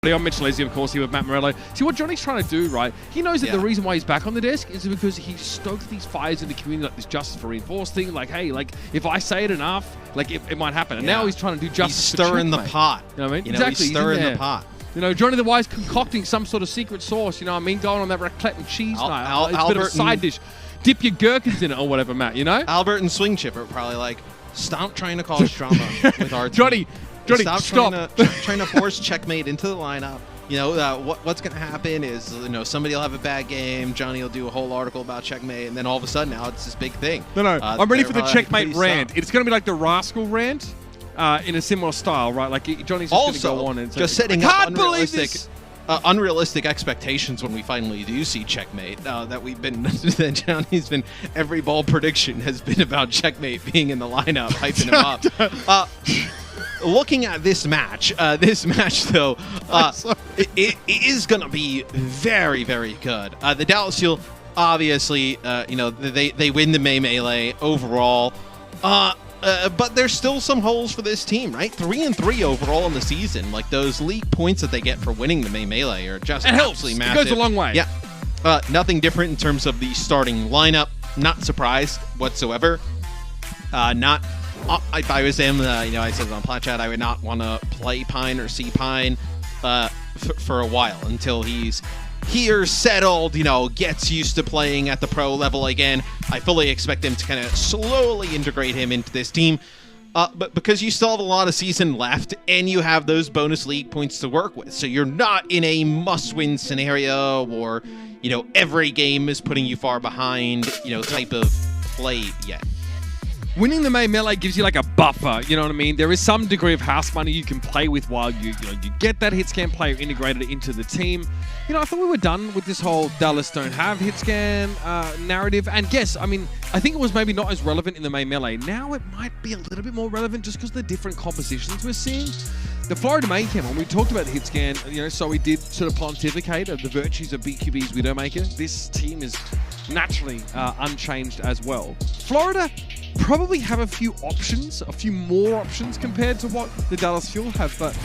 I'm Mitch Lazy, of course, here with Matt Morello. See, what Johnny's trying to do, right? He knows that the reason why he's back on the desk is because he stoked these fires in the community, like this justice for reinforced thing. Like, hey, like, if I say it enough, like, it might happen. And now he's trying to do justice. He's stirring the pot. You know what I mean? You know, exactly. He's stirring the pot. You know, Johnny the Wise concocting some sort of secret sauce, you know what I mean? Going on that raclette and cheese night. It's a bit of a side dish. Dip your gherkins in it or whatever, Matt, you know? Albert and Swing Chip are probably like, stop trying to cause drama with our team. Johnny, stop. Trying to force checkmate into the lineup. You know, what's going to happen is, you know, somebody will have a bad game, Johnny will do a whole article about checkmate, and then all of a sudden now it's this big thing. No, I'm ready for the checkmate rant. It's going to be like the Rascal rant in a similar style, right? Like, Johnny's just going to go on and say, just setting up unrealistic expectations when we finally do see checkmate. That Johnny's been, every ball prediction has been about checkmate being in the lineup, hyping him up. Looking at this match though, it is going to be very, very good. The Dallas Fuel, obviously, you know, they win the May Melee overall, but there's still some holes for this team, right? 3-3 overall in the season. Like, those league points that they get for winning the May Melee are just absolutely massive. It goes a long way. Yeah, nothing different in terms of the starting lineup. Not surprised whatsoever. If I was him, you know, I said on Plat Chat, I would not want to play Pine or see Pine for a while until he's here, settled, you know, gets used to playing at the pro level again. I fully expect them to kind of slowly integrate him into this team. But because you still have a lot of season left and you have those bonus league points to work with, so you're not in a must-win scenario or, you know, every game is putting you far behind, you know, type of play yet. Winning the May Melee gives you like a buffer, you know what I mean? There is some degree of house money you can play with while you get that hitscan player integrated into the team. You know, I thought we were done with this whole Dallas don't have hitscan narrative. And yes, I mean, I think it was maybe not as relevant in the May Melee. Now it might be a little bit more relevant just because of the different compositions we're seeing. The Florida Mayhem, when we talked about the hitscan, you know, so we did sort of pontificate of the virtues of BQB's Widowmaker. This team is naturally unchanged as well. Florida probably have a few more options compared to what the Dallas Fuel have, but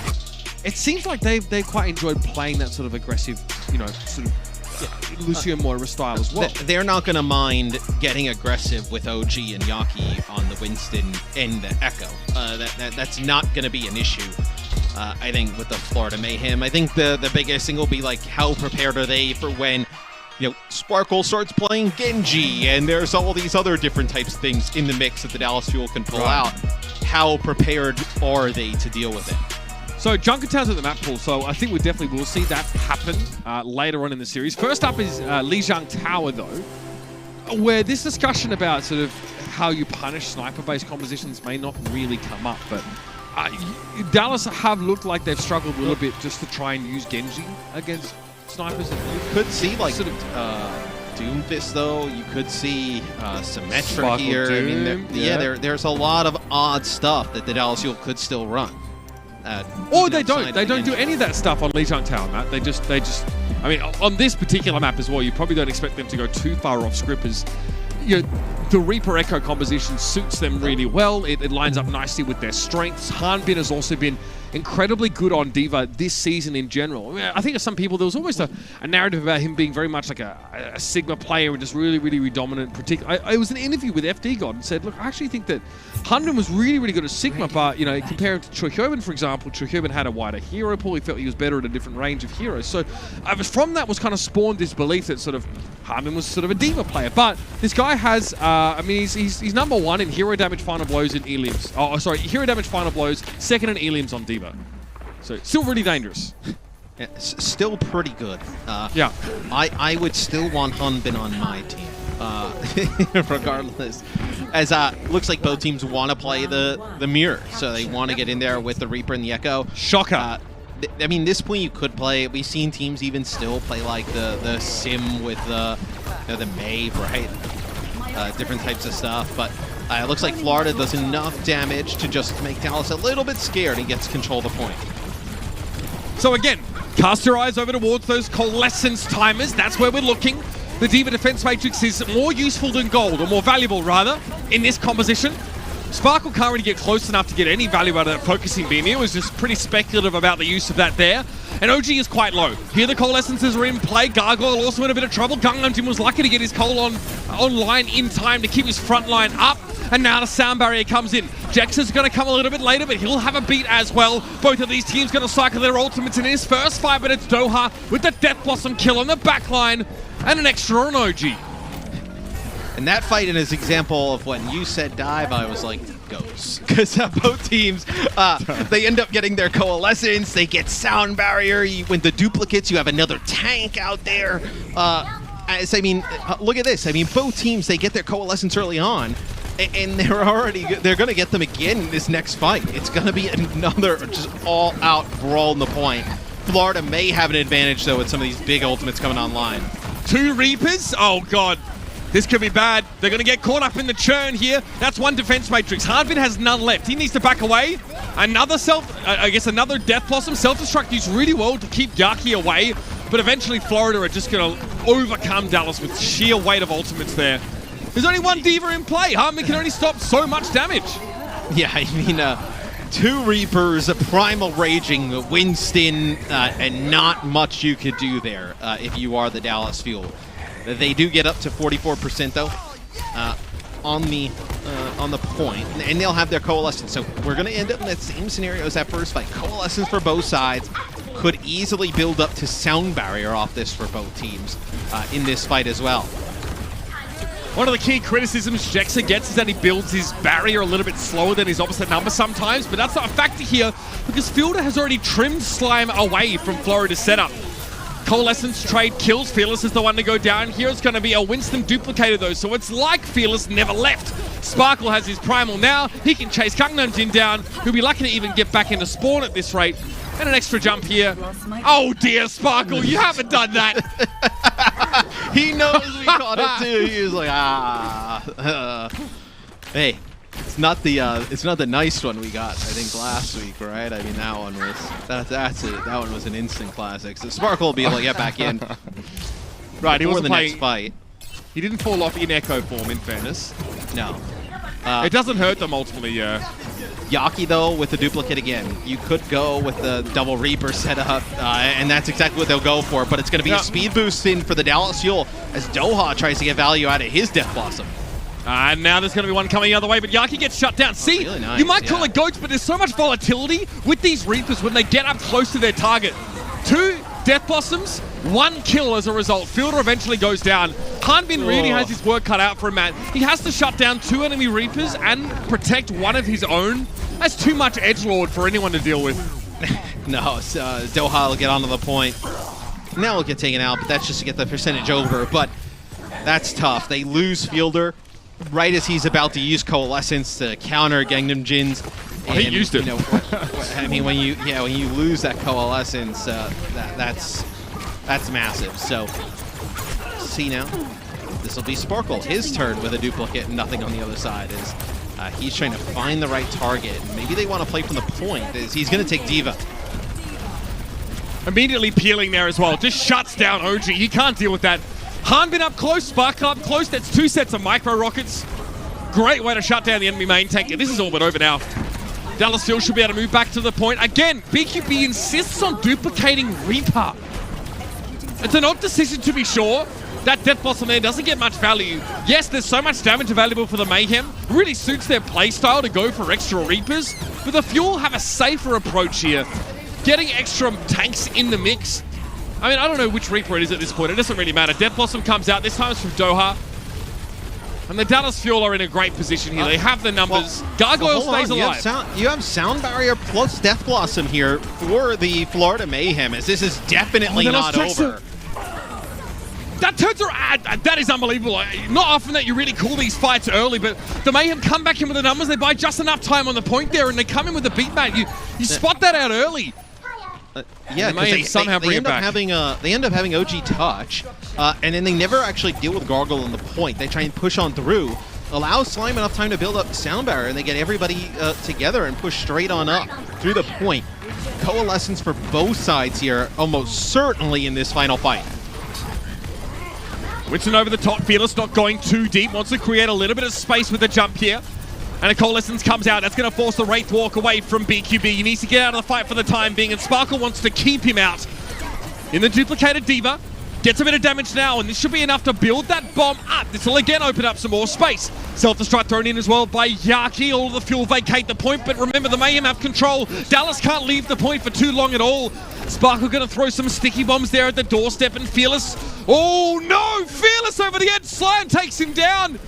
it seems like they've quite enjoyed playing that sort of aggressive, you know, sort of Lucio Moira style as well. They're not going to mind getting aggressive with OG and Yaki on the Winston and the Echo. That's not going to be an issue. I think with the Florida Mayhem, I think the biggest thing will be like, how prepared are they for when, you know, Sparkle starts playing Genji and there's all these other different types of things in the mix that the Dallas Fuel can pull out. How prepared are they to deal with it? So Junkertown's at the map pool, so I think we definitely will see that happen later on in the series. First up is Lijiang Tower, though, where this discussion about sort of how you punish sniper-based compositions may not really come up, but Dallas have looked like they've struggled a little bit just to try and use Genji against snipers. You could see like sort of Doomfist, though. You could see Symmetra here. Doom, I mean, there's a lot of odd stuff that the Dallas Fuel could still run. Or they don't. They don't do any of that stuff on Lijiang Tower, Matt. They just. I mean, on this particular map as well, you probably don't expect them to go too far off script, as you know, the Reaper Echo composition suits them really well. It lines up nicely with their strengths. Hanbin has also been incredibly good on D.Va this season in general. I mean, I think of some people, there was almost a narrative about him being very much like a Sigma player and just really, really dominant. I was in an interview with FD God and said, look, I actually think that Hanbin was really, really good at Sigma, but, you know, comparing to Choi Hyobin, for example, Choi Hyobin had a wider hero pool. He felt he was better at a different range of heroes. So from that was kind of spawned this belief that sort of Hanbin was sort of a D.Va player. But this guy has, I mean, he's number one in hero damage final blows in Elims. Oh, sorry, hero damage final blows, second in Elims on D.Va. So still really dangerous. Yeah, still pretty good. Yeah. I would still want Hanbin on my team, regardless. As looks like both teams want to play the mirror, so they want to get in there with the Reaper and the Echo. Shocker. I mean, this point you could play. We've seen teams even still play like the Sim with the Mave, right? Different types of stuff, but it looks like Florida does enough damage to just make Dallas a little bit scared and gets control of the point. So again, cast your eyes over towards those coalescence timers. That's where we're looking. The D.Va defense matrix is more useful than gold, or more valuable rather, in this composition. Sparkle can't really get close enough to get any value out of that focusing beam. It was just pretty speculative about the use of that there. And OG is quite low. Here the Coalescences are in play. Gargoyle also in a bit of trouble. Gangnam Jin was lucky to get his Cole online in time to keep his front line up. And now the sound barrier comes in. Jex is going to come a little bit later, but he'll have a beat as well. Both of these teams going to cycle their ultimates in his first 5 minutes. Doha with the Death Blossom kill on the back line and an extra on OG. And that fight in his example of when you said dive, I was like, goes. Because both teams, they end up getting their Coalescence, they get sound barrier, with the duplicates, you have another tank out there. I mean, look at this. I mean, both teams, they get their Coalescence early on, and they're going to get them again in this next fight. It's going to be another just all-out brawl in the point. Florida may have an advantage, though, with some of these big ultimates coming online. 2 Reapers? Oh, God. This could be bad. They're going to get caught up in the churn here. That's one defense matrix. Hardbin has none left. He needs to back away. Another another Death Blossom. Self-destruct used really well to keep Yaki away, but eventually Florida are just going to overcome Dallas with sheer weight of ultimates there. There's only one D.Va in play. Hardbin can only stop so much damage. Yeah, I mean, 2 Reapers, a Primal Raging, Winston, and not much you could do there if you are the Dallas Fuel. They do get up to 44% though on the point, and they'll have their Coalescence. So we're going to end up in that same scenario as that first fight. Coalescence for both sides could easily build up to sound barrier off this for both teams in this fight as well. One of the key criticisms Jexa gets is that he builds his barrier a little bit slower than his opposite number sometimes, but that's not a factor here because Fielder has already trimmed Slime away from Florida's setup. Coalescence trade kills. Fearless is the one to go down. Here it's going to be a Winston duplicator though, so it's like Fearless never left. Sparkle has his primal now. He can chase Gangnam Jin down, who'll be lucky to even get back into spawn at this rate. And an extra jump here. Oh dear, Sparkle, you haven't done that. He knows we caught it too. He was like, hey. It's not the nice one we got, I think, last week, right? I mean, that one was that one was an instant classic. So Sparkle will be able to get back in. Right, he wasn't the playing, next fight. He didn't fall off in Echo form, in fairness. No. It doesn't hurt them ultimately, yeah. Yaki, though, with the duplicate again. You could go with the double Reaper setup, and that's exactly what they'll go for. But it's going to be a speed boost in for the Dallas Fuel as Doha tries to get value out of his Death Blossom. And now there's going to be one coming the other way, but Yaki gets shut down. See, really nice, you might call it goats, but there's so much volatility with these Reapers when they get up close to their target. 2 Death Blossoms, 1 kill as a result. Fielder eventually goes down. Harbin really has his work cut out for him, man. He has to shut down 2 enemy Reapers and protect one of his own. That's too much edgelord for anyone to deal with. No, Doha will get onto the point. Now he'll get taken out, but that's just to get the percentage over. But that's tough. They lose Fielder right as he's about to use Coalescence to counter Gangnam Jin's. And, he used it. You know, I mean, when you lose that Coalescence, that's massive. So see now, this will be Sparkle, his turn with a duplicate and nothing on the other side. Is he's trying to find the right target. Maybe they want to play from the point. He's going to take D.Va. Immediately peeling there as well. Just shuts down OG. He can't deal with that. Hanbin up close, Sparkle up close. That's 2 sets of micro rockets. Great way to shut down the enemy main tank. This is all but over now. Dallas Fuel should be able to move back to the point. Again, BQB insists on duplicating Reaper. It's an odd decision to be sure. That Death Blossom there doesn't get much value. Yes, there's so much damage available for the Mayhem. Really suits their playstyle to go for extra Reapers. But the Fuel have a safer approach here. Getting extra tanks in the mix. I mean, I don't know which Reaper it is at this point. It doesn't really matter. Death Blossom comes out. This time it's from Doha. And the Dallas Fuel are in a great position here. They have the numbers. Gargoyle stays alive. You have Sound Barrier plus Death Blossom here for the Florida Mayhem, as this is definitely not over. That turns around. That is unbelievable. Not often that you really call these fights early, but the Mayhem come back in with the numbers. They buy just enough time on the point there, and they come in with the beat back. You spot that out early. Yeah, because they end up having OG touch, and then they never actually deal with Gargoyle on the point. They try and push on through, allow Slime enough time to build up Sound Barrier, and they get everybody together and push straight on up through the point. Coalescence for both sides here, almost certainly in this final fight. Winston over the top, Fearless not going too deep, wants to create a little bit of space with the jump here. And a Coalescence comes out. That's going to force the Wraith Walk away from BQB. He needs to get out of the fight for the time being, and Sparkle wants to keep him out. In the duplicated Diva, gets a bit of damage now, and this should be enough to build that bomb up. This will again open up some more space. Self-destruct thrown in as well by Yaki. All of the fuel vacate the point, but remember, the Mayhem have control. Dallas can't leave the point for too long at all. Sparkle going to throw some sticky bombs there at the doorstep, and Fearless. Oh no! Fearless over the edge. Slime takes him down.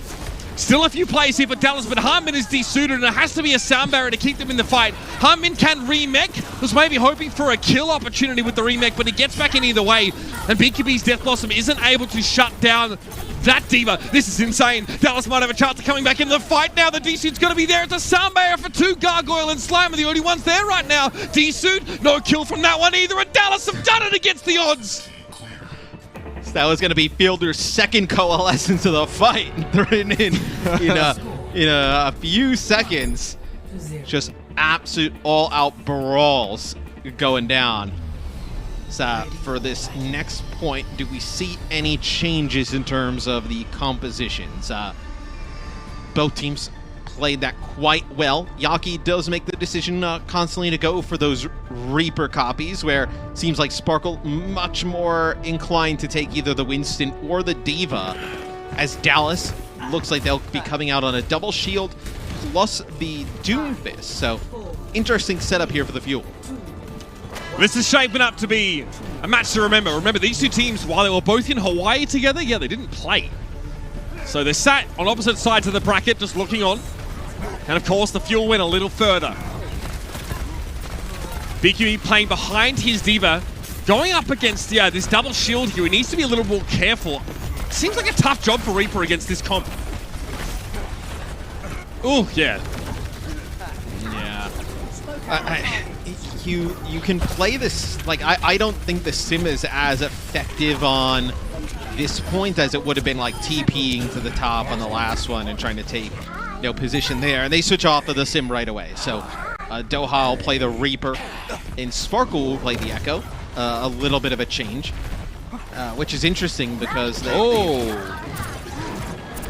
Still a few plays here for Dallas, but Harmin is desuited, and it has to be a sound barrier to keep them in the fight. Harmin can remech. Was maybe hoping for a kill opportunity with the remech, but he gets back in either way. And BQB's Death Blossom isn't able to shut down that Diva. This is insane. Dallas might have a chance of coming back into the fight now. The D-Suit's going to be there. It's a sound barrier for two. Gargoyle and Slime are the only ones there right now. D-Suit, no kill from that one either, and Dallas have done it against the odds. That was going to be Fielder's second Coalescence of the fight, thrown in a few seconds. Just absolute all-out brawls going down. So for this next point, do we see any changes in terms of the compositions? Both teams played that quite well. Yaki does make the decision constantly to go for those Reaper copies, where it seems like Sparkle much more inclined to take either the Winston or the Diva, as Dallas looks like they'll be coming out on a double shield plus the Doomfist. So interesting setup here for the Fuel. This is shaping up to be a match to remember. Remember, these two teams, while they were both in Hawaii together, yeah, they didn't play. So they're sat on opposite sides of the bracket, just looking on. And of course, the Fuel went a little further. BQE playing behind his Diva, going up against this double shield here. He needs to be a little more careful. Seems like a tough job for Reaper against this comp. Oh, yeah. Yeah. You can play this, like, I don't think the sim is as effective on this point as it would have been like TPing to the top on the last one and trying to take position there, and they switch off of the sim right away. So Doha will play the Reaper, and Sparkle will play the Echo. A little bit of a change, which is interesting because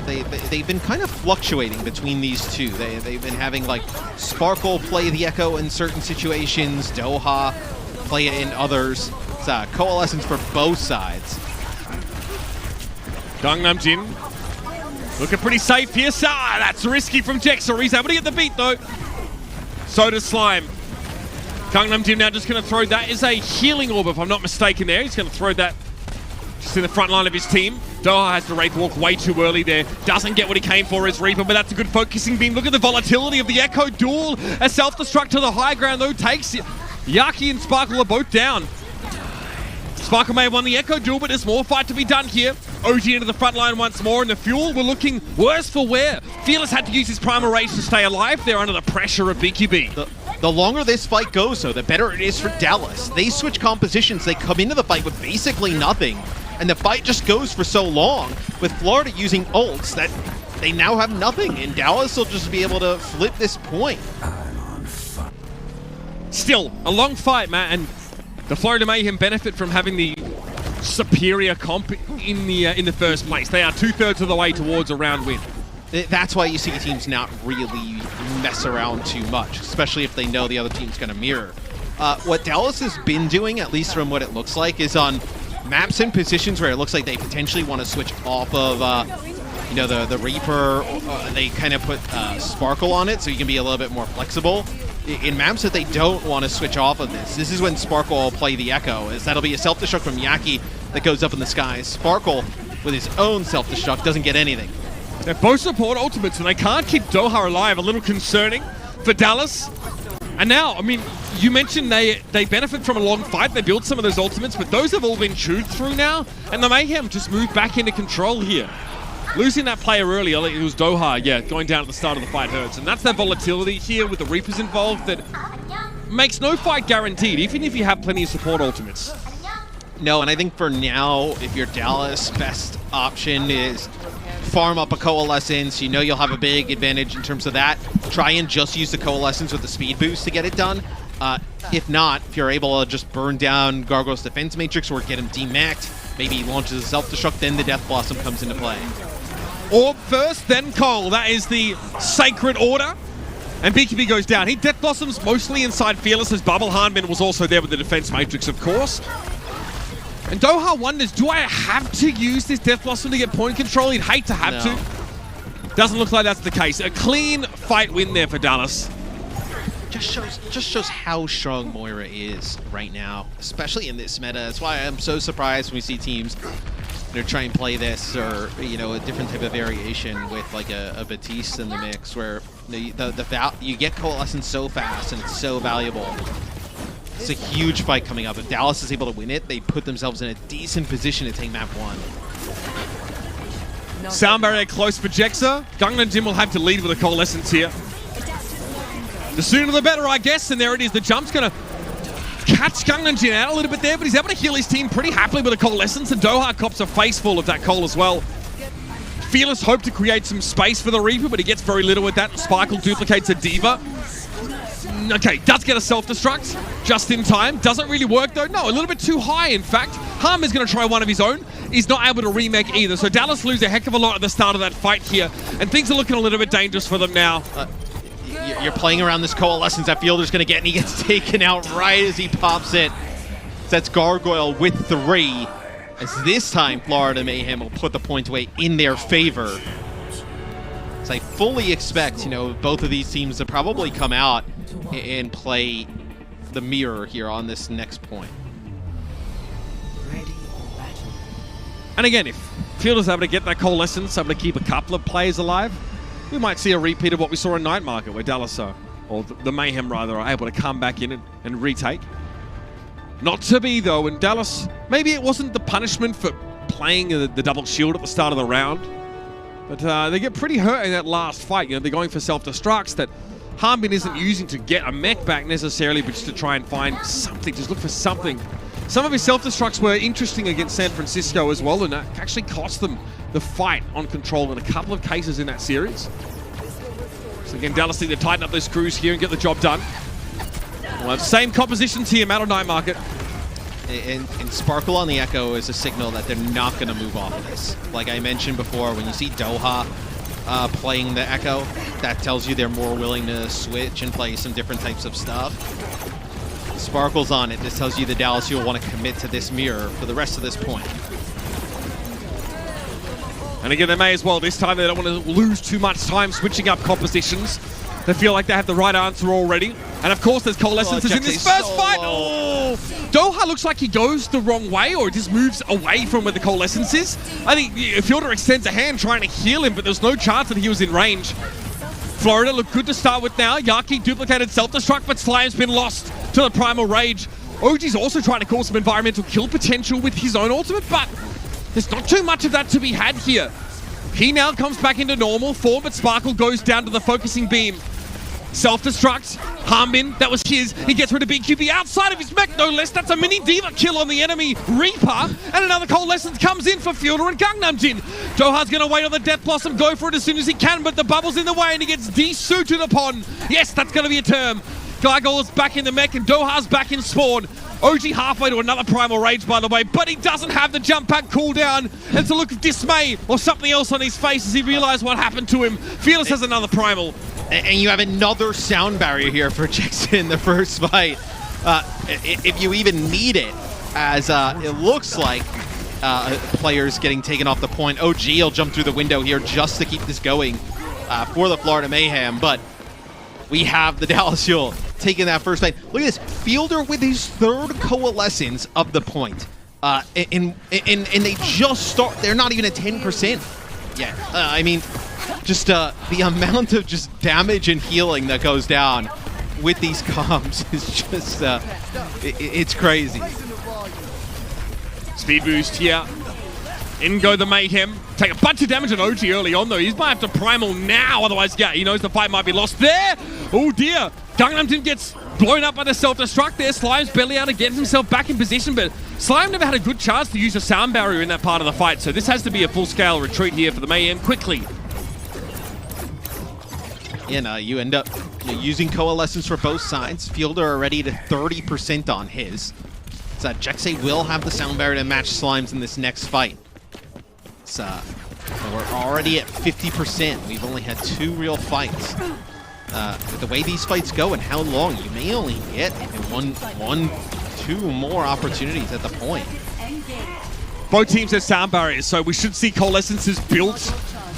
they've been kind of fluctuating between these two. They've been having like Sparkle play the Echo in certain situations, Doha play it in others. It's a coalescence for both sides. Gangnam Jin looking pretty safe here. That's risky from Jexer. He's able to get the beat though. So does Slime. Gangnam Jin now just going to throw that. Is a healing orb, if I'm not mistaken there. He's going to throw that just in the front line of his team. Doha has the Wraith Walk way too early there. Doesn't get what he came for as Reaper, but that's a good focusing beam. Look at the volatility of the Echo duel. A self-destruct to the high ground though takes it. Yaki and Sparkle are both down. Sparkle may have won the Echo duel, but there's more fight to be done here. OG into the front line once more, and the Fuel were looking worse for wear. Fearless had to use his Primal Rage to stay alive. They're under the pressure of BQB. The longer this fight goes, though, the better it is for Dallas. They switch compositions. They come into the fight with basically nothing, and the fight just goes for so long, with Florida using ults that they now have nothing, and Dallas will just be able to flip this point. Still, a long fight, Matt, and the Florida Mayhem benefit from having the superior comp in the first place. They are 2/3 of the way towards a round win. That's why you see teams not really mess around too much, especially if they know the other team's going to mirror. What Dallas has been doing, at least from what it looks like, is on maps and positions where it looks like they potentially want to switch off of the Reaper. They kind of put Sparkle on it so you can be a little bit more flexible. In maps that they don't want to switch off of this is when Sparkle will play the Echo, as that'll be a self-destruct from Yaki that goes up in the sky. Sparkle, with his own self-destruct, doesn't get anything. They're both support ultimates, and they can't keep Doha alive. A little concerning for Dallas. And now, I mean, you mentioned they benefit from a long fight. They build some of those ultimates, but those have all been chewed through now, and the Mayhem just moved back into control here. Losing that player earlier, it was Doha, going down at the start of the fight hurts. And that's that volatility here with the Reapers involved that makes no fight guaranteed, even if you have plenty of support ultimates. No, and I think for now, if you're Dallas, best option is farm up a Coalescence. You know you'll have a big advantage in terms of that. Try and just use the Coalescence with the speed boost to get it done. If not, if you're able to just burn down Gargoyle's defense matrix or get him demaxed, maybe he launches a self-destruct, then the Death Blossom comes into play. Orb first, then Cole. That is the sacred order. And BKB goes down. He Death Blossoms mostly inside Fearless's bubble. Hanbin was also there with the defense matrix, of course. And Doha wonders, do I have to use this Death Blossom to get point control? He'd hate to have to. Doesn't look like that's the case. A clean fight win there for Dallas. Just shows how strong Moira is right now, especially in this meta. That's why I'm so surprised when we see teams try and play this, or a different type of variation with like a Batiste in the mix, where you get Coalescence so fast and it's so valuable. It's a huge fight coming up. If Dallas is able to win it, they put themselves in a decent position to take map 1. Sound barrier close for Jexa. Gangnam Jin will have to lead with a Coalescence here. The sooner the better, I guess. And there it is. The jump's going to catch Gangnam Jin out a little bit there, but he's able to heal his team pretty happily with a Coalescence, and Doha cops a face full of that Cole as well. Fearless hoped to create some space for the Reaper, but he gets very little with that. Sparkle duplicates a Diva. Okay, does get a self-destruct just in time. Doesn't really work though. No, a little bit too high, in fact. Harm is going to try one of his own. He's not able to remake either, so Dallas lose a heck of a lot at the start of that fight here, and things are looking a little bit dangerous for them now. You're playing around this Coalescence that Fielder's going to get, and he gets taken out right as he pops it. That's Gargoyle with 3. As this time, Florida Mayhem will put the point away in their favor. So I fully expect, both of these teams to probably come out and play the mirror here on this next point. And again, if Fielder's able to get that Coalescence, able to keep a couple of players alive, we might see a repeat of what we saw in Night Market, where Dallas, or the Mayhem rather, are able to come back in and retake. Not to be though, and Dallas, maybe it wasn't the punishment for playing the double shield at the start of the round, but they get pretty hurt in that last fight. They're going for self-destructs that Hanbin isn't using to get a mech back necessarily, but just to try and find something, just look for something. Some of his self-destructs were interesting against San Francisco as well, and that actually cost them the fight on control in a couple of cases in that series. So again, Dallas need to tighten up those screws here and get the job done. We'll have same compositions here, out of Night Market. And Sparkle on the Echo is a signal that they're not going to move off of this. Like I mentioned before, when you see Doha playing the Echo, that tells you they're more willing to switch and play some different types of stuff. Sparkle's on it. This tells you the Dallas will want to commit to this mirror for the rest of this point. And again, they may as well. This time they don't want to lose too much time switching up compositions. They feel like they have the right answer already. And of course, there's Coalescences in this first fight. Oh! Doha looks like he goes the wrong way, or just moves away from where the Coalescence is. I think Fielder extends a hand trying to heal him, but there's no chance that he was in range. Florida look good to start with now. Yaki duplicated self-destruct, but Slime's been lost to the Primal Rage. OG's also trying to cause some environmental kill potential with his own ultimate, but there's not too much of that to be had here. He now comes back into normal form, but Sparkle goes down to the focusing beam. Self-destruct, Hanbin, that was his. He gets rid of BQB outside of his mech, no less. That's a mini Diva kill on the enemy Reaper. And another Coalescence comes in for Fielder and Gangnam Jin. Doha's going to wait on the Death Blossom, go for it as soon as he can, but the bubble's in the way and he gets desuited upon. Yes, that's going to be a term. Gargoyle's back in the mech and Doha's back in spawn. OG halfway to another Primal Rage, by the way, but he doesn't have the jump pack cooldown. And it's a look of dismay or something else on his face as he realized what happened to him. Fearless has another Primal. And you have another sound barrier here for Jackson in the first fight. If you even need it, as it looks like players getting taken off the point. OG will jump through the window here just to keep this going for the Florida Mayhem, but we have the Dallas Fuel taking that first fight. Look at this, Fielder with his third Coalescence of the point. And they just start, they're not even at 10% yet. I mean, just the amount of just damage and healing that goes down with these comms is just, it's crazy. Speed boost here. In go the Mayhem. Take a bunch of damage on OG early on, though. He's might have to Primal now, otherwise, yeah, he knows the fight might be lost there. Oh, dear. Gangnam Jin gets blown up by the self-destruct there. Slime's barely able to get himself back in position, but Slime never had a good chance to use a sound barrier in that part of the fight, so this has to be a full-scale retreat here for the Mayhem quickly. And you end up using Coalescence for both sides. Fielder already to 30% on his. So Jexay will have the sound barrier to match Slimes in this next fight. It's We're already at 50%. We've only had 2 real fights. With the way these fights go and how long, you may only get one, 2 more opportunities at the point. Both teams have sound barriers, so we should see coalescences built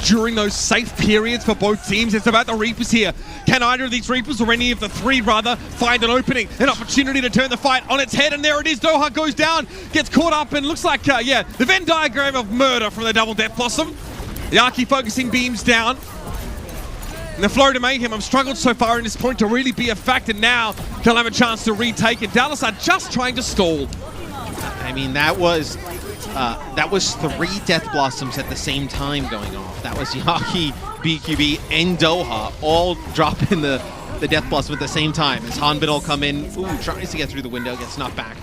during those safe periods for both teams. It's about the Reapers here. Can either of these Reapers, or any of the 3 rather, find an opening, an opportunity to turn the fight on its head? And there it is. Doha goes down, gets caught up, and looks like, the Venn diagram of murder from the double Death Blossom. Yaki focusing beams down. And the Florida Mayhem have struggled so far in this point to really be a factor. Now they'll have a chance to retake it. Dallas are just trying to stall. I mean, that was 3 Death Blossoms at the same time going off. That was Yaki, BQB, and Doha all dropping the Death Blossom at the same time. As Hanbin will come in, tries to get through the window, gets knocked back.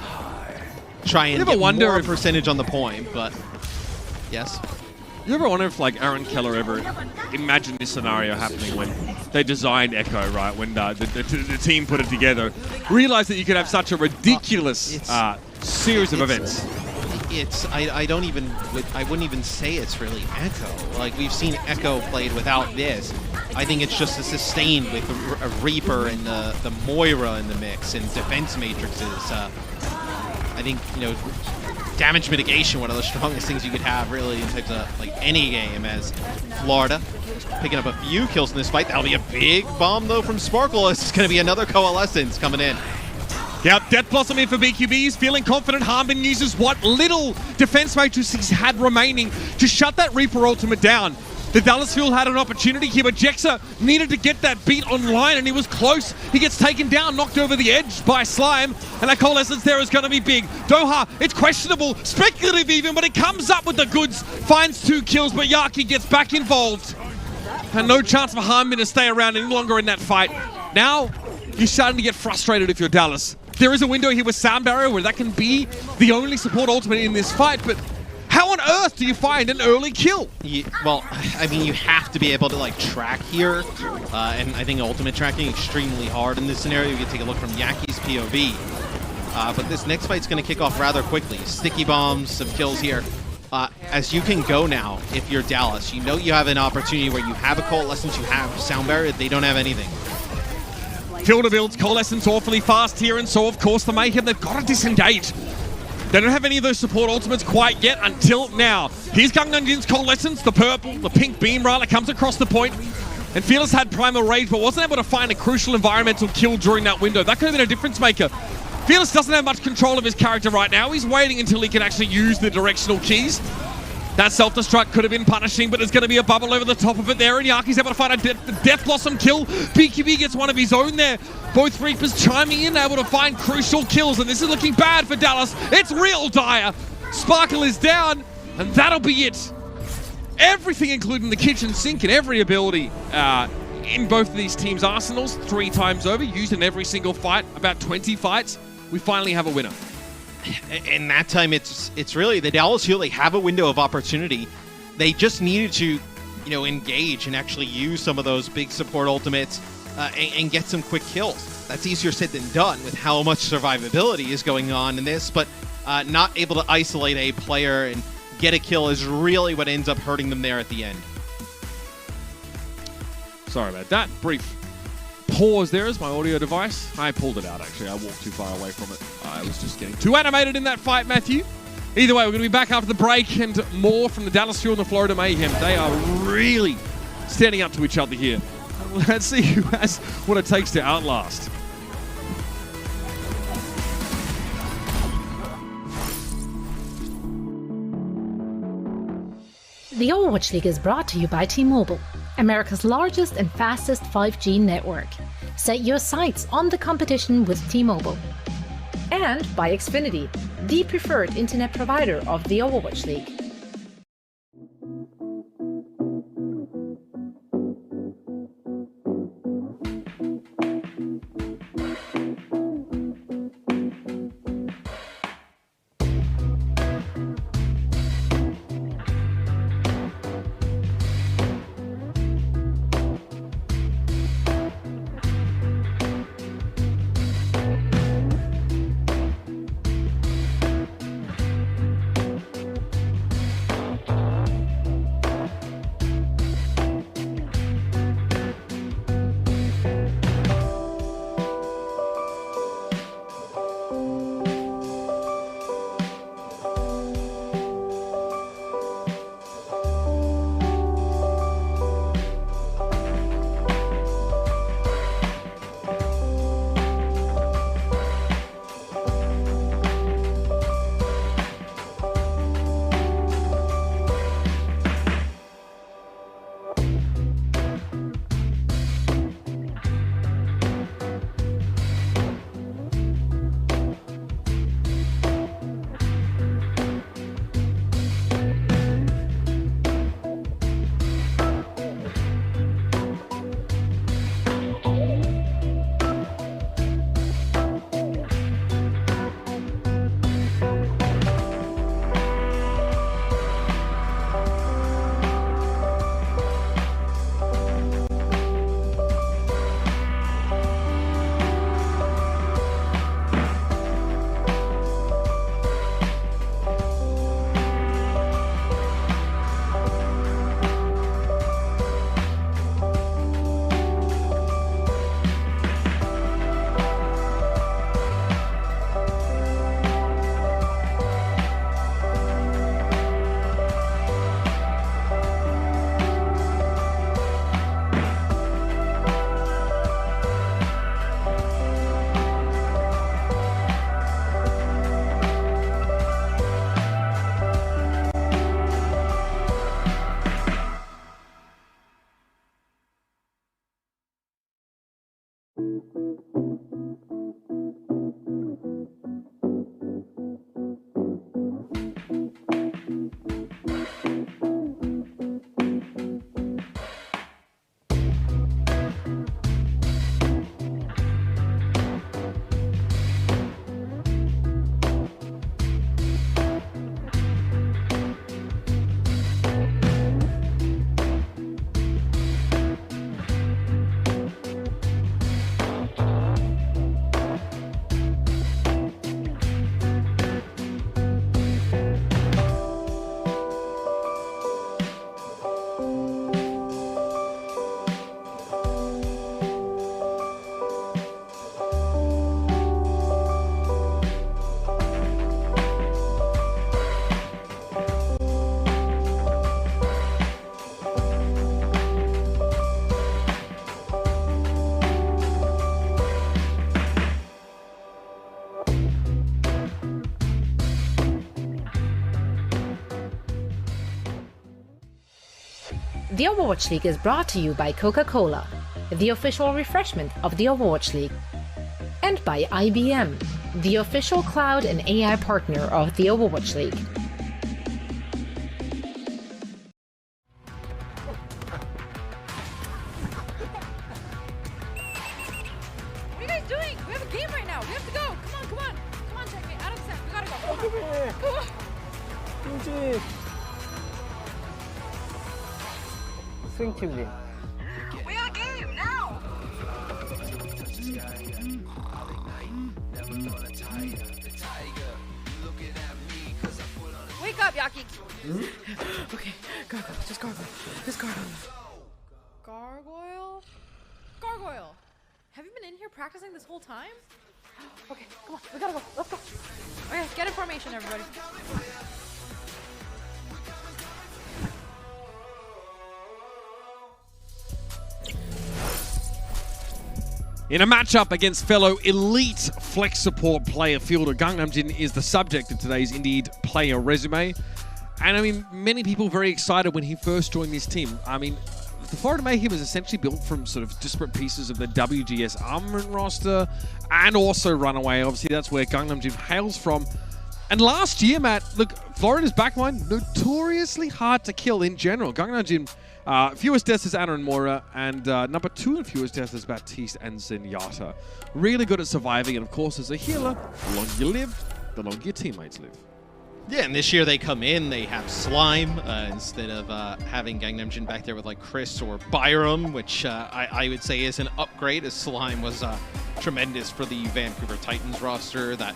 Try and get more percentage on the point, but yes. You ever wonder if, like, Aaron Keller ever imagined this scenario happening when they designed Echo, right? When the team put it together, realized that you could have such a ridiculous series of events. I wouldn't even say it's really Echo. Like, we've seen Echo played without this. I think it's just a sustain with a Reaper and the Moira in the mix and defense matrices. I think, damage mitigation, one of the strongest things you could have really in types of like any game, as Florida picking up a few kills in this fight. That'll be a big bomb though from Sparkle. This is going to be another Coalescence coming in. Yep, Death Blossom in for BQB. He's feeling confident. Hanbin uses what little defense matrix he's had remaining to shut that Reaper ultimate down. The Dallas Fuel had an opportunity here, but Jexa needed to get that beat online, and he was close. He gets taken down, knocked over the edge by Slime, and that coalescence there is going to be big. Doha, it's questionable, speculative even, but it comes up with the goods, finds 2 kills, but Yaki gets back involved. And no chance for Hanbin to stay around any longer in that fight. Now, you're starting to get frustrated if you're Dallas. There is a window here with Sound Barrier where that can be the only support ultimate in this fight, but how on earth do you find an early kill? Well, I mean, you have to be able to like track here, and I think ultimate tracking extremely hard in this scenario. You can take a look from Yaki's POV, but this next fight's going to kick off rather quickly. Sticky bombs, some kills here. As you can go now, if you're Dallas, you know you have an opportunity where you have a Coalescence, you have Sound Barrier, they don't have anything. Filter builds Coalescence awfully fast here, and so of course the Mayhem, they've got to disengage. They don't have any of those support ultimates quite yet until now. Here's Gangnam Jin's Coalescence, the purple, the pink beam rather, comes across the point. And Fearless had Primal Rage, but wasn't able to find a crucial environmental kill during that window. That could have been a difference maker. Fearless doesn't have much control of his character right now. He's waiting until he can actually use the directional keys. That self-destruct could have been punishing, but there's going to be a bubble over the top of it there, and Yaki's able to find a Death Blossom kill. BQB gets one of his own there. Both Reapers chiming in, able to find crucial kills, and this is looking bad for Dallas. It's real dire. Sparkle is down, and that'll be it. Everything, including the kitchen sink and every ability in both of these teams' arsenals, 3 times over, used in every single fight, about 20 fights. We finally have a winner. And that time, it's really the Dallas Fuel. They have a window of opportunity. They just needed to, engage and actually use some of those big support ultimates and get some quick kills. That's easier said than done with how much survivability is going on in this, but not able to isolate a player and get a kill is really what ends up hurting them there at the end. Sorry about that. Brief pause there as my audio device. I pulled it out, actually. I walked too far away from it. I was just getting too animated in that fight, Matthew. Either way, we're going to be back after the break, and more from the Dallas Fuel and the Florida Mayhem. They are really standing up to each other here. Let's see who has what it takes to outlast. The Overwatch League is brought to you by T-Mobile, America's largest and fastest 5G network. Set your sights on the competition with T-Mobile. And by Xfinity, the preferred internet provider of the Overwatch League. The Overwatch League is brought to you by Coca-Cola, the official refreshment of the Overwatch League, and by IBM, the official cloud and AI partner of the Overwatch League. What are you guys doing? We have a game right now. We have to go. Come on, come on. Come on, checkmate. Out of set. We gotta go. Come on. Come on. 스윙팀님. We got a game now. Wake up, Yaki. Okay, gargoyle. Just gargoyle. Just gargoyle. Gargoyle? Gargoyle. Have you been in here practicing this whole time? Okay, come on. We gotta go. Let's go. Okay, get in formation, everybody. In a matchup against fellow elite flex support player fielder, Gangnam Jin is the subject of today's Indeed player resume. And I mean, many people very excited when he first joined this team. I mean, the Florida Mayhem is essentially built from sort of disparate pieces of the WGS Armament roster and also Runaway. Obviously, that's where Gangnam Jin hails from. And last year, Matt, look, Florida's backline, notoriously hard to kill in general. Gangnam Jin, fewest deaths is Anna and Mora, and number 2 in fewest deaths is Baptiste and Zenyatta. Really good at surviving, and of course, as a healer, the longer you live, the longer your teammates live. Yeah, and this year they come in, they have Slime instead of having Gangnam Jin back there with like Chris or Byram, which I would say is an upgrade, as Slime was tremendous for the Vancouver Titans roster that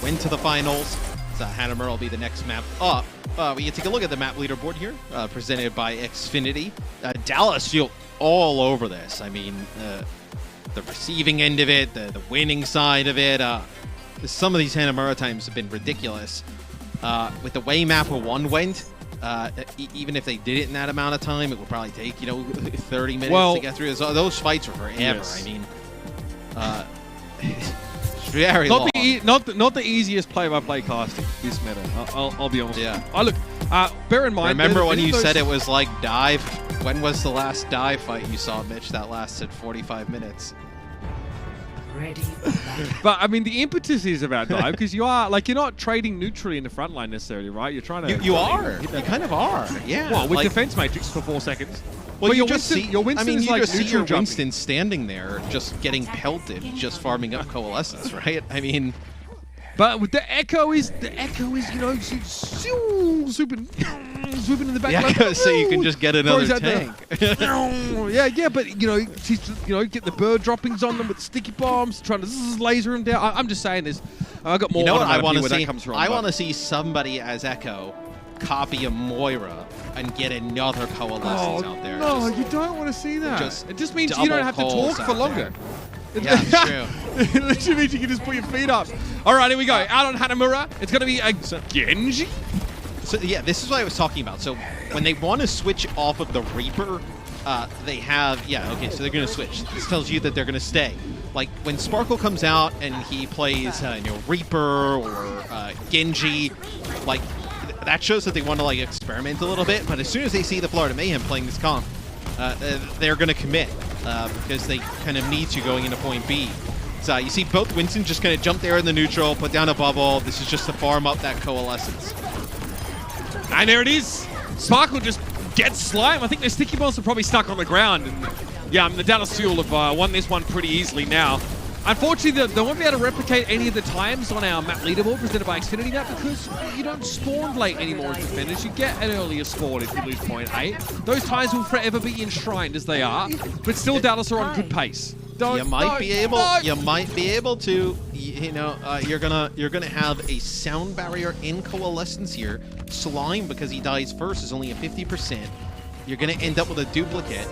went to the finals. So Hanamura will be the next map up. We can take a look at the map leaderboard here, presented by Xfinity. Dallas feel all over this. I mean, the receiving end of it, the winning side of it. Some of these Hanamura times have been ridiculous. With the way Mappa 1 went, even if they did it in that amount of time, it would probably take, 30 minutes to get through. Those fights were forever. Yes. I mean, very long. Not the easiest play-by-play casting this meta. I'll be honest. Yeah. Look, bear in mind. Remember when you said it was like dive? When was the last dive fight you saw, Mitch? That lasted 45 minutes. Ready. But I mean, the impetus is about dive because you're not trading neutrally in the front line necessarily, right? You're trying to. You are. You kind of are. Yeah. Well, with defense matrix for 4 seconds. Well, but you just see. Your Winston I mean, is you like just see your jumping. Winston standing there, just getting pelted, just farming up coalescence, right? I mean. But with the echo is swooping in the back. The echo, so you can just get another tank. yeah, but get the bird droppings on them with sticky bombs, trying to laser them down. I'm just saying this. I got more. You know what I want to where see? That comes from, I want to see somebody as Echo copy a Moira and get another coalescence out there. No, you don't want to see that. It just means you don't have to talk for longer. Yeah, it's true. It literally means you can just put your feet up. All right, here we go. Out on Hanamura. It's going to be a Genji. So yeah, this is what I was talking about. So when they want to switch off of the Reaper, they have, so they're going to switch. This tells you that they're going to stay. Like when Sparkle comes out and he plays, Reaper or Genji, like that shows that they want to like experiment a little bit. But as soon as they see the Florida Mayhem playing this comp, they're going to commit because they kind of need to going into point B. So you see both Winston just kind of jump there in the neutral, put down a bubble. This is just to farm up that coalescence. And there it is. Sparkle just gets Slime. I think their sticky balls are probably stuck on the ground. And yeah, the Dallas Fuel have won this one pretty easily now. Unfortunately, they won't be able to replicate any of the times on our map leaderboard presented by Xfinity now because you don't spawn late anymore as defenders. You get an earlier spawn if you lose point 8. Those times will forever be enshrined as they are, but still Dallas are on good pace. You might be able to. You're gonna have a sound barrier in coalescence here. Slime, because he dies first, is only at 50%. You're gonna end up with a duplicate.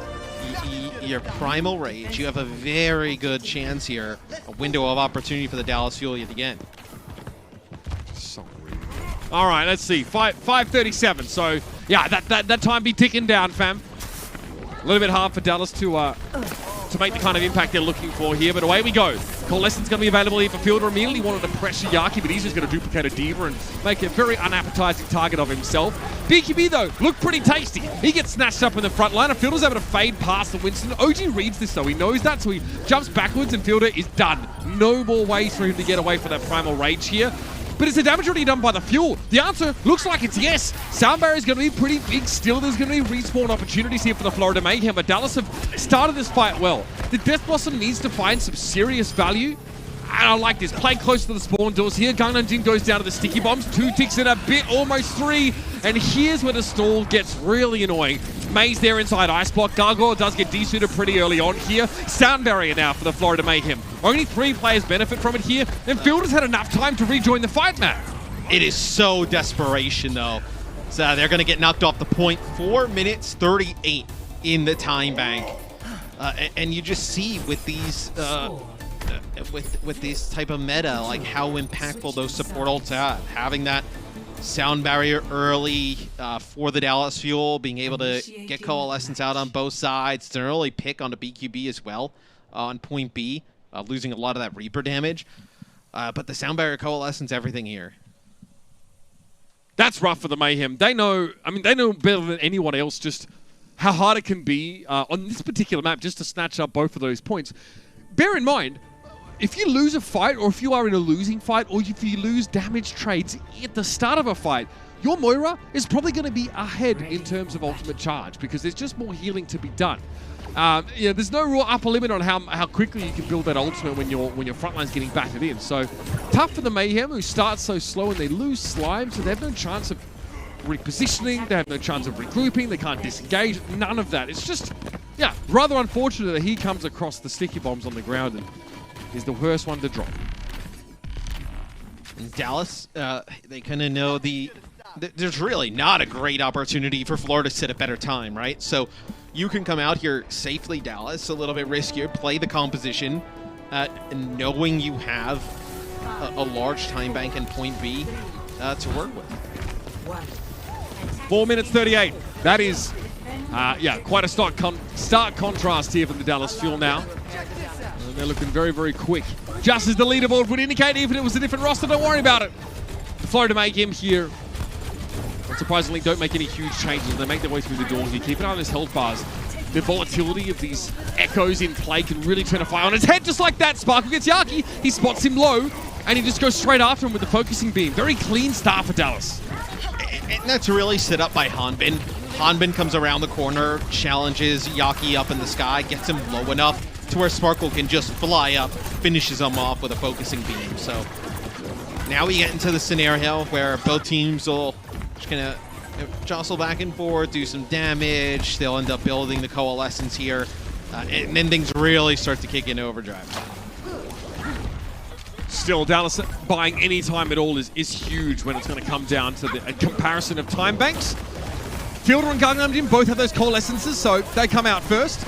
Your primal rage. You have a very good chance here. A window of opportunity for the Dallas Fuel yet again. So weird. All right, let's see. 5:37. So yeah, that time be ticking down, fam. A little bit hard for Dallas to make the kind of impact they're looking for here, but away we go. Coalescence going to be available here for Fielder. Immediately wanted to pressure Yaki, but he's just going to duplicate a Diva and make a very unappetizing target of himself. BQB, though, looked pretty tasty. He gets snatched up in the front line, and Fielder's able to fade past the Winston. OG reads this, though. He knows that, so he jumps backwards, and Fielder is done. No more ways for him to get away from that Primal Rage here. But is the damage already done by the fuel? The answer looks like it's yes. Sound barrier is going to be pretty big still. There's going to be respawn opportunities here for the Florida Mayhem, but Dallas have started this fight well. The Death Blossom needs to find some serious value. And I like this. Play close to the spawn doors here. Gangnam Jin goes down to the sticky bombs. 2 ticks in a bit, almost 3. And here's where the stall gets really annoying. Maze there inside Ice Block. Gargoyle does get desuited pretty early on here. Sound barrier now for the Florida Mayhem. Only 3 players benefit from it here. And Fielder's had enough time to rejoin the fight, Matt. It is so desperation, though. So they're going to get knocked off the point. 4 minutes 38 in the time bank. And you just see with these... with this type of meta, like how impactful those support ults are. Having that sound barrier early for the Dallas Fuel, being able to get Coalescence out on both sides. It's an early pick on the BQB as well on point B, losing a lot of that Reaper damage. But the sound barrier, Coalescence, everything here. That's rough for the Mayhem. They know, I mean, they know better than anyone else just how hard it can be on this particular map just to snatch up both of those points. Bear in mind, if you lose a fight, or if you are in a losing fight, or if you lose damage trades at the start of a fight, your Moira is probably going to be ahead in terms of ultimate charge because there's just more healing to be done. There's no real upper limit on how quickly you can build that ultimate when your frontline's getting battered in. So tough for the Mayhem, who start so slow and they lose Slime, so they have no chance of repositioning, they have no chance of regrouping, they can't disengage, none of that. It's just, yeah, rather unfortunate that he comes across the sticky bombs on the ground and is the worst one to drop. In Dallas, they kind of know there's really not a great opportunity for Florida to sit a better time, right? So you can come out here safely, Dallas, a little bit riskier, play the composition, and knowing you have a large time bank in point B to work with. 4 minutes 38. That is, quite a stark contrast here for the Dallas Fuel now. And they're looking very, very quick. Just as the leaderboard would indicate, even if it was a different roster, don't worry about it. The Florida Mayhem here, unsurprisingly, don't make any huge changes. They make their way through the door here. Keep an eye on his health bars. The volatility of these echoes in play can really turn a fire on his head, just like that. Sparkle gets Yaki. He spots him low, and he just goes straight after him with the focusing beam. Very clean start for Dallas. And that's really set up by Hanbin. Hanbin comes around the corner, challenges Yaki up in the sky, gets him low enough to where Sparkle can just fly up, finishes him off with a focusing beam. So now we get into the scenario where both teams will just gonna jostle back and forth, do some damage. They'll end up building the Coalescence here, and then things really start to kick in overdrive. Still, Dallas buying any time at all is huge when it's going to come down to a comparison of time banks. Fielder and Gangnam Jin both have those Coalescences, so they come out first.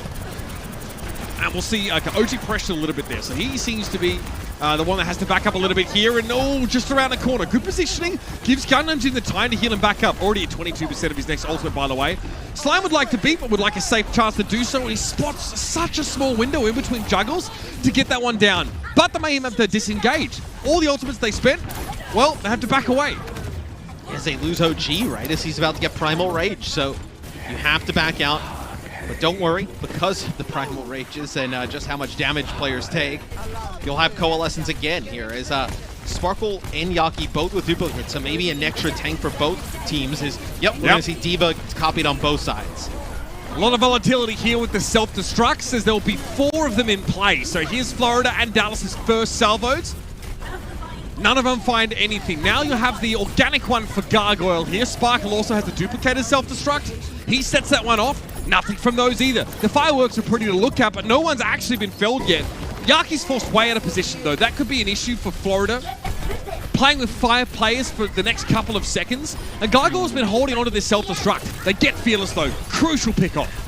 And we'll see OG pressure a little bit there. So he seems to be the one that has to back up a little bit here. And just around the corner. Good positioning. Gives Gangnam Jin the time to heal him back up. Already at 22% of his next ultimate, by the way. Slime would like to beat, but would like a safe chance to do so. And he spots such a small window in between juggles to get that one down. But the Mayhem have to disengage. All the ultimates they spent, well, they have to back away. As they lose OG, right, as he's about to get Primal Rage. So you have to back out. But don't worry, because of the Primal Rages and just how much damage players take, you'll have Coalescence again here as Sparkle and Yaki both with duplicates. So maybe an extra tank for both teams is, we're going to see Diva copied on both sides. A lot of volatility here with the self-destructs as there'll be 4 of them in play. So here's Florida and Dallas's first salvos. None of them find anything. Now you have the organic one for Gargoyle here. Sparkle also has the duplicated self-destruct. He sets that one off. Nothing from those either. The fireworks are pretty to look at, but no one's actually been felled yet. Yaki's forced way out of position, though. That could be an issue for Florida. Playing with 5 players for the next couple of seconds. And Gargoyle's been holding onto this self-destruct. They get Fearless, though. Crucial pick-off.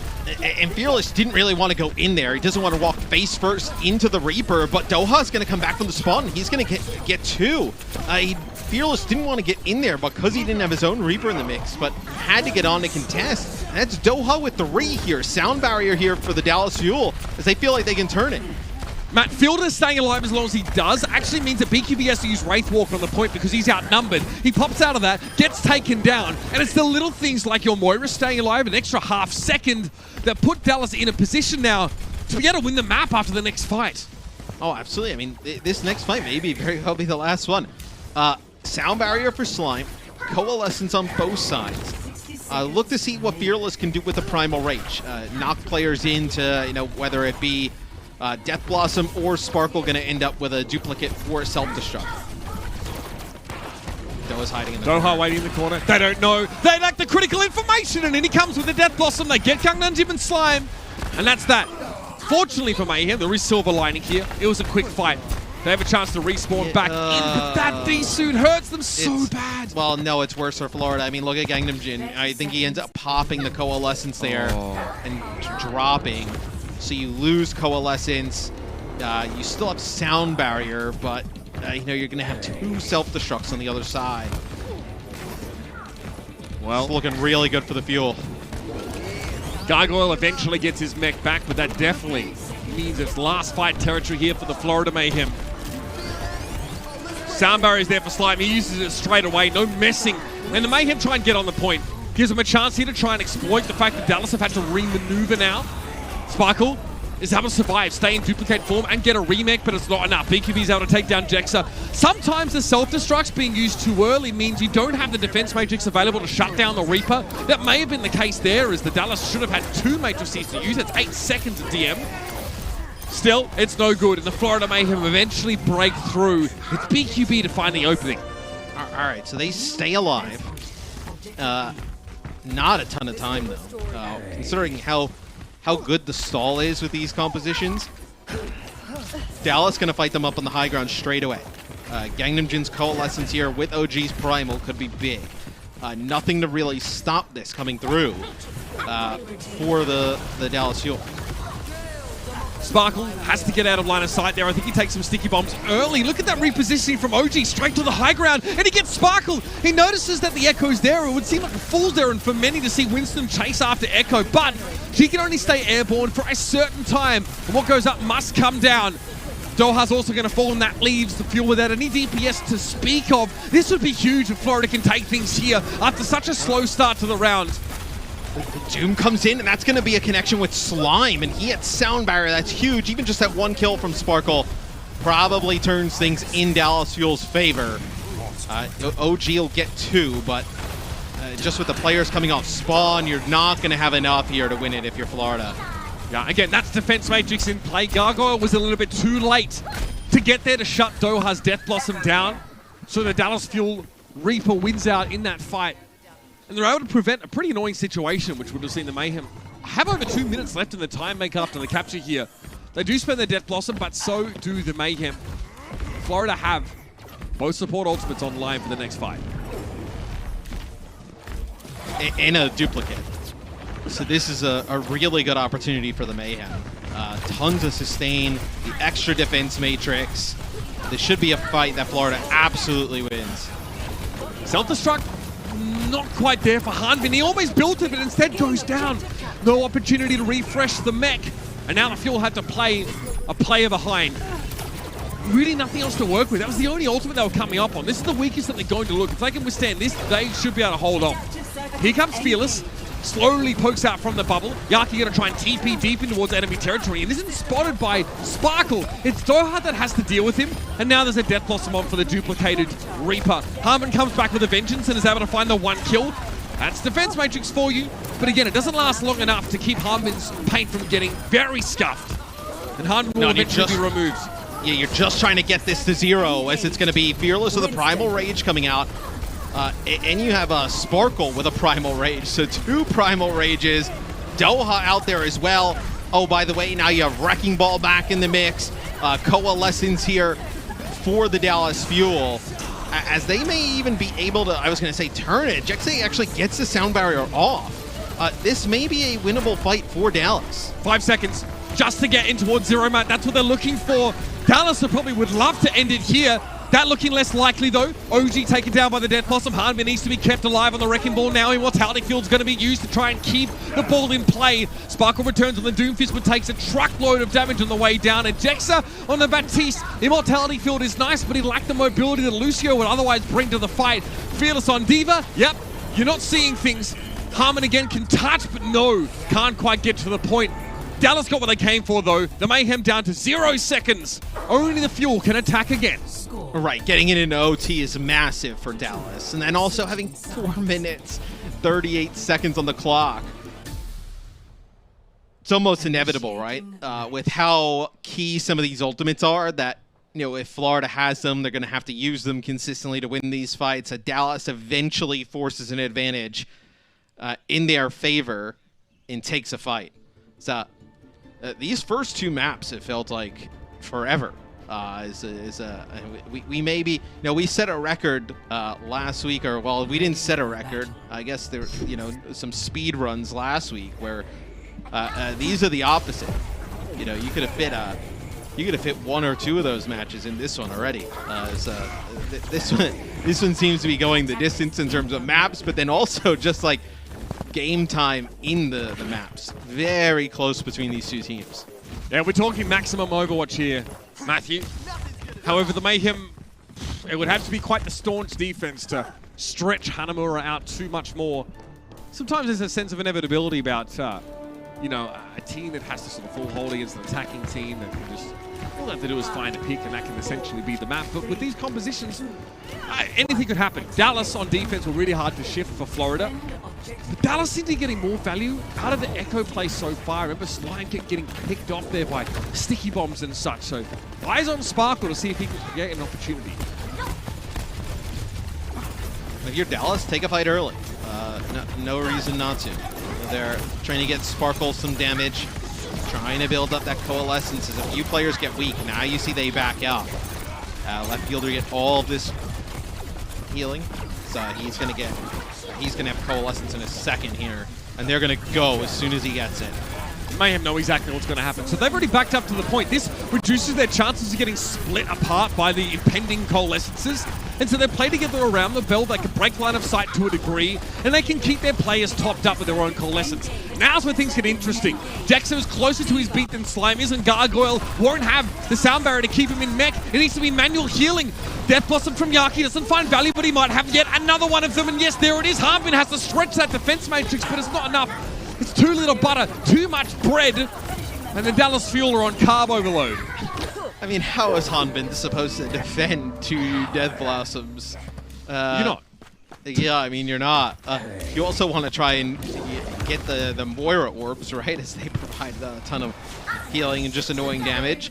And Fearless didn't really want to go in there. He doesn't want to walk face first into the Reaper, but Doha's going to come back from the spawn. He's going to get 2. Fearless didn't want to get in there because he didn't have his own Reaper in the mix, but had to get on to contest. And that's Doha with 3 here. Sound barrier here for the Dallas Fuel as they feel like they can turn it. Matt, Fielder staying alive as long as he does actually means that BQB has to use Wraithwalk on the point because he's outnumbered. He pops out of that, gets taken down, and it's the little things like your Moira staying alive, an extra half second, that put Dallas in a position now to be able to win the map after the next fight. Oh, absolutely. I mean, this next fight may be very well be the last one. Sound barrier for Slime, Coalescence on both sides. Look to see what Fearless can do with the Primal Rage. Knock players into, you know, whether it be Death Blossom or Sparkle going to end up with a duplicate for self-destruct. Doha's hiding in the corner. Doha waiting in the corner. They don't know. They lack the critical information, and in he comes with the Death Blossom. They get Gangnam Jim and Slime, and that's that. Fortunately for Mayhem, there is silver lining here. It was a quick fight. They have a chance to respawn back in, but that D-suit hurts them so bad. Well, no, it's worse for Florida. I mean, look at Gangnam Jin. I think he ends up popping the Coalescence there and dropping. So you lose Coalescence. You still have Sound Barrier, but you know, you're going to have 2 self-destructs on the other side. Well, it's looking really good for the Fuel. Gargoyle eventually gets his mech back, but that definitely means it's last fight territory here for the Florida Mayhem. Sound barrier is there for Slime. He uses it straight away, no messing. And the Mayhem try and get on the point. Gives him a chance here to try and exploit the fact that Dallas have had to re-maneuver now. Sparkle is able to survive, stay in duplicate form, and get a remake, but it's not enough. BQB's able to take down Jexa. Sometimes the self-destructs being used too early means you don't have the defense matrix available to shut down the Reaper. That may have been the case there, as the Dallas should have had 2 matrices to use. It's 8 seconds of DM. Still, it's no good, and the Florida Mayhem eventually break through. It's BQB to find the opening. All right, so they stay alive. Not a ton of time, though, considering how good the stall is with these compositions. Dallas going to fight them up on the high ground straight away. Gangnam Jin's Coalescence here with OG's Primal could be big. Nothing to really stop this coming through for the Dallas Fuel. Sparkle has to get out of line of sight there. I think he takes some sticky bombs early. Look at that repositioning from OG straight to the high ground, and he gets Sparkle. He notices that the Echo's there. It would seem like a fool's errand for many to see Winston chase after Echo, but he can only stay airborne for a certain time. And what goes up must come down. Doha's also going to fall, and that leaves the Fuel without any DPS to speak of. This would be huge if Florida can take things here after such a slow start to the round. Doom comes in, and that's going to be a connection with Slime, and he hits Sound Barrier. That's huge. Even just that 1 kill from Sparkle probably turns things in Dallas Fuel's favor. OG will get 2, but just with the players coming off spawn, you're not going to have enough here to win it if you're Florida. Yeah, again, that's defense matrix in play. Gargoyle was a little bit too late to get there to shut Doha's Death Blossom down, so the Dallas Fuel Reaper wins out in that fight. And they're able to prevent a pretty annoying situation, which would have seen the Mayhem have over 2 minutes left in the time make after the capture here. They do spend their Death Blossom, but so do the Mayhem. Florida have both support ultimates online for the next fight. In a duplicate. So this is a really good opportunity for the Mayhem. Tons of sustain, the extra defense matrix. This should be a fight that Florida absolutely wins. Self-destruct. Not quite there for Hanbin. He almost built it, but instead goes down. No opportunity to refresh the mech. And now the Fuel had to play a player behind. Really nothing else to work with. That was the only ultimate they were coming up on. This is the weakest that they're going to look. If they can withstand this, they should be able to hold on. Here comes Fearless. Slowly pokes out from the bubble. Yaki going to try and TP deep in towards enemy territory and isn't spotted by Sparkle. It's Doha that has to deal with him. And now there's a Death Blossom on for the duplicated Reaper. Harmon comes back with a vengeance and is able to find the 1 kill. That's defense matrix for you. But again, it doesn't last long enough to keep Harmon's paint from getting very scuffed. And Harmon will eventually be removed. Yeah, you're just trying to get this to 0 as it's going to be Fearless with a Primal Rage coming out. And you have a Sparkle with a Primal Rage. So 2 Primal Rages. Doha out there as well. Oh, by the way, now you have Wrecking Ball back in the mix. Coalescence here for the Dallas Fuel. As they may even be able to, I was going to say, turn it. Jexa actually gets the Sound Barrier off. This may be a winnable fight for Dallas. 5 seconds just to get in towards 0, Matt. That's what they're looking for. Dallas probably would love to end it here. That looking less likely though. OG taken down by the Death Blossom. Hanbin needs to be kept alive on the Wrecking Ball now. Immortality Field's going to be used to try and keep the ball in play. Sparkle returns on the Doomfist, but takes a truckload of damage on the way down. Ejecta on the Baptiste. Immortality Field is nice, but he lacked the mobility that Lucio would otherwise bring to the fight. Fearless on D.Va. Yep, you're not seeing things. Harmon again can touch, but no, can't quite get to the point. Dallas got what they came for though. The Mayhem down to 0 seconds. Only the Fuel can attack again. Right, getting it into OT is massive for Dallas. And then also having 4 minutes, 38 seconds on the clock. It's almost inevitable, right? With how key some of these ultimates are, that, you know, if Florida has them, they're going to have to use them consistently to win these fights. Dallas eventually forces an advantage in their favor and takes a fight. So these first 2 maps, it felt like forever. We maybe, you know, we set a record last week, or well, we didn't set a record. I guess there, you know, some speed runs last week where these are the opposite. You know, you could have fit 1 or 2 of those matches in this one already. This one seems to be going the distance in terms of maps, but then also just like game time in the maps. Very close between these 2 teams. Yeah, we're talking maximum Overwatch here, Matthew. However, the Mayhem, it would have to be quite the staunch defense to stretch Hanamura out too much more. Sometimes there's a sense of inevitability about, you know, a team that has to sort of full hold against an attacking team that can just, all they have to do is find a pick and that can essentially be the map. But with these compositions, anything could happen. Dallas on defense were really hard to shift for Florida. But Dallas seems to be getting more value out of the Echo play so far. Remember, Slime kept getting picked off there by sticky bombs and such. So eyes on Sparkle to see if he can get an opportunity. If you're Dallas, take a fight early. No reason not to. They're trying to get Sparkle some damage, trying to build up that coalescence. As a few players get weak, now you see they back out. Left fielder get all of this healing, so he's gonna have coalescence in a second here, and they're gonna go as soon as he gets it. Mayhem know exactly what's going to happen. So they've already backed up to the point. This reduces their chances of getting split apart by the impending coalescences. And so they play together around the bell. They can break line of sight to a degree, and they can keep their players topped up with their own coalescence. Now's where things get interesting. Dexter is closer to his beat than Slime is, and Gargoyle won't have the sound barrier to keep him in mech. It needs to be manual healing. Death Blossom from Yaki doesn't find value, but he might have yet another one of them. And yes, there it is. Harbin has to stretch that defense matrix, but it's not enough. It's too little butter, too much bread, and the Dallas Fuel are on carb overload. I mean, how is Hanbin supposed to defend 2 Death Blossoms? You're not. Yeah, I mean, you're not. You also want to try and get the Moira orbs, right, as they provide a ton of healing and just annoying damage.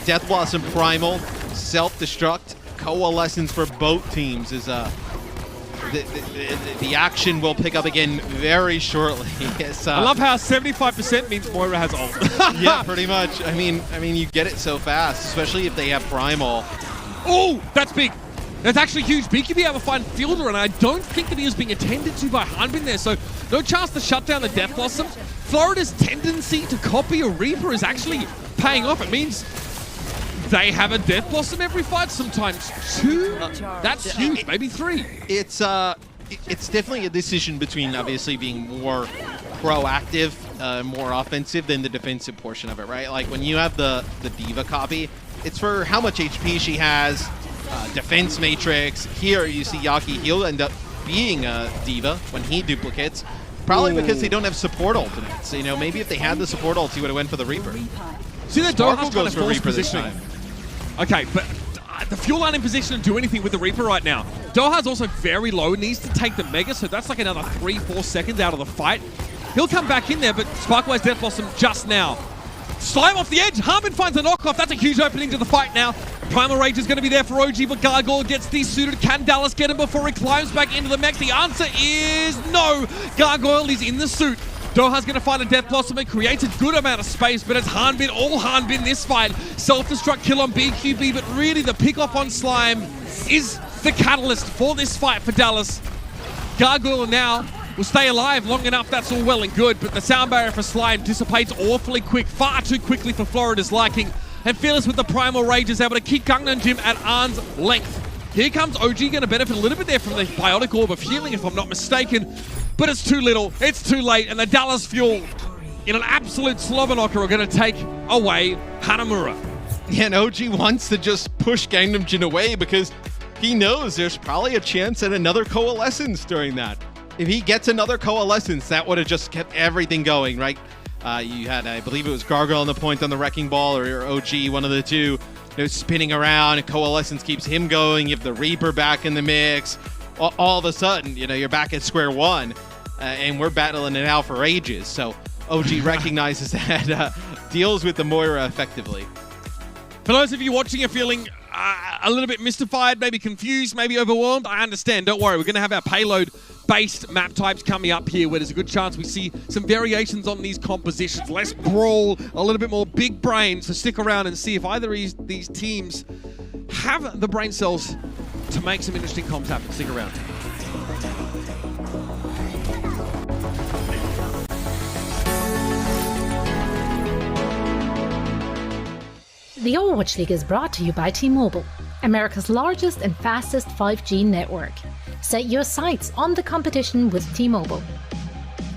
Death Blossom Primal, self-destruct, coalescence for both teams is the action will pick up again very shortly. Yes, I love how 75% means Moira has ult. Yeah, pretty much. I mean, you get it so fast, especially if they have Primal. Oh, that's big. That's actually huge. BKB able to find Fielder, and I don't think that he was being attended to by Hanbin there, so no chance to shut down the Death Blossom. Florida's tendency to copy a Reaper is actually paying off. It means they have a Death Blossom every fight, sometimes 2. That's huge, maybe 3. It's definitely a decision between obviously being more proactive, more offensive than the defensive portion of it, right? Like when you have the D.Va copy, it's for how much HP she has, defense matrix. Here you see Yaki, he'll end up being a D.Va when he duplicates, probably because they don't have support ultimates. You know, maybe if they had the support ult, he would have went for the Reaper. See that Doha's got a false Reaper positioning. Okay, but the Fuel aren't in position to do anything with the Reaper right now. Doha's also very low, needs to take the Mega, so that's like another 3-4 seconds out of the fight. He'll come back in there, but Sparkle's Death Blossom just now. Slime off the edge, Harmon finds a knockoff. That's a huge opening to the fight now. Primal Rage is going to be there for OG, but Gargoyle gets desuited. Can Dallas get him before he climbs back into the mech? The answer is no. Gargoyle is in the suit. Doha's going to find a Death Blossom and creates a good amount of space, but it's Hanbin, all Hanbin this fight. Self-destruct kill on BQB, but really the pick-off on Slime is the catalyst for this fight for Dallas. Gargoyle now will stay alive long enough, that's all well and good, but the sound barrier for Slime dissipates awfully quick, far too quickly for Florida's liking. And Fearless with the Primal Rage is able to keep Gangnam Gym at arm's length. Here comes OG, going to benefit a little bit there from the Biotic Orb of Healing, if I'm not mistaken. But it's too little, it's too late, and the Dallas Fuel, in an absolute slobber knocker, are going to take away Hanamura. Yeah, and OG wants to just push Gangnam Jin away because he knows there's probably a chance at another Coalescence during that. If he gets another Coalescence, that would have just kept everything going, right? You had, I believe it was Gargoyle on the point on the Wrecking Ball, or OG, one of the two, spinning around, and Coalescence keeps him going. You have the Reaper back in the mix. All of a sudden, you're back at square one, and we're battling it out for ages. So OG recognizes that, deals with the Moira effectively. For those of you watching are feeling a little bit mystified, maybe confused, maybe overwhelmed, I understand. Don't worry, we're going to have our payload-based map types coming up here where there's a good chance we see some variations on these compositions. Less brawl, a little bit more big brain, so stick around and see if either of these teams have the brain cells to make some interesting comms happen. Stick around. The Overwatch League is brought to you by T-Mobile, America's largest and fastest 5G network. Set your sights on the competition with T-Mobile.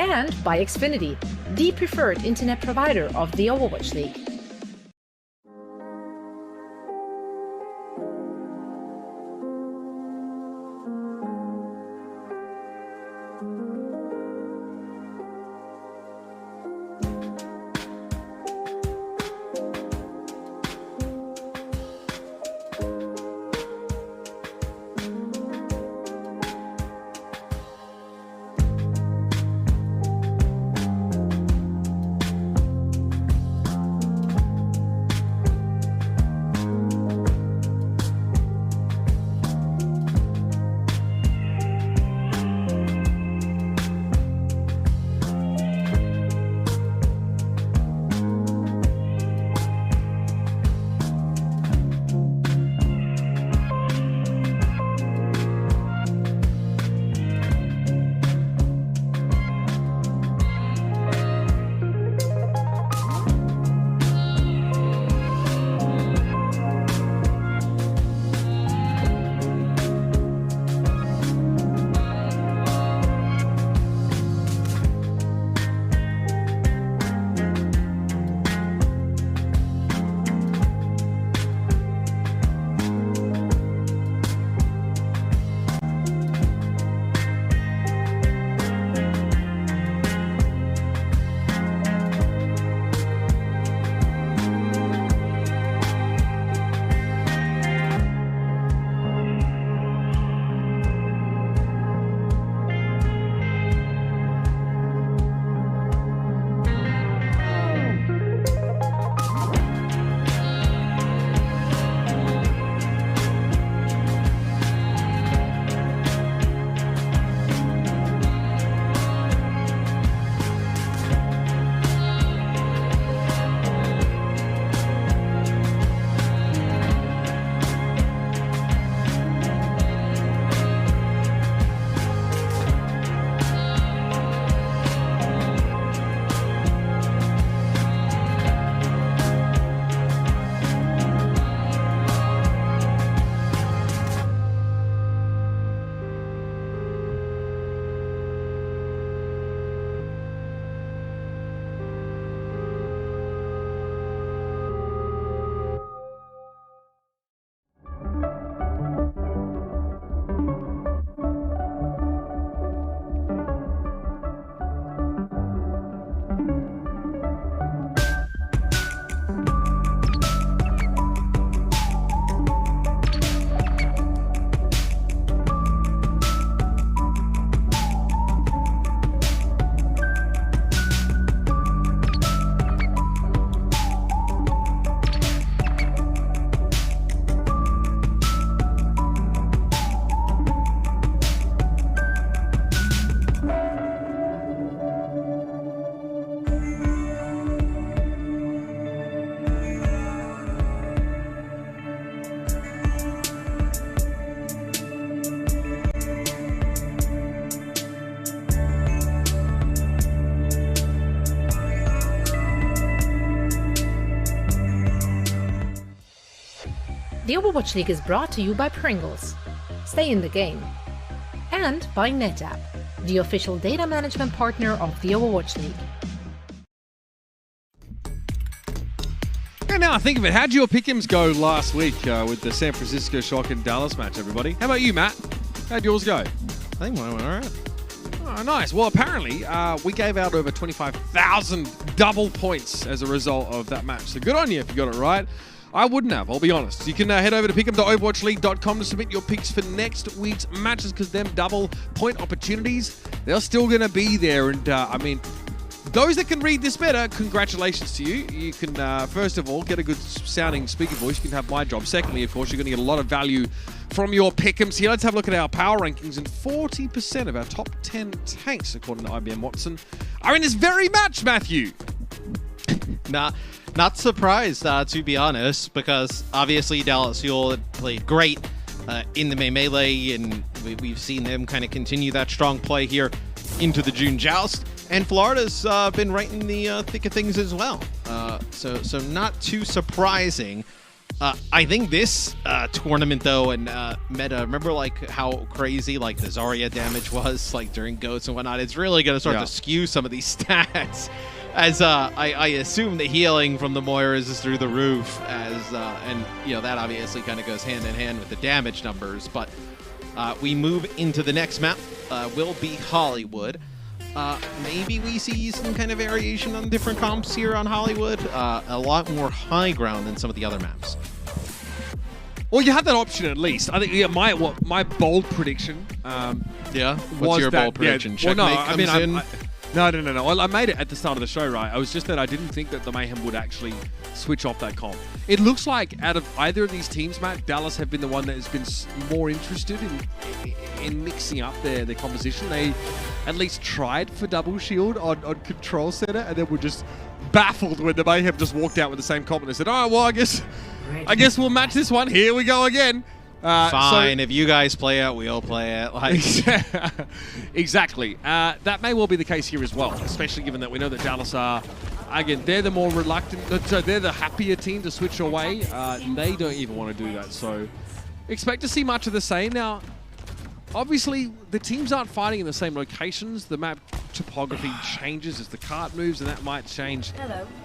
And by Xfinity, the preferred internet provider of the Overwatch League. The Overwatch League is brought to you by Pringles. Stay in the game. And by NetApp, the official data management partner of the Overwatch League. And now I think of it, how'd your pick'ems go last week with the San Francisco Shock and Dallas match, everybody? How about you, Matt? How'd yours go? I think mine went all right. Oh, nice. Well, apparently, we gave out over 25,000 double points as a result of that match. So good on you if you got it right. I wouldn't have, I'll be honest. You can head over to pick'em.overwatchleague.com to submit your picks for next week's matches, because them double point opportunities, they're still going to be there. And, I mean, those that can read this better, congratulations to you. You can, first of all, get a good sounding speaker voice. You can have my job. Secondly, of course, you're going to get a lot of value from your pick'ems here. Let's have a look at our power rankings. And 40% of our top 10 tanks, according to IBM Watson, are in this very match, Matthew. Not surprised, to be honest, because obviously Dallas Fuel played great in the Melee, and we've seen them kind of continue that strong play here into the June Joust. And Florida's been right in the thick of things as well. So not too surprising. I think this tournament, though, and meta, remember like how crazy like the Zarya damage was like during GOATs and whatnot? It's really going to start to skew some of these stats. As I assume the healing from the Moiras is through the roof, and you know that obviously kind of goes hand in hand with the damage numbers. But we move into the next map. Will be Hollywood. Maybe we see some kind of variation on different comps here on Hollywood. A lot more high ground than some of the other maps. Well, you had that option at least. I think my bold prediction. What's your bold prediction? Well, no, Checkmate comes in. No. I made it at the start of the show, right? I was just that I didn't think that the Mayhem would actually switch off that comp. It looks like out of either of these teams, Matt, Dallas have been the one that has been more interested in mixing up their composition. They at least tried for double shield on Control Center, and then were just baffled when the Mayhem just walked out with the same comp and they said, "Oh, well, I guess we'll match this one. Here we go again." Fine, if you guys play it, we'll play it. Like exactly. That may well be the case here as well, especially given that we know that Dallas are, again, they're the more reluctant, so they're the happier team to switch away. They don't even want to do that, so expect to see much of the same. Now, obviously, the teams aren't fighting in the same locations. The map topography changes as the cart moves, and that might change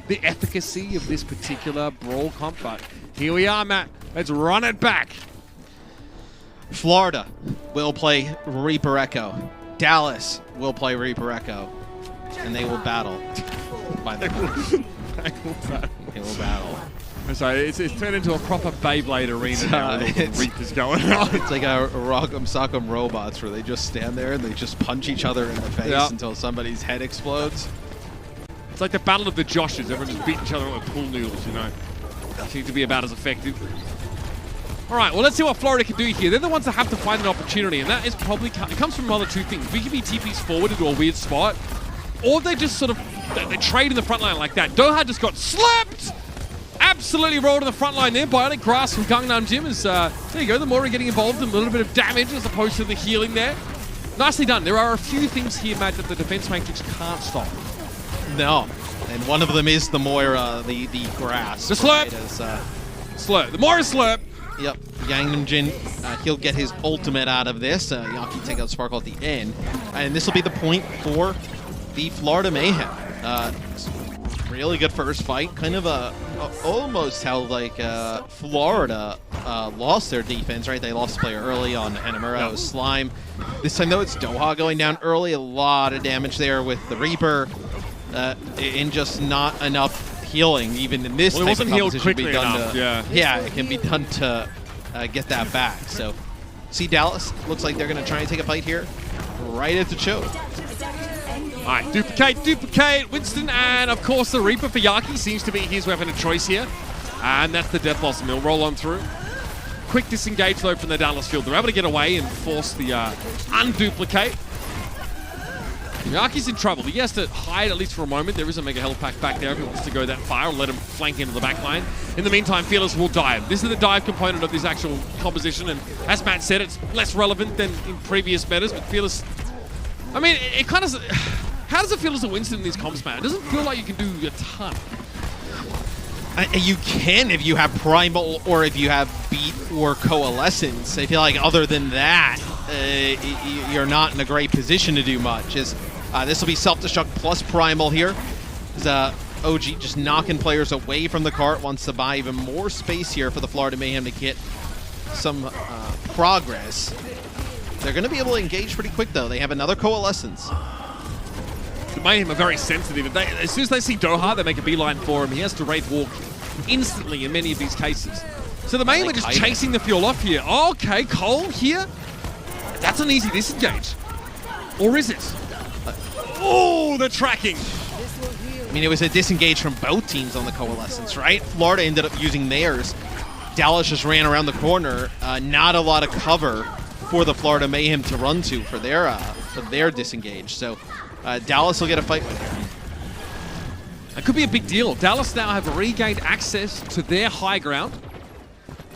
the efficacy of this particular brawl comp, but here we are, Matt. Let's run it back. Florida will play Reaper Echo. Dallas will play Reaper Echo. And they will battle. By the way. They will battle. So it's turned into a proper Beyblade arena now with all the Reapers going on. It's like a Rock'em Sock'em Robots where they just stand there and they just punch each other in the face until somebody's head explodes. It's like the Battle of the Joshes. Everyone just beat each other with pool noodles, you know. Seems to be about as effective. All right, well, let's see what Florida can do here. They're the ones that have to find an opportunity, and that is probably, it comes from one of two things. VKB TPs forward into a weird spot, or they just sort of, they trade in the front line like that. Doha just got slapped! Absolutely rolled in the front line there. Bionic Grass from Gangnam Gym is, there you go, the Moira getting involved in a little bit of damage as opposed to the healing there. Nicely done. There are a few things here, Matt, that the defense matrix can't stop. No, and one of them is the Moira, the Grass. The Slurp! Right, Slurp. The Moira Slurp! Yep, Gangnam Jin, he'll get his ultimate out of this. Yaki take out Sparkle at the end. And this will be the point for the Florida Mayhem. Really good first fight. Kind of almost how like Florida lost their defense, right? They lost a player early on Hanamura. It was Slime. This time, though, it's Doha going down early. A lot of damage there with the Reaper. And just not enough healing, even in this type of composition, quickly enough. Yeah, It can be done to get that back. So, see, Dallas looks like they're going to try and take a fight here right at the choke. All right, duplicate, Winston, and of course the Reaper for Yaki seems to be his weapon of choice here. And that's the Death Blossom. He'll roll on through. Quick disengage, though, from the Dallas field. They're able to get away and force the unduplicate. Yaki's in trouble. He has to hide at least for a moment. There is a Mega Health Pack back there if he wants to go that far or let him flank into the back line. In the meantime, Fearless will dive. This is the dive component of this actual composition, and as Matt said, it's less relevant than in previous metas, but Fearless... I mean, it kind of... How does it feel as a Winston in these comps, man? It doesn't feel like you can do a ton. You can if you have Primal or if you have Beat or Coalescence. I feel like other than that, you're not in a great position to do much. This will be Self-Destruct plus Primal here. OG just knocking players away from the cart, wants to buy even more space here for the Florida Mayhem to get some progress. They're going to be able to engage pretty quick, though. They have another Coalescence. The Mayhem are very sensitive. As soon as they see Doha, they make a beeline for him. He has to Wraith Walk instantly in many of these cases. So the Mayhem are just chasing the fuel off here. Okay, Cole here. That's an easy disengage. Or is it? Oh, the tracking. I mean, it was a disengage from both teams on the Coalescence, right? Florida ended up using theirs. Dallas just ran around the corner. Not a lot of cover for the Florida Mayhem to run to for their disengage. So Dallas will get a fight win here. It could be a big deal. Dallas now have regained access to their high ground.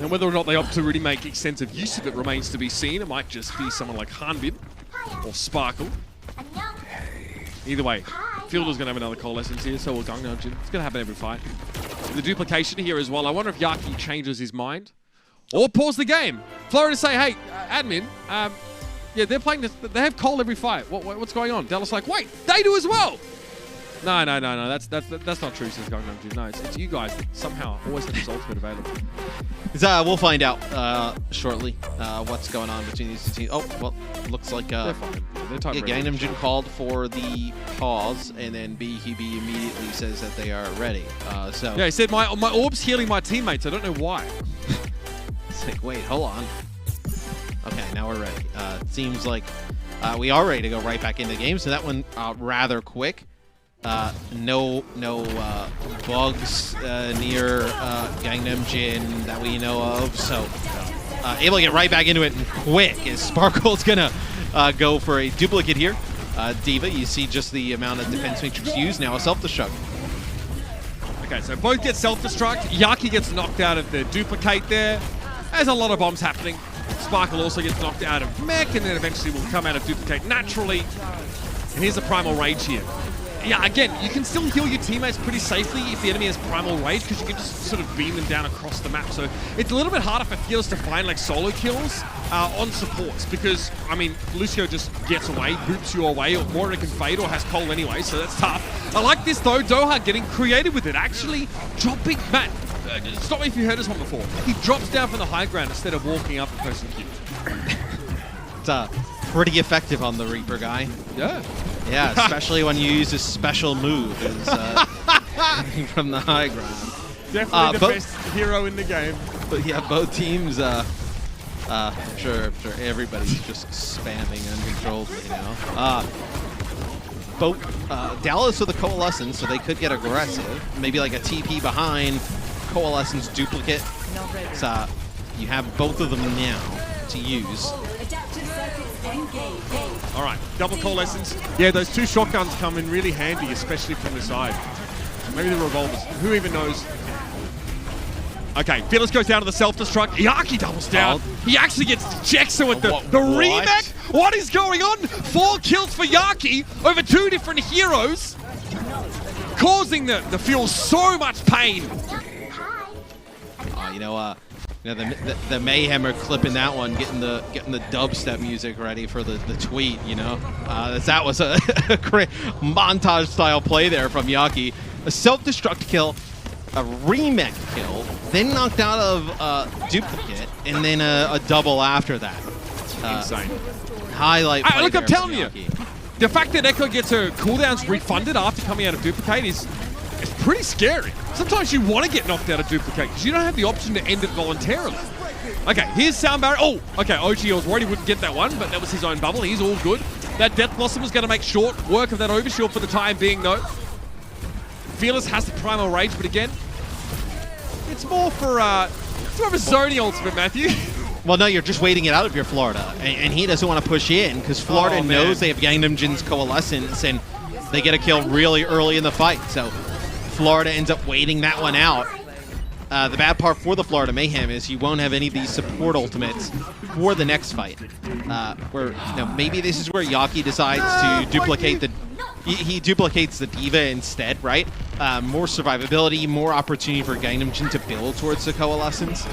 And whether or not they opt to really make extensive use of it remains to be seen. It might just be someone like Hanbin or Sparkle. Either way, Fielder's going to have another Coalescence here, so will Guangzhou. It's going to happen every fight. The duplication here as well. I wonder if Yaki changes his mind or pause the game. Florida say, hey, admin, yeah, they're playing this. They have Cole every fight. What's going on? Dallas like, wait, they do as well. No. That's not true, says Guangzhou. No, it's you guys that somehow always have this ultimate available. We'll find out shortly what's going on between these two teams. Oh, well, looks like they're fine. They're Gangnam Jin called for the pause, and then BHB immediately says that they are ready. Yeah, he said my orb's healing my teammates. I don't know why. It's like, wait, hold on. Okay, now we're ready. Seems like we are ready to go right back into the game. So that one rather quick. No bugs near Gangnam Jin that we know of, so able to get right back into it and quick as Sparkle's gonna go for a duplicate here. Diva, you see just the amount of defense matrix used, now a self-destruct. Okay, so both get self-destruct. Yaki gets knocked out of the duplicate there. There's a lot of bombs happening. Sparkle also gets knocked out of mech, and then eventually will come out of duplicate naturally. And here's a primal rage here. Yeah, again, you can still heal your teammates pretty safely if the enemy has primal rage, because you can just sort of beam them down across the map. So it's a little bit harder for healers to find like solo kills on supports, because, I mean, Lucio just gets away, boops you away, or Moira can fade or has Cole anyway, so that's tough. I like this though, Doha getting creative with it, actually dropping, Matt, stop me if you heard this one before. He drops down from the high ground instead of walking up and pressing Q. It's pretty effective on the Reaper guy. Yeah. Yeah, especially when you use a special move from the high ground. Definitely the best hero in the game. But yeah, both teams, I'm sure everybody's just spamming uncontrollably now. Both Dallas with a Coalescence, so they could get aggressive. Maybe like a TP behind, Coalescence duplicate. So you have both of them now to use. All right, double Coalescence. Yeah, those two shotguns come in really handy, especially from the side. Maybe the revolvers. Who even knows? Okay, Phyllis goes down to the self-destruct. Yaki doubles down. He actually gets Jexo with the remake. What is going on? 4 kills for Yaki over 2 different heroes, causing the field so much pain. The Mayhem are clipping that one, getting the dubstep music ready for the tweet. That was a great montage style play there from Yaki. A self-destruct kill, a remake kill, then knocked out of duplicate, and then a double after that. Insane. Highlight. Look, I'm telling you, the fact that Echo gets her cooldowns refunded after coming out of duplicate is pretty scary. Sometimes you want to get knocked out of duplicate because you don't have the option to end it voluntarily. Okay, here's Sound Barrier. Oh, okay, OG, I was worried he wouldn't get that one, but that was his own bubble. He's all good. That Death Blossom was going to make short work of that overshield for the time being, though. Fearless has the primal rage, but again, it's more for a Zony ultimate, Matthew. Well, no, you're just waiting it out of your Florida, and he doesn't want to push in because Florida knows they have Gangnam Jin's Coalescence, and they get a kill really early in the fight. So Florida ends up waiting that one out. The bad part for the Florida Mayhem is you won't have any of these support ultimates for the next fight. Where maybe this is where Yaki decides to duplicate he duplicates the Diva instead, right? more survivability, more opportunity for Gangnam Jin to build towards the Coalescence.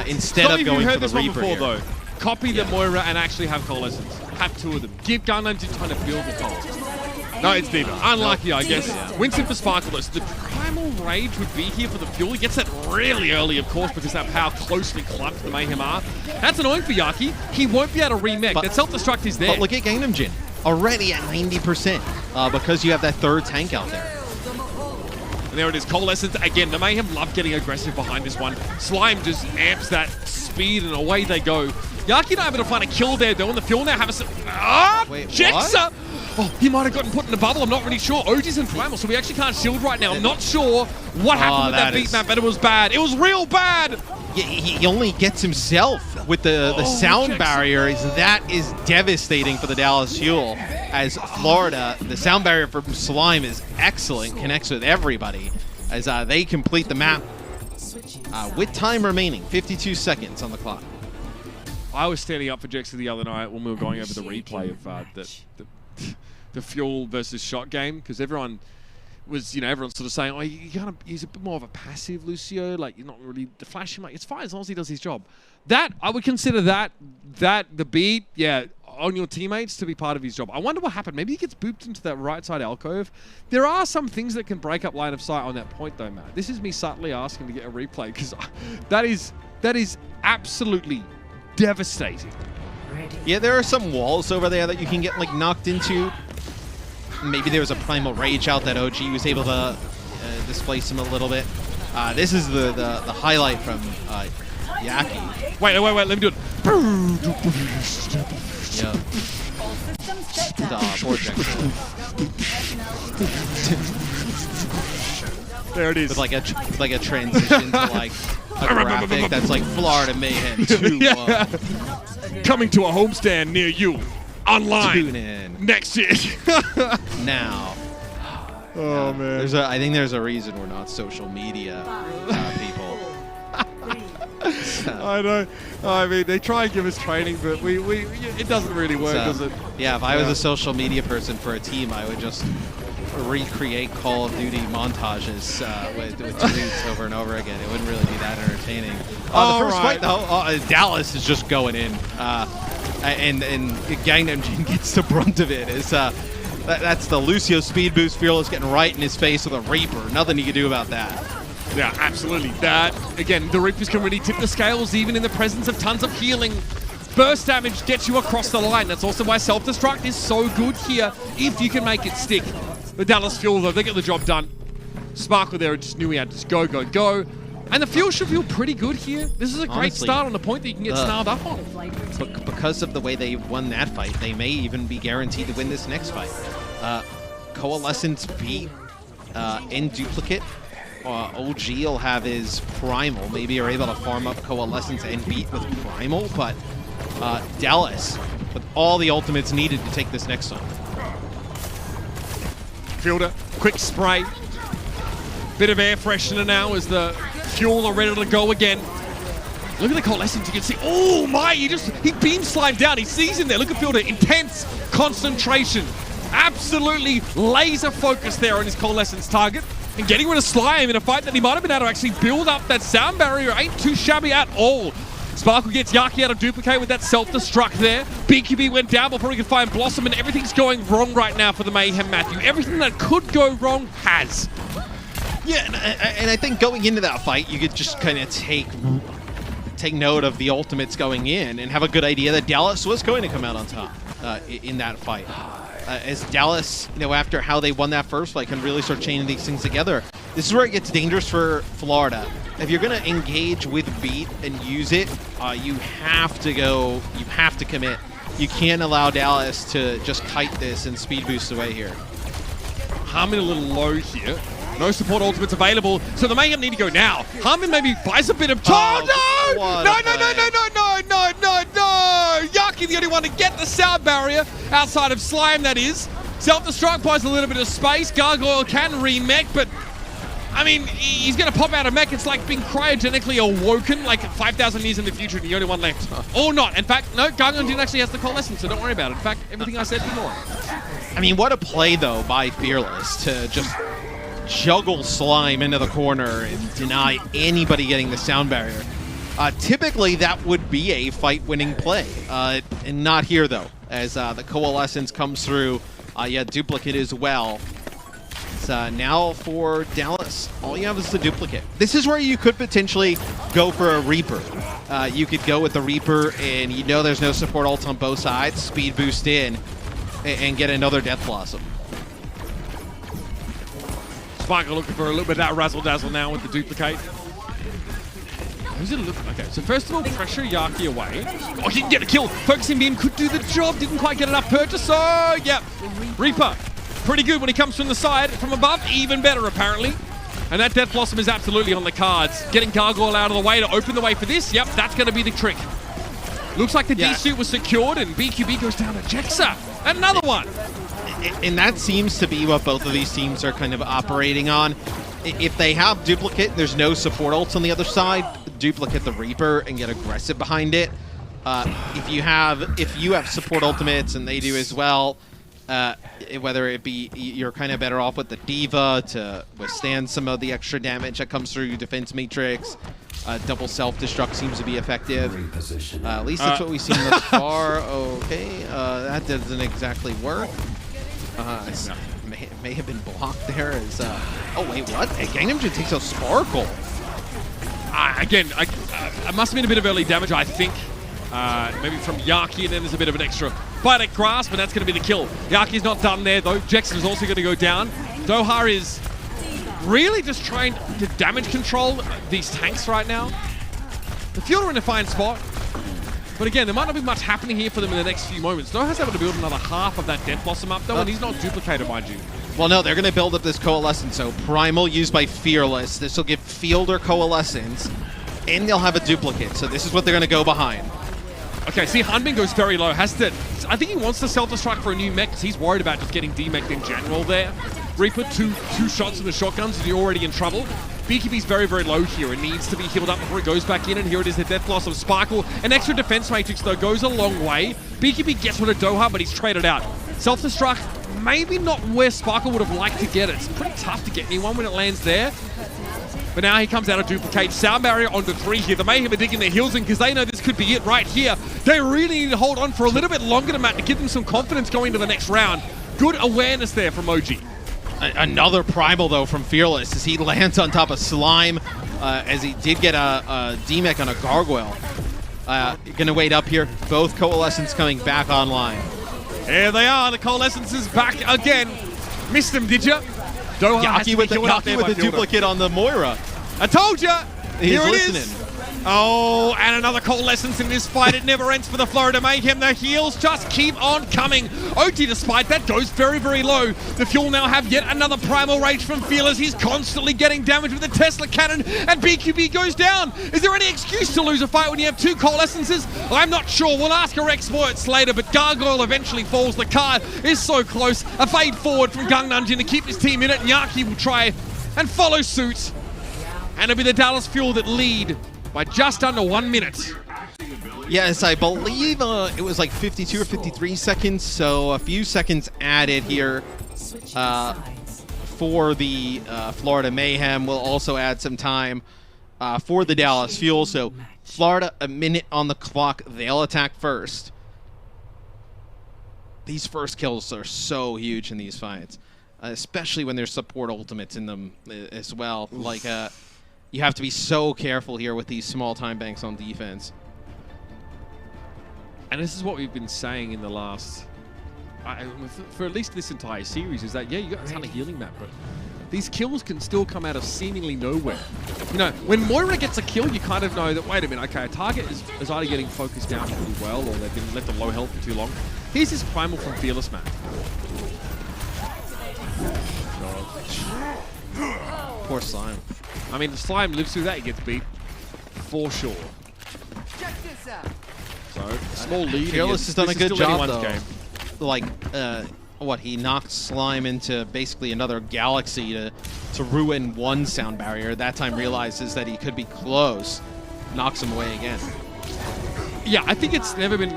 Instead of going for the Reaper here. Though. Copy the Moira and actually have Coalescence. Have two of them. Give Gangnam Jin time to build the Coalescence. No, it's neither. Unlucky, I guess. Winston for Sparkless. The Primal Rage would be here for the Fuel. He gets that really early, of course, because of how closely clumped the Mayhem are. That's annoying for Yaki. He won't be able to remake. That self-destruct is there. But look at Gangnam Jin. Already at 90% because you have that third tank out there. And there it is, Coalescence. Again, the Mayhem love getting aggressive behind this one. Slime just amps that speed and away they go. Yaki not able to find a kill there though, and the Fuel now have a... Wait, Jexa! Oh, he might have gotten put in a bubble, I'm not really sure. OG's in Primal, so we actually can't shield right now. I'm not sure what happened with that beat map, but it was bad. It was real bad! He only gets himself with the sound barriers. That is devastating for the Dallas Fuel. As Florida, the sound barrier from Slime is excellent, connects with everybody as they complete the map with time remaining, 52 seconds on the clock. I was standing up for Jexa the other night when we were going over the replay of the Fuel versus Shot game, because everyone was, everyone's sort of saying, oh, he's a bit more of a passive Lucio, like you're not really flashing much. It's fine as long as he does his job. That, I would consider that the beat, on your teammates to be part of his job. I wonder what happened. Maybe he gets booped into that right side alcove. There are some things that can break up line of sight on that point though, Matt. This is me subtly asking to get a replay, because that is absolutely devastating. Yeah, there are some walls over there that you can get like knocked into. Maybe there was a Primal Rage out that OG was able to displace him a little bit. This is the highlight from Yaki. Wait, let me do it. Yeah. Poor Jackson. There it is. With like a transition to like a graphic that's like Florida Mayhem 2-1. Coming to a homestand near you. Online. Tune in. Next year. Now. Oh, man. I think there's a reason we're not social media people. I know. I mean, they try and give us training, but it doesn't really work, does it? Yeah, if I was a social media person for a team, I would just recreate Call of Duty montages with dudes over and over again. It wouldn't really be that entertaining. The first fight, though, Dallas is just going in. And Gangnam Jin gets the brunt of it. That's the Lucio speed boost. Fearless getting right in his face with a Reaper. Nothing you can do about that. Yeah, absolutely. That, again, the Reapers can really tip the scales even in the presence of tons of healing. Burst damage gets you across the line. That's also why self-destruct is so good here if you can make it stick. The Dallas Fuel, though, they get the job done. Sparkle there just knew he had to just go. And the Fuel should feel pretty good here. This is a great start on the point that you can get snarled up on. Because of the way they won that fight, they may even be guaranteed to win this next fight. Coalescence beat in duplicate. OG will have his Primal. Maybe are able to farm up Coalescence and beat with Primal, but Dallas, with all the ultimates needed to take this next one. Fielder, quick spray. Bit of air freshener now as the Fuel are ready to go again. Look at the Coalescence, you can see, oh my, he beam Slime down, he sees him there. Look at Fielder, intense concentration. Absolutely laser focus there on his Coalescence target. And getting rid of Slime in a fight that he might have been able to actually build up that sound barrier ain't too shabby at all. Sparkle gets Yaki out of duplicate with that self-destruct there. BQB went down before he could find Blossom, and everything's going wrong right now for the Mayhem, Matthew. Everything that could go wrong has. Yeah, and I think going into that fight, you could just kind of take note of the ultimates going in and have a good idea that Dallas was going to come out on top in that fight. As Dallas, after how they won that first fight, can really start chaining these things together. This is where it gets dangerous for Florida. If you're going to engage with beat and use it, you have to commit. You can't allow Dallas to just kite this and speed boost away here. Harmon a little low here. No support ultimates available, so the Mayhem need to go now. Harmon maybe buys a bit of time. No! Yaki the only one to get the sound barrier outside of Slime, that is. Self-destruct buys a little bit of space. Gargoyle can remech, but I mean, he's going to pop out of mech. It's like being cryogenically awoken like 5,000 years in the future and the only one left. Or not. In fact, no, Gargoyle Jin actually has the Coalescence, so don't worry about it. In fact, everything I said before. I mean, what a play, though, by Fearless to just juggle Slime into the corner and deny anybody getting the sound barrier. Typically, that would be a fight-winning play, and not here, though, as the Coalescence comes through. Duplicate as well. So now for Dallas, all you have is the Duplicate. This is where you could potentially go for a Reaper. You could go with the Reaper, and you know there's no support ult on both sides, speed boost in, and get another Death Blossom. Spark looking for a little bit of that razzle-dazzle now with the Duplicate. Who's it looking? Okay, so first of all, pressure Yaki away. Oh, he didn't get a kill. Focusing beam could do the job. Didn't quite get enough purchase. So, yeah, Reaper, pretty good when he comes from the side. From above, even better, apparently. And that Death Blossom is absolutely on the cards. Getting Gargoyle out of the way to open the way for this. Yep, that's going to be the trick. Looks like the D-suit was secured, and BQB goes down to Jexa. Another one. And that seems to be what both of these teams are kind of operating on. If they have Duplicate, there's no support ults on the other side, Duplicate the Reaper and get aggressive behind it. If you have support ultimates and they do as well, whether it be you're kind of better off with the Diva to withstand some of the extra damage that comes through your defense matrix. Double self-destruct seems to be effective. At least that's what we've seen thus far. Okay, that doesn't exactly work. May have been blocked there as oh wait, what? Hey, Gangnam Jin takes out Sparkle. Again, it must have been a bit of early damage, I think. Maybe from Yaki, and then there's a bit of an extra bite at grasp, and that's going to be the kill. Yaki's not done there, though. Jex is also going to go down. Doha is really just trying to damage control these tanks right now. The Fuel are in a fine spot. But again, there might not be much happening here for them in the next few moments. Doha's able to build another half of that Death Blossom up, though, and he's not duplicated, mind you. Well, no, they're going to build up this Coalescence. So Primal used by Fearless. This will give Fielder Coalescence, and they'll have a Duplicate. So this is what they're going to go behind. Okay, see, Hanbin goes very low. I think he wants to self-destruct for a new mech because he's worried about just getting demeched in general there. Reaper, two shots in the shotguns, and you're already in trouble. BKB's very, very low here and needs to be healed up before he goes back in, and here it is, the Death Blossom Sparkle. An extra defense matrix, though, goes a long way. BKB gets rid of Doha, but he's traded out. Self-destruct, maybe not where Sparkle would have liked to get it. It's pretty tough to get anyone when it lands there. But now he comes out of Duplicate. Sound barrier onto 3 here. The Mayhem are digging their heels in because they know this could be it right here. They really need to hold on for a little bit longer to Matt to give them some confidence going to the next round. Good awareness there from OG. Another Primal, though, from Fearless as he lands on top of Slime, as he did get a D-Mech on a Gargoyle. Gonna wait up here. Both Coalescence coming back online. Here they are. The Coalescence is back again. Missed him, did you? Doha Yaki with the Duplicate on the Moira. I told you. Here it listening. is. Oh, and another Coalescence in this fight. It never ends for the Florida Mayhem. The heals just keep on coming. OT, despite that, goes very, very low. The Fuel now have yet another Primal Rage from Fearless. He's constantly getting damage with the Tesla Cannon, and BQB goes down. Is there any excuse to lose a fight when you have 2 Coalescences? I'm not sure. We'll ask our experts later, but Gargoyle eventually falls. The card is so close. A fade forward from Gangnam Jin to keep his team in it, and Yaki will try and follow suit. And it'll be the Dallas Fuel that lead by just under 1 minute. Yes, I believe it was like 52 or 53 seconds, so a few seconds added here for the Florida Mayhem. We'll also add some time for the Dallas Fuel, so Florida, a minute on the clock. They'll attack first. These first kills are so huge in these fights, especially when there's support ultimates in them as well. Oof. Like, you have to be so careful here with these small time banks on defense. And this is what we've been saying in the last, for at least this entire series, is that, yeah, you got a ton of healing map, but these kills can still come out of seemingly nowhere. You know, when Moira gets a kill, you kind of know that, wait a minute, okay, a target is either getting focused down pretty well or they've been left on low health for too long. Here's this Primal from Fearless, man. Poor Slime. I mean, the Slime lives through that, he gets beat for sure. So, small lead. Fearless has done a good job, though. Game. Like, he knocked Slime into basically another galaxy to ruin one sound barrier. That time realizes that he could be close. Knocks him away again. Yeah, I think it's never been...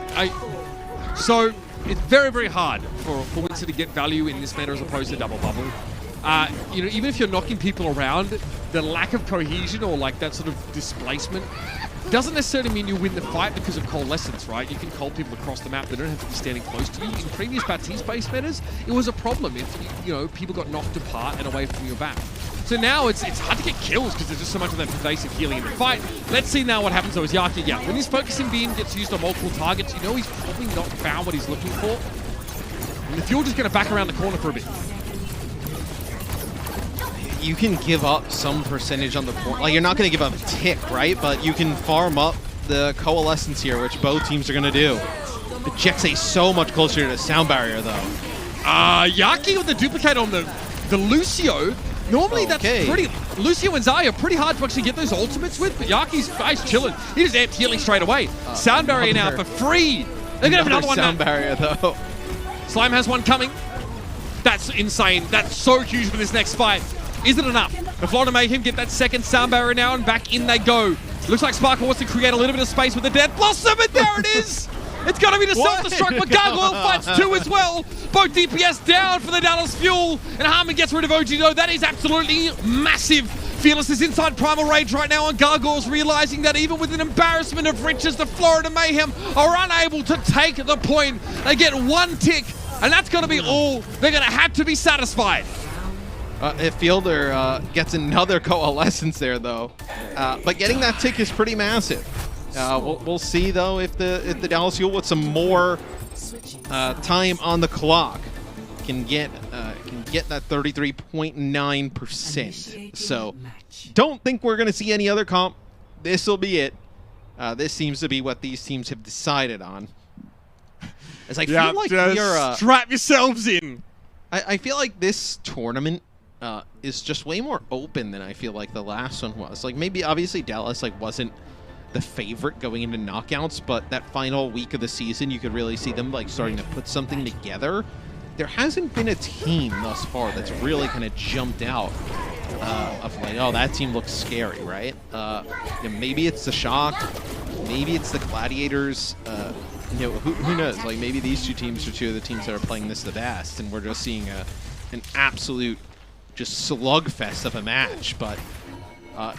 So, it's very, very hard for Winston to get value in this meta as opposed to Double Bubble. you know, even if you're knocking people around, the lack of cohesion or like that sort of displacement doesn't necessarily mean you win the fight because of coalescence, right? You can call people across the map. They don't have to be standing close to you. In previous Baptiste-based metas, it was a problem if, you know, people got knocked apart and away from your back. So now it's hard to get kills because there's just so much of that pervasive healing in the fight. Let's see now what happens though is Yaki, yeah, when his focusing beam gets used on multiple targets, you know he's probably not found what he's looking for. And the Fuel just going to back around the corner for a bit. You can give up some percentage on the point. Like, you're not going to give up a tick, right? But you can farm up the coalescence here, which both teams are going to do. The Jexay so much closer to the sound barrier, though. Yaki with the duplicate on the Lucio. Normally that's pretty... Lucio and Zaya are pretty hard to actually get those ultimates with, but Yaki's nice chilling. He just amped healing straight away. Sound barrier now for free. They're going to have another one sound now. barrier, though. Slime has one coming. That's insane. That's so huge for this next fight. Is it enough? The Florida Mayhem get that second sound barrier now, and back in they go. Looks like Spark wants to create a little bit of space with the Death Blossom, and there it is! It's going to be the self-destruct, but Gargoyle fights too as well. Both DPS down for the Dallas Fuel, and Harmon gets rid of OG though. That is absolutely massive. Fearless is inside Primal Rage right now, and Gargoyles realizing that even with an embarrassment of riches, the Florida Mayhem are unable to take the point. They get one tick, and that's going to be all. They're going to have to be satisfied. If Fielder gets another coalescence there, though. But getting that tick is pretty massive. We'll see, though, if the Dallas Fuel with some more time on the clock can get that 33.9%. So, don't think we're going to see any other comp. This will be it. This seems to be what these teams have decided on. As I feel like we're strap yourselves in. I feel like this tournament is just way more open than I feel like the last one was. Like, maybe obviously Dallas wasn't the favorite going into knockouts, but that final week of the season, you could really see them starting to put something together. There hasn't been a team thus far that's really kind of jumped out of like, oh, that team looks scary, right? Maybe it's the Shock, maybe it's the Gladiators. Who knows? Like, maybe these two teams are two of the teams that are playing this the best, and we're just seeing an absolute just slugfest of a match. But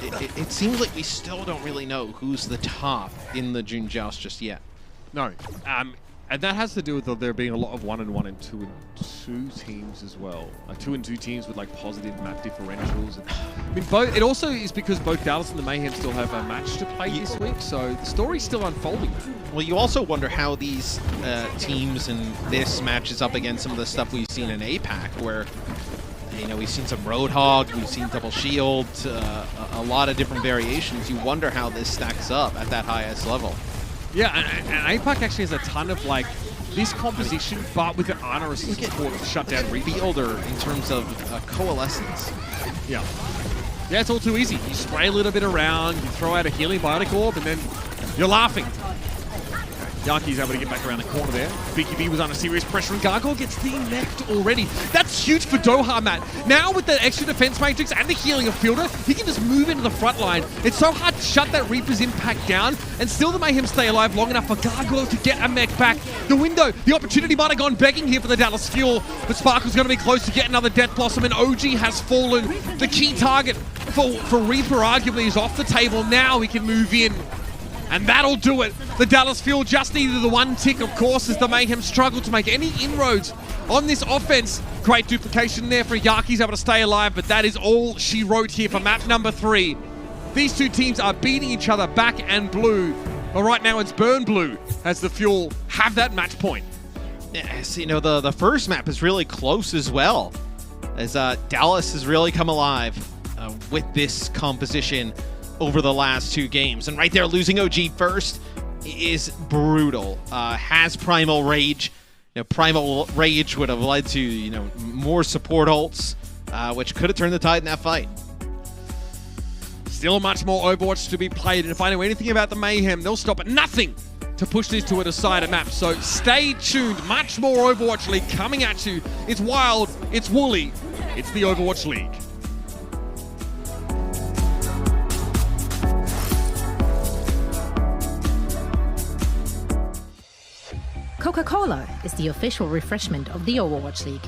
it seems like we still don't really know who's the top in the June Joust just yet. No. And that has to do with there being a lot of 1-1 and 2-2 teams as well. 2-2 teams with positive map differentials. And, I mean, it also is because both Dallas and the Mayhem still have a match to play this week, so the story's still unfolding. Well, you also wonder how these teams and this matches up against some of the stuff we've seen in APAC, where we've seen some Roadhog, we've seen Double Shield, a lot of different variations. You wonder how this stacks up at that highest level. Yeah, and APAC actually has a ton of this composition, but with an onerous support to shut down Reaper. Fielder in terms of coalescence. Yeah. Yeah, it's all too easy. You spray a little bit around, you throw out a healing bionic orb, and then you're laughing. Yaki's able to get back around the corner there. BQB was under serious pressure, and Gargoyle gets de-mech'd already. That's huge for Doha, Matt. Now with the extra defense matrix and the healing of Fielder, he can just move into the front line. It's so hard to shut that Reaper's impact down, and still the Mayhem stay alive long enough for Gargoyle to get a mech back. The window, the opportunity might have gone begging here for the Dallas Fuel, but Sparkle's going to be close to get another Death Blossom, and OG has fallen. The key target for Reaper arguably is off the table. Now he can move in. And that'll do it. The Dallas Fuel just needed the one tick, of course, as the Mayhem struggled to make any inroads on this offense. Great duplication there for Yaki's able to stay alive, but that is all she wrote here for map number 3. These two teams are beating each other back and blue, but right now it's burn blue as the Fuel have that match point. Yes, the first map is really close as well, as Dallas has really come alive with this composition over the last 2 games. And right there, losing OG first is brutal. Has Primal Rage. Primal Rage would have led to, more support ults, which could have turned the tide in that fight. Still much more Overwatch to be played, and if I know anything about the Mayhem, they'll stop at nothing to push this to a decided map. So stay tuned. Much more Overwatch League coming at you. It's wild, it's woolly, it's the Overwatch League. Coca-Cola is the official refreshment of the Overwatch League.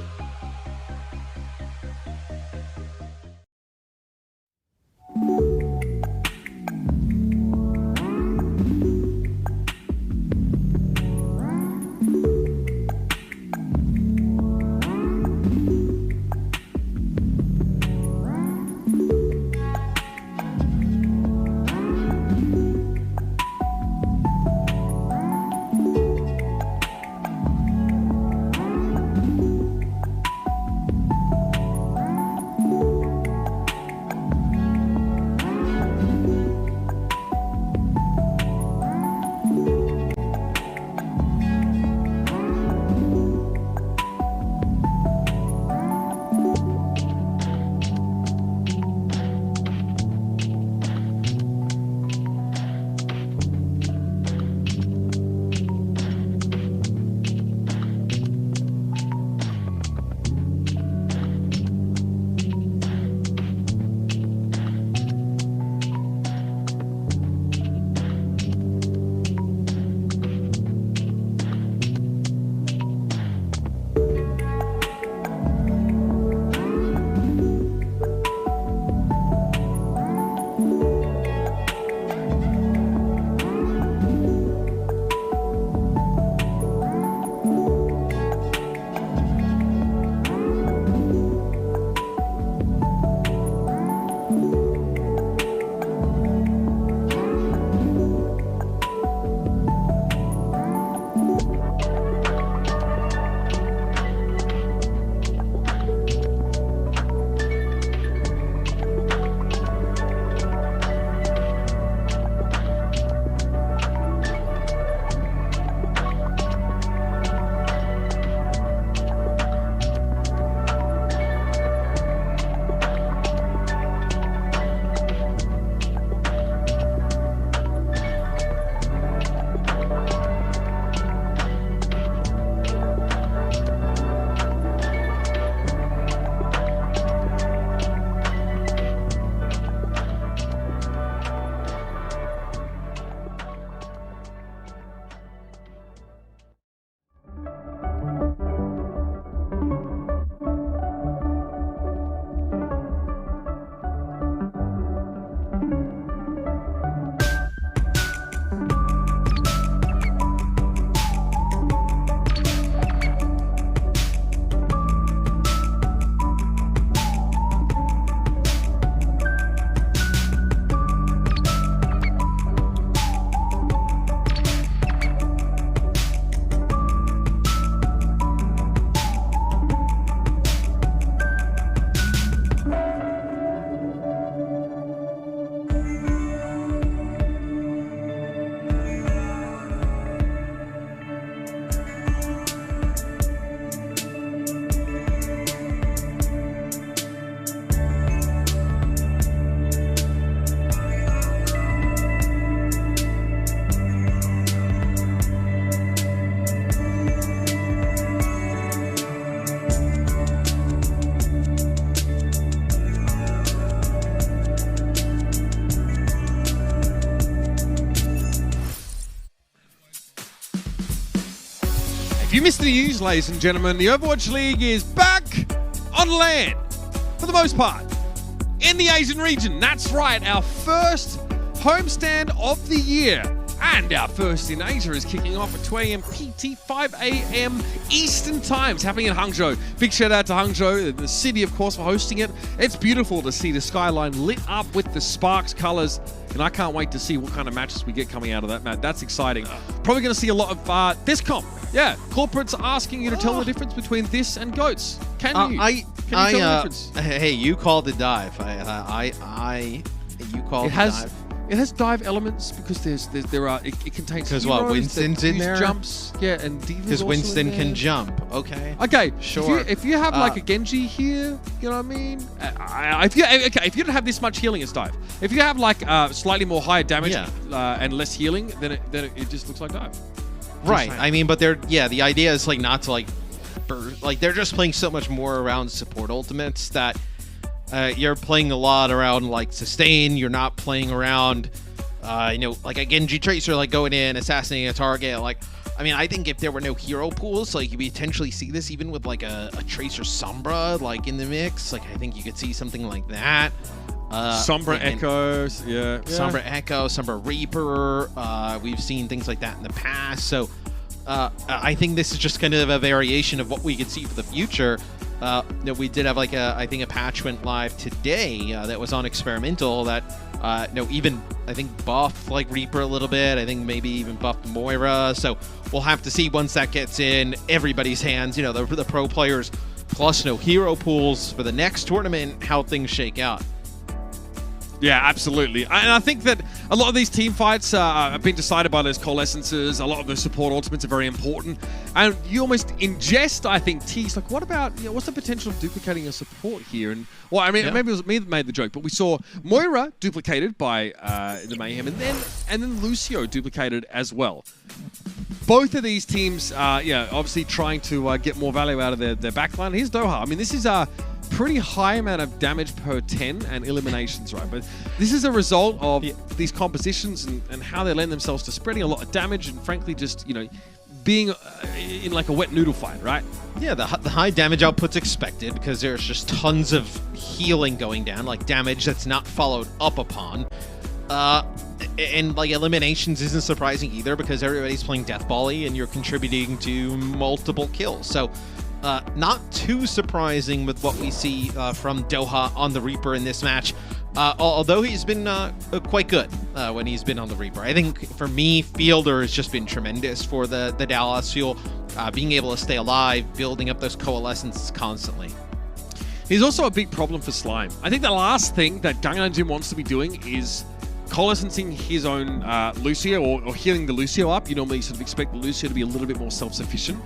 you missed the news, ladies and gentlemen, the Overwatch League is back on land, for the most part, in the Asian region. That's right, our first homestand of the year. And our first in Asia is kicking off at 2 a.m. PT, 5 a.m. Eastern Time. It's happening in Hangzhou. Big shout out to Hangzhou, the city, of course, for hosting it. It's beautiful to see the skyline lit up with the Sparks colors. And I can't wait to see what kind of matches we get coming out of that, Matt. That's exciting. Probably going to see a lot of this comp. Yeah, corporates are asking you to tell the difference between this and GOATs. Can you tell the difference? Hey, you called the dive. You called the dive. It has dive elements because it contains because what, Winston's in there? Jumps, yeah, and Diva's because Winston can jump. Okay, sure. If you have like a Genji here, you know what I mean. If you don't have this much healing, it's dive. If you have like slightly more higher damage and less healing, then it just looks like dive. Right. I mean, but the idea is like not to like they're just playing so much more around support ultimates that. You're playing a lot around like sustain. You're not playing around, like a Genji Tracer, like going in, assassinating a target. Like, I mean, I think if there were no hero pools, like you potentially see this even with like a Tracer Sombra, like in the mix. Like, I think you could see something like that. Sombra Echoes, yeah. Sombra Echo, Sombra Reaper. We've seen things like that in the past. So I think this is just kind of a variation of what we could see for the future. We did have like I think a patch went live today that was on experimental that even I think buffed like Reaper a little bit. I think maybe even buffed Moira. So we'll have to see once that gets in everybody's hands. The pro players plus no hero pools for the next tournament, how things shake out. Yeah, absolutely. And I think that a lot of these team fights have been decided by those coalescences. A lot of those support ultimates are very important. And you almost ingest, I think, tease, like, what about, what's the potential of duplicating a support here? And, well, I mean, maybe it was me that made the joke, but we saw Moira duplicated by the Mayhem, and then Lucio duplicated as well. Both of these teams, obviously trying to get more value out of their backline. Here's Doha. I mean, this is a pretty high amount of damage per 10 and eliminations, right? But this is a result of these compositions and how they lend themselves to spreading a lot of damage and frankly just, being in like a wet noodle fight, right? Yeah, the high damage output's expected because there's just tons of healing going down, like damage that's not followed up upon. And like eliminations isn't surprising either because everybody's playing Death Volley and you're contributing to multiple kills. So not too surprising with what we see from Doha on the Reaper in this match, although he's been quite good when he's been on the Reaper. I think for me, Fielder has just been tremendous for the Dallas Fuel, being able to stay alive, building up those coalescences constantly. He's also a big problem for Slime. I think the last thing that Gangnam Jim wants to be doing is coalescing his own Lucio or healing the Lucio up. You normally sort of expect the Lucio to be a little bit more self-sufficient.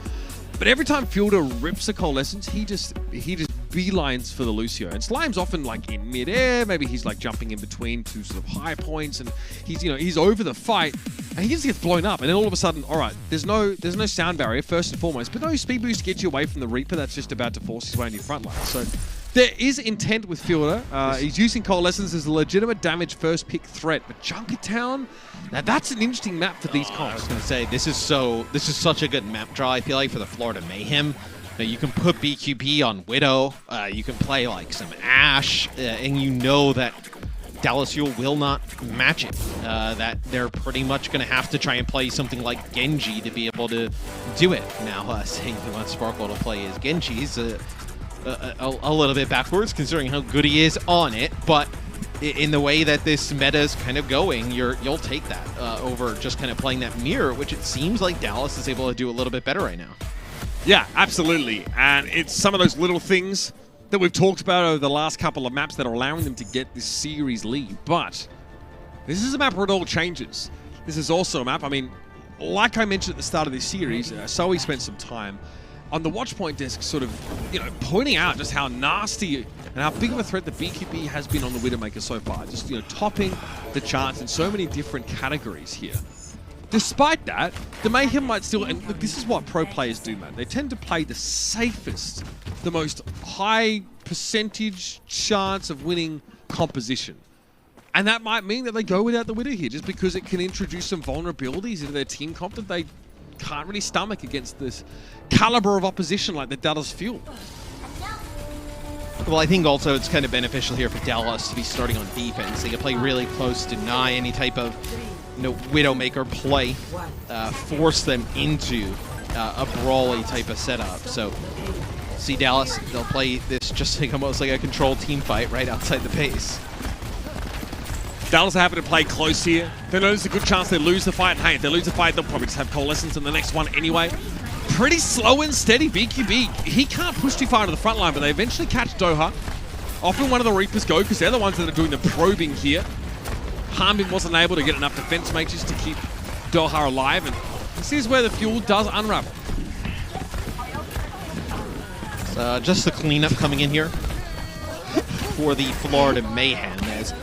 But every time Fielder rips a coalescence, he just beelines for the Lucio. And Slime's often like in midair, maybe he's like jumping in between two sort of high points, and he's over the fight, and he just gets blown up. And then all of a sudden, all right, there's no sound barrier first and foremost, but no speed boost to get you away from the Reaper that's just about to force his way on your front line. So there is intent with Fielder. He's using coalescence as a legitimate damage first pick threat, but Junkertown, now that's an interesting map for these comps. I was going to say, this is such a good map draw, I feel like, for the Florida Mayhem. Now, you can put BQP on Widow, you can play like some Ashe, and you know that Dallas Fuel will not match it. That they're pretty much going to have to try and play something like Genji to be able to do it. Now, saying you want Sparkle to play as Genji is a little bit backwards considering how good he is on it, but in the way that this meta is kind of going, you'll take that over just kind of playing that mirror, which it seems like Dallas is able to do a little bit better right now. Yeah, absolutely. And it's some of those little things that we've talked about over the last couple of maps that are allowing them to get this series lead. But this is a map where it all changes. This is also a map, I mean, like I mentioned at the start of this series, Zoe spent some time on the Watchpoint desk sort of, pointing out just how nasty and how big of a threat the BQB has been on the Widowmaker so far. Just, topping the charts in so many different categories here. Despite that, the Mayhem might still, and look, this is what pro players do, man. They tend to play the safest, the most high percentage chance of winning composition. And that might mean that they go without the Widow here, just because it can introduce some vulnerabilities into their team comp that they can't really stomach against this caliber of opposition like the Dallas Fuel. Well, I think also it's kind of beneficial here for Dallas to be starting on defense. They can play really close, deny any type of Widowmaker play, force them into a brawly type of setup. So, see Dallas, they'll play this just like almost like a controlled team fight right outside the base. Dallas are happy to play close here. They know there's a good chance they lose the fight. Hey, if they lose the fight, they'll probably just have Coalescence in the next one anyway. Pretty slow and steady BQB. He can't push too far into the front line, but they eventually catch Doha. Often one of the Reapers go, because they're the ones that are doing the probing here. Harbin wasn't able to get enough defense mages to keep Doha alive, and this is where the Fuel does unravel. Just the cleanup coming in here for the Florida Mayhem, as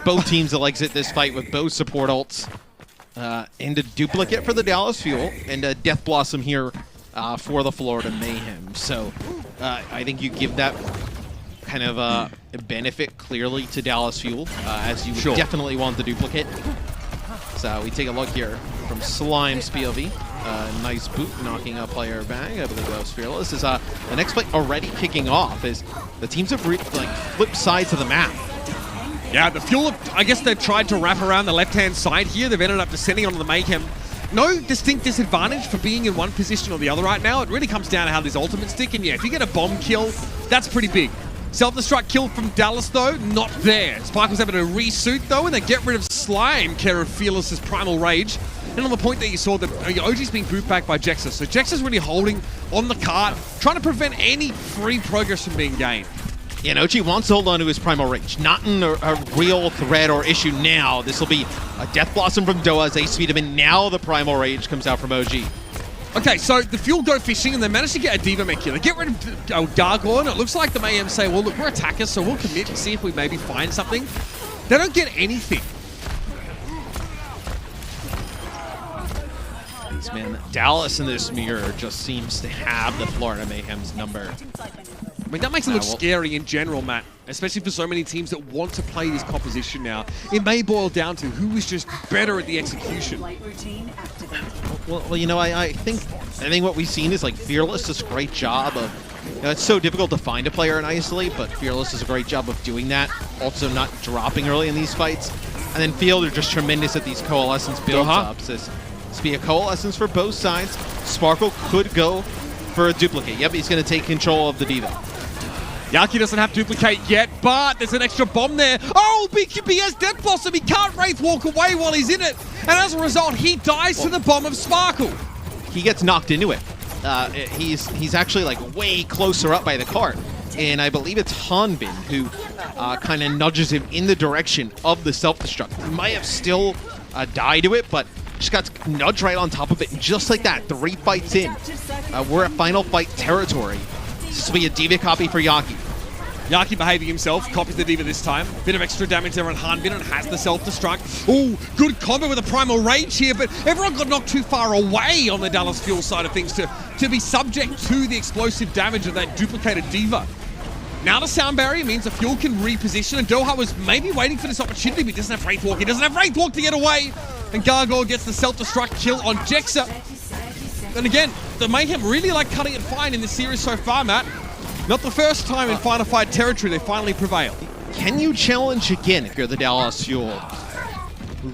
both teams will exit this fight with both support ults. And a duplicate for the Dallas Fuel, and a Death Blossom here for the Florida Mayhem. So I think you give that kind of a benefit clearly to Dallas Fuel, as you would definitely want the duplicate. So we take a look here from Slime's POV. Nice boot, knocking a player back. I believe that was Fearless. Is the next fight already kicking off? As the teams have flipped sides of the map. Yeah, the Fuel, I guess they've tried to wrap around the left-hand side here. They've ended up descending onto the Mayhem. No distinct disadvantage for being in one position or the other right now. It really comes down to how this ultimate stick. And yeah, if you get a bomb kill, that's pretty big. Self-destruct kill from Dallas, though, not there. Spark was able to resuit, though, and they get rid of Slime, care of Fearless's Primal Rage. And on the point that you saw, that OG's being booped back by Jexa. So Jexa's really holding on the cart, trying to prevent any free progress from being gained. Yeah, and OG wants to hold on to his Primal Rage. Not in a real threat or issue now. This will be a Death Blossom from Doha as they speed him in. Now the Primal Rage comes out from OG. Okay, so the Fuel go fishing, and they manage to get a Diva mech here. They get rid of Gargoyle, and it looks like the Mayhem say, well, look, we're attackers, so we'll commit and see if we maybe find something. They don't get anything. Man, Dallas in this mirror just seems to have the Florida Mayhem's number. I mean, that makes it look scary in general, Matt, especially for so many teams that want to play this composition now. It may boil down to who is just better at the execution. Well, you know, I think what we've seen is like Fearless does a great job of, you know, it's so difficult to find a player in Isolate, but Fearless does a great job of doing that. Also not dropping early in these fights. And then Field are just tremendous at these Coalescence build-ups. This be a Coalescence for both sides. Sparkle could go for a duplicate. Yep, he's going to take control of the Diva. Yaki doesn't have duplicate yet, but there's an extra bomb there. Oh, BQB has Death Blossom. He can't Wraith walk away while he's in it. And as a result, he dies to the bomb of Sparkle. He gets knocked into it. He's actually like way closer up by the cart. And I believe it's Hanbin who kind of nudges him in the direction of the self-destruct. He might have still died to it, but just got nudged right on top of it. And just like that, 3 fights in, we're at final fight territory. This will be a Diva copy for Yaki. Yaki behaving himself, copies the Diva this time. Bit of extra damage there on Hanbin and has the self-destruct. Ooh, good combo with a Primal Rage here, but everyone got knocked too far away on the Dallas Fuel side of things to be subject to the explosive damage of that duplicated Diva. Now the sound barrier means the Fuel can reposition, and Doha was maybe waiting for this opportunity, but he doesn't have Wraith Walk. He doesn't have Wraith Walk to get away, and Gargoyle gets the self-destruct kill on Jexa. And again, the Mayhem really like cutting it fine in this series so far, Matt. Not the first time in Final Fight territory they finally prevail. Can you challenge again if you're the Dallas Fuel?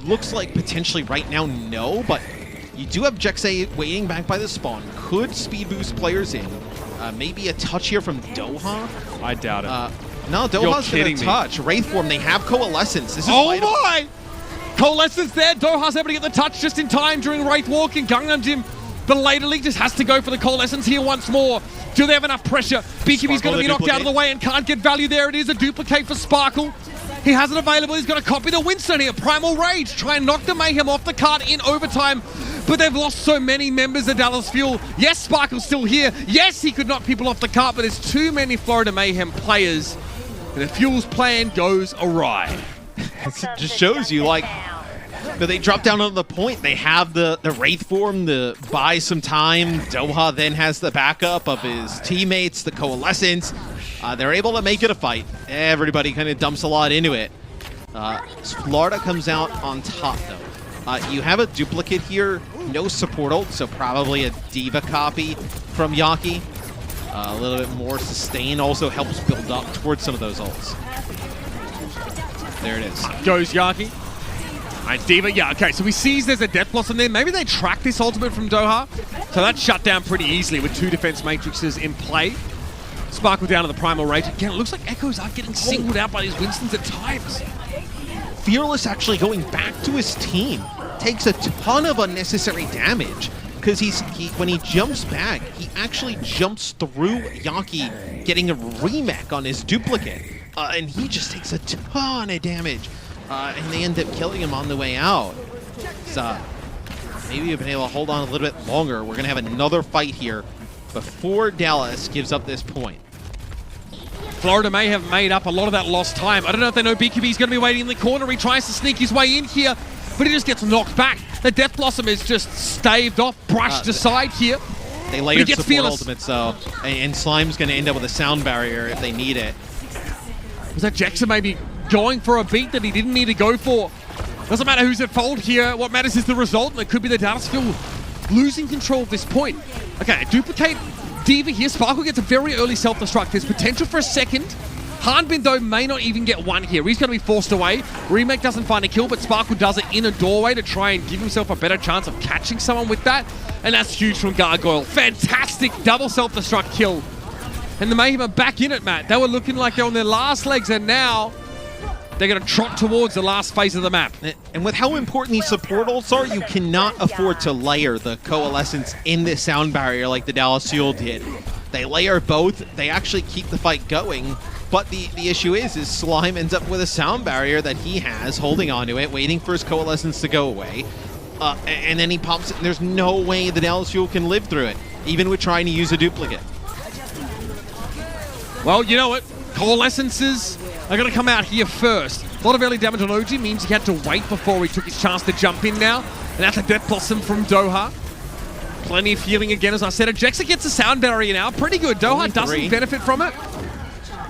Looks like potentially right now no, but you do have Jexa waiting back by the spawn. Could speed boost players in. Maybe a touch here from Doha. I doubt it. No, Doha's going to touch. Wraith form, they have Coalescence. This is vital. My! Coalescence there. Doha's able to get the touch just in time during Wraith Walk, and Gangnam Jim belatedly just has to go for the Coalescence here once more. Do they have enough pressure? BQB's going to be knocked out of the way and can't get value there. It is a duplicate for Sparkle. He has it available. He's going to copy the Winston here. Primal Rage. Try and knock the Mayhem off the cart in overtime. But they've lost so many members of Dallas Fuel. Yes, Sparkle's still here. Yes, he could knock people off the cart, but there's too many Florida Mayhem players. And the Fuel's plan goes awry. It just shows you, like, but they drop down on the point. They have the Wraith form to buy some time. Doha then has the backup of his teammates, the Coalescence. They're able to make it a fight. Everybody kind of dumps a lot into it. Florida comes out on top, though. You have a duplicate here. no support ult, so probably a Diva copy from Yaki. A little bit more sustain also helps build up towards some of those ults. There it is. Goes Yaki. And Diva, yeah, okay, so he sees there's a Death Blossom there. Maybe they track this ultimate from Doha. So that's shut down pretty easily with 2 defense matrices in play. Sparkle down to the Primal Rage. Again, it looks like Echoes are getting singled out by these Winstons at times. Fearless actually going back to his team. Takes a ton of unnecessary damage. Because when he jumps back, he actually jumps through Yaki, getting a remake on his duplicate. And he just takes a ton of damage. And they end up killing him on the way out. So maybe you've been able to hold on a little bit longer. We're going to have another fight here before Dallas gives up this point. Florida may have made up a lot of that lost time. I don't know if they know BQB's going to be waiting in the corner. He tries to sneak his way in here, but he just gets knocked back. The Death Blossom is just staved off, brushed aside here. They layered support Fearless. Ultimate, so and Slime's going to end up with a sound barrier if they need it. Was that Jackson maybe going for a beat that he didn't need to go for? Doesn't matter who's at fault here. What matters is the result, and it could be the Dallas Fuel losing control at this point. Okay, duplicate Diva here. Sparkle gets a very early self-destruct. There's potential for a second. Hanbin, though, may not even get one here. He's going to be forced away. Remake doesn't find a kill, but Sparkle does it in a doorway to try and give himself a better chance of catching someone with that. And that's huge from Gargoyle. Fantastic double self-destruct kill. And the Mayhem are back in it, Matt. They were looking like they're on their last legs, and now they're going to trot towards the last phase of the map. And with how important these support ults are, you cannot afford to layer the Coalescence in this sound barrier like the Dallas Fuel did. They layer both. They actually keep the fight going. But the issue is Slime ends up with a sound barrier that he has, holding onto it, waiting for his Coalescence to go away. And then he pops it, and there's no way the Dallas Fuel can live through it, even with trying to use a duplicate. Well, you know what? Coalescences are going to come out here first. A lot of early damage on OG means he had to wait before he took his chance to jump in now. And that's a Death Blossom from Doha. Plenty of healing again, as I said. Ajexa gets a sound barrier now. Pretty good. Doha doesn't benefit from it.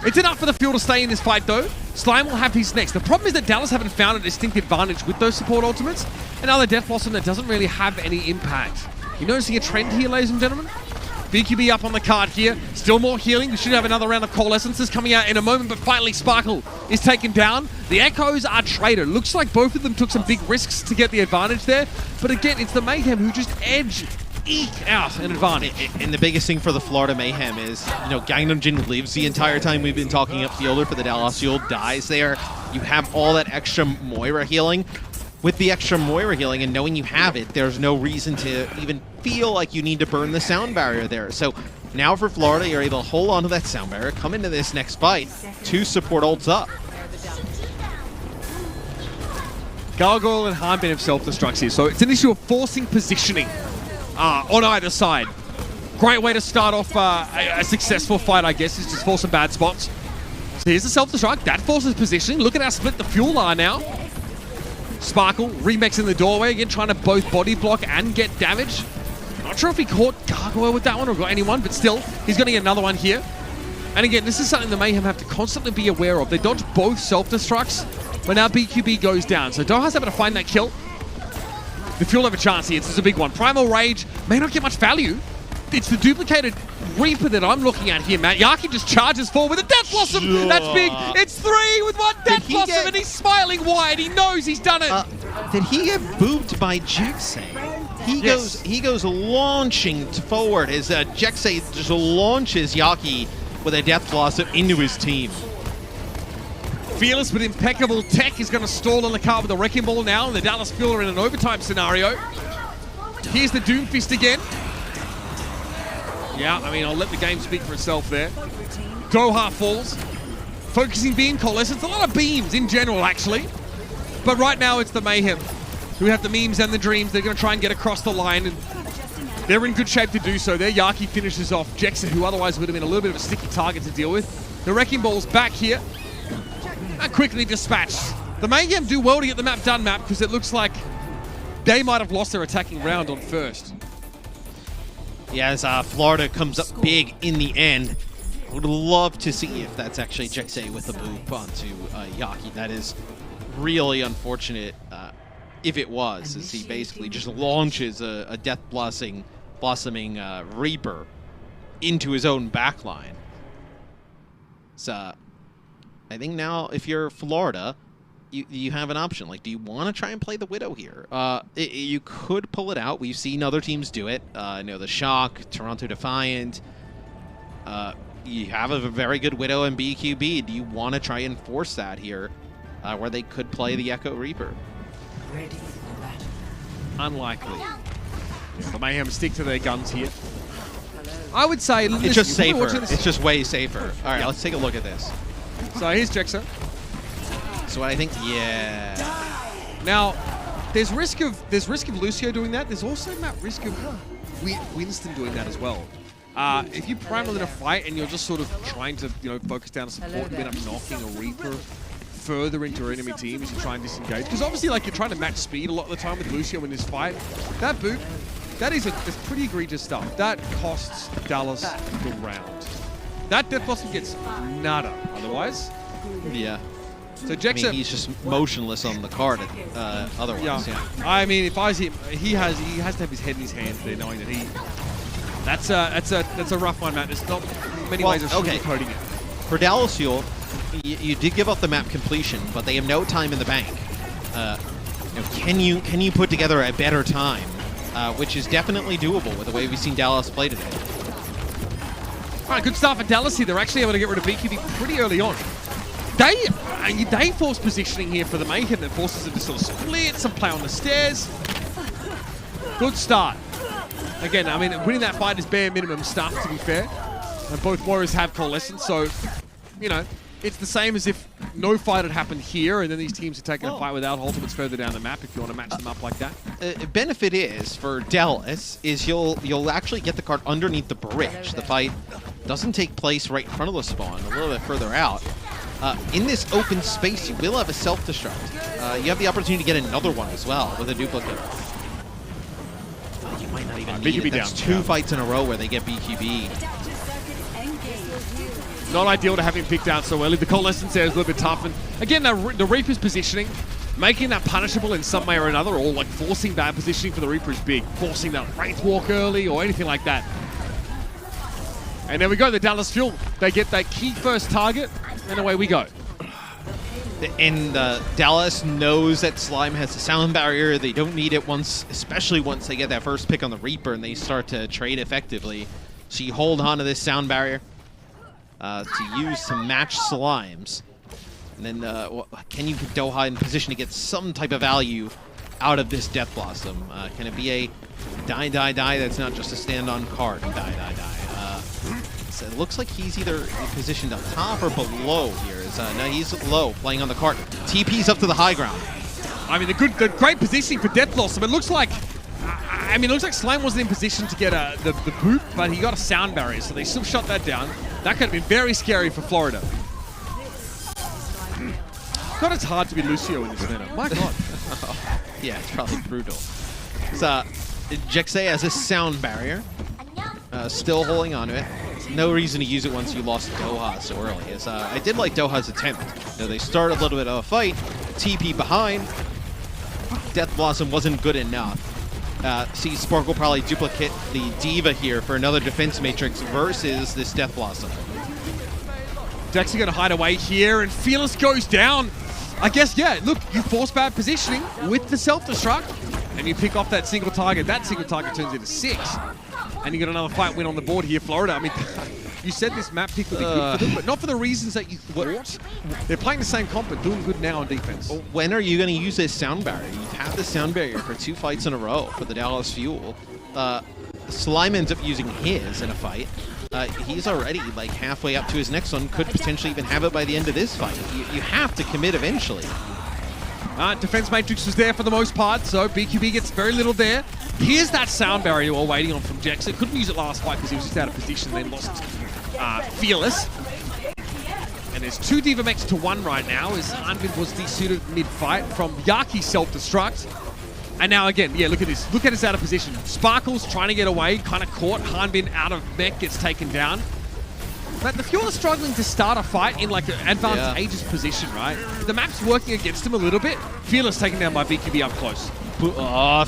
It's enough for the Fuel to stay in this fight, though. Slime will have his next. The problem is that Dallas haven't found a distinct advantage with those support ultimates. Another Death Blossom that doesn't really have any impact. You noticing a trend here, ladies and gentlemen? BQB up on the card here. Still more healing. We should have another round of Coalescences coming out in a moment, but finally Sparkle is taken down. The Echoes are traded. Looks like both of them took some big risks to get the advantage there. But again, it's the Mayhem who just eke out an advantage. And the biggest thing for the Florida Mayhem is, Gangnam Jin lives the entire time we've been talking upfielder for the Dallas Fuel, dies there. You have all that extra Moira healing. With the extra Moira healing and knowing you have it, there's no reason to even feel like you need to burn the sound barrier there. So now for Florida, you're able to hold on to that sound barrier, come into this next fight, 2 support ults up. Gargoyle and Hanbin have self-destructs here, so it's an issue of forcing positioning on either side. Great way to start off a successful fight, I guess, is just force some bad spots. So here's the self-destruct. That forces positioning. Look at how split the Fuel are now. Sparkle, Remix in the doorway again, trying to both body block and get damage. Not sure if he caught Gargoyle with that one or got anyone, but still, he's going to get another one here. And again, this is something the Mayhem have to constantly be aware of. They dodge both self-destructs, but now BQB goes down. So Doha's able to find that kill. The Fuel have a chance here. This is a big one. Primal Rage may not get much value. It's the duplicated Reaper that I'm looking at here, Matt. Yaki just charges forward with a Death Blossom. Sure. That's big. It's 3 with 1 Death Blossom, and he's smiling wide. He knows he's done it. Did he get booped by Jexay? He goes launching forward as Jexay just launches Yaki with a Death Blossom into his team. Fearless with impeccable tech is going to stall on the car with a Wrecking Ball now, and the Dallas Fuel are in an overtime scenario. Here's the Doomfist again. Yeah, I mean, I'll let the game speak for itself there. Doha falls. Focusing beam, Coalescence. A lot of beams in general, actually. But right now, it's the Mayhem who have the memes and the dreams. They're going to try and get across the line, and they're in good shape to do so. There, Yaki finishes off Jexer, who otherwise would have been a little bit of a sticky target to deal with. The Wrecking Ball's back here. And quickly dispatched. The Mayhem do well to get the map done, Map, because it looks like they might have lost their attacking round on first. Yeah, as Florida comes up big in the end. I would love to see if that's actually Jexay with a boop onto Yaki. That is really unfortunate. if it was, as he basically just launches a Death Blossoming Reaper into his own backline. So I think now if you're Florida, you have an option. Like, do you want to try and play the Widow here? You could pull it out. We've seen other teams do it. The Shock, Toronto Defiant. You have a very good Widow and BQB. Do you want to try and force that here, where they could play the Echo Reaper? Unlikely. The Mayhem stick to their guns here. I would say it's just safer. It's just way safer. All right, let's take a look at this. So here's Jexer. So I think, yeah. Now, there's risk of Lucio doing that. There's also that risk of Winston doing that as well. If you primal in a fight and you're just sort of trying to, focus down a support and end up knocking a Reaper further into your enemy team as you try and disengage, because obviously, like, you're trying to match speed a lot of the time with Lucio in this fight. That boot, that's pretty egregious stuff. That costs Dallas the round. That Death Blossom gets nada otherwise. Yeah. So Jexer, he's just motionless on the card. Otherwise, yeah. I mean, if I was him, he has to have his head in his hands there, knowing that that's a rough one, Matt. There's not many ways of sugarcoating it. For Dallas Fuel, you did give up the map completion, but they have no time in the bank. Can you put together a better time, which is definitely doable with the way we've seen Dallas play today. All right, good start for Dallas here. They're actually able to get rid of BQB pretty early on. They force positioning here for the Mayhem that forces them to sort of split, some play on the stairs. Good start. Again, I mean, winning that fight is bare minimum stuff, to be fair. And both Warriors have coalescence, so, it's the same as if no fight had happened here, and then these teams are taking a fight without ultimates further down the map if you want to match them up like that. Benefit is, for Dallas, is you'll actually get the card underneath the bridge. The fight doesn't take place right in front of the spawn, a little bit further out. In this open space, you will have a self-destruct. You have the opportunity to get another one as well with a duplicate. You might not even need it. That's two fights in a row where they get BQB. Not ideal to have him picked out so early. The coalescence there is a little bit tough. And again, the Reaper's positioning, making that punishable in some way or another, or like forcing bad positioning for the Reaper is big. Forcing that Wraith Walk early or anything like that. And there we go, the Dallas Fuel. They get that key first target, and away we go. And Dallas knows that Slime has a sound barrier. They don't need it especially once they get that first pick on the Reaper and they start to trade effectively. So you hold on to this sound barrier to use to match Slimes. And then can you put Doha in position to get some type of value out of this Death Blossom? Can it be a die that's not just a stand-on card? Die. So it looks like he's either positioned up top or below here. No, he's low, playing on the cart. TP's up to the high ground. I mean, the great positioning for Death Blossom. It looks like, Slime wasn't in position to get the boot, but he got a sound barrier, so they still shut that down. That could have been very scary for Florida. God, it's hard to be Lucio in this meta. My God. Yeah, it's probably brutal. So, Jexay has a sound barrier. Still holding on to it. No reason to use it once you lost Doha so early. I did like Doha's attempt. They started a little bit of a fight. TP behind. Death Blossom wasn't good enough. See, Spark will probably duplicate the Diva here for another defense matrix versus this Death Blossom. Dex are going to hide away here, and Fearless goes down. I guess, yeah, look, you force bad positioning with the self-destruct, and you pick off that single target. That single target turns into 6. And you got another fight win on the board here, Florida. I mean, you said this map pick would be good for them, but not for the reasons that you thought. They're playing the same comp, but doing good now on defense. When are you going to use this sound barrier? You've had the sound barrier for 2 fights in a row for the Dallas Fuel. Slime ends up using his in a fight. He's already like halfway up to his next one. Could potentially even have it by the end of this fight. You have to commit eventually. Defense Matrix was there for the most part, so BQB gets very little there. Here's that sound barrier we're waiting on from Jackson. Couldn't use it last fight because he was just out of position, then lost Fearless. And there's 2 Diva mechs to 1 right now as Hanbin was desuited mid-fight from Yaki's self-destruct. And now again, yeah, look at this. Look at us out of position. Sparkle's trying to get away, kind of caught. Hanbin out of mech, gets taken down. But the Fuel are struggling to start a fight in like an advantageous position, right? The map's working against him a little bit. Fearless taken down by BQB up close.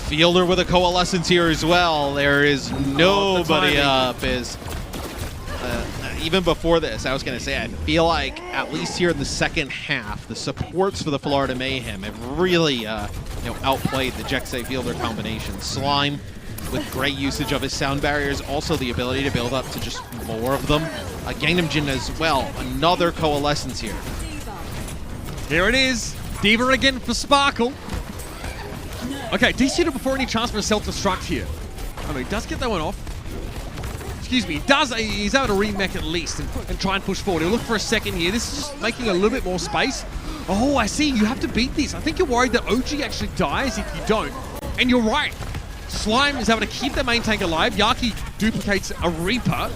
Fielder with a coalescence here as well. There is nobody up. Even before this, I was going to say, I feel like at least here in the second half, the supports for the Florida Mayhem have really outplayed the Jexay Fielder combination. Slime with great usage of his sound barriers, also the ability to build up to just more of them. Gangnam Jin as well, another coalescence here. Here it is, Diva again for Sparkle. Okay, DC before any chance for a self-destruct here. I mean, he does get that one off. Excuse me, he's able to remech at least and try and push forward. He'll look for a second here. This is just making a little bit more space. Oh, I see, you have to beat this. I think you're worried that OG actually dies if you don't. And you're right. Slime is able to keep the main tank alive. Yaki duplicates a Reaper.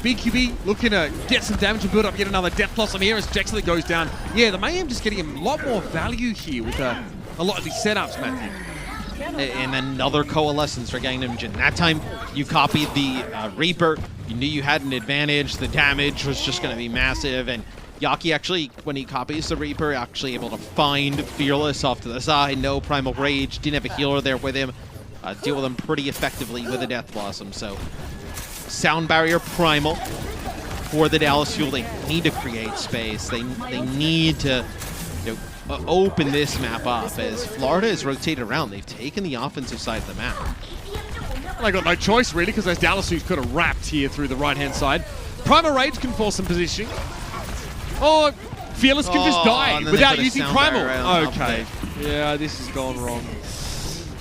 BQB looking to get some damage and build up yet another Death Blossom here as Jexley goes down. Yeah, the Mayhem just getting a lot more value here with a lot of these setups, Matthew. And another coalescence for Gangnam Jin. That time you copied the Reaper. You knew you had an advantage. The damage was just going to be massive. And Yaki actually, when he copies the Reaper, actually able to find Fearless off to the side. No Primal Rage. Didn't have a healer there with him. Deal with him pretty effectively with a Death Blossom. So Sound Barrier Primal for the Dallas Fuel. They need to create space. They need to open this map up as Florida is rotated around. They've taken the offensive side of the map. They got no choice really because those Dallas Fuels could have wrapped here through the right-hand side. Primal Rage can force some positioning. Oh, Fearless can just die without using Primal. Okay. Yeah, this has gone wrong.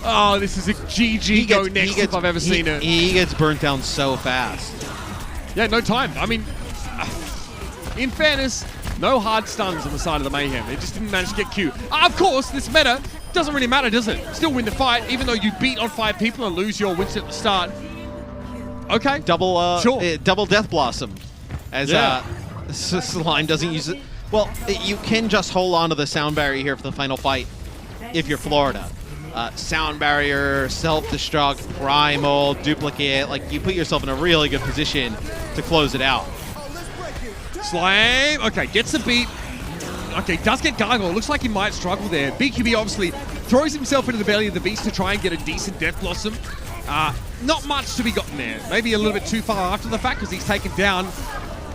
Oh, this is a GG go next if I've ever seen it. He gets burnt down so fast. Yeah, no time. I mean, in fairness, no hard stuns on the side of the Mayhem. They just didn't manage to get Q. Of course, this meta doesn't really matter, does it? Still win the fight, even though you beat on 5 people and lose your wins at the start. Okay. Double Death Blossom. As Slime doesn't use it. Well, you can just hold on to the sound barrier here for the final fight if you're Florida. Sound barrier, self-destruct, primal, duplicate. Like, you put yourself in a really good position to close it out. Slime, okay, gets the beat. Okay, does get Gargoyle. Looks like he might struggle there. BQB obviously throws himself into the belly of the beast to try and get a decent Death Blossom. Not much to be gotten there. Maybe a little bit too far after the fact because he's taken down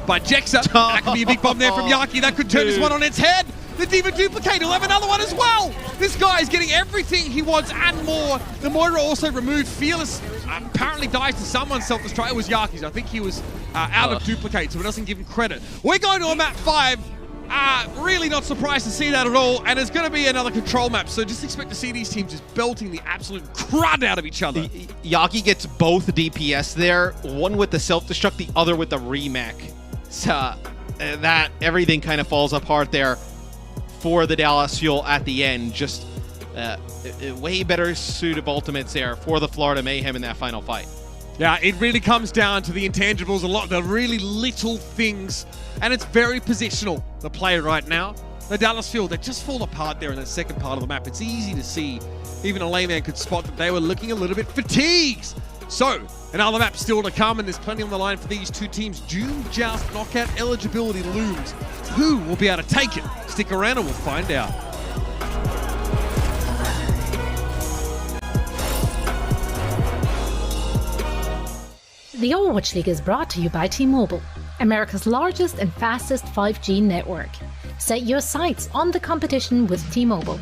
by Jexa. That could be a big bomb there from Yaki. That could turn this one on its head. The Diva Duplicate will have another one as well. This guy is getting everything he wants and more. The Moira also removed. Fearless apparently dies to someone's self-destruct. It was Yaki's. I think he was out of Duplicate, so it doesn't give him credit. We're going to a map 5. Really not surprised to see that at all. And it's going to be another control map, so just expect to see these teams just belting the absolute crud out of each other. Yaki gets both DPS there. One with the self-destruct, the other with the remech. So that everything kind of falls apart there for the Dallas Fuel at the end. Just a way better suit of ultimates there for the Florida Mayhem in that final fight. Yeah, it really comes down to the intangibles, a lot of the really little things, and it's very positional, the play right now. The Dallas Fuel, they just fall apart there in that second part of the map. It's easy to see, even a layman could spot that they were looking a little bit fatigued. So, another map still to come, and there's plenty on the line for these two teams. June Joust knockout eligibility looms. Who will be able to take it? Stick around and we'll find out. The Overwatch League is brought to you by T-Mobile, America's largest and fastest 5G network. Set your sights on the competition with T-Mobile.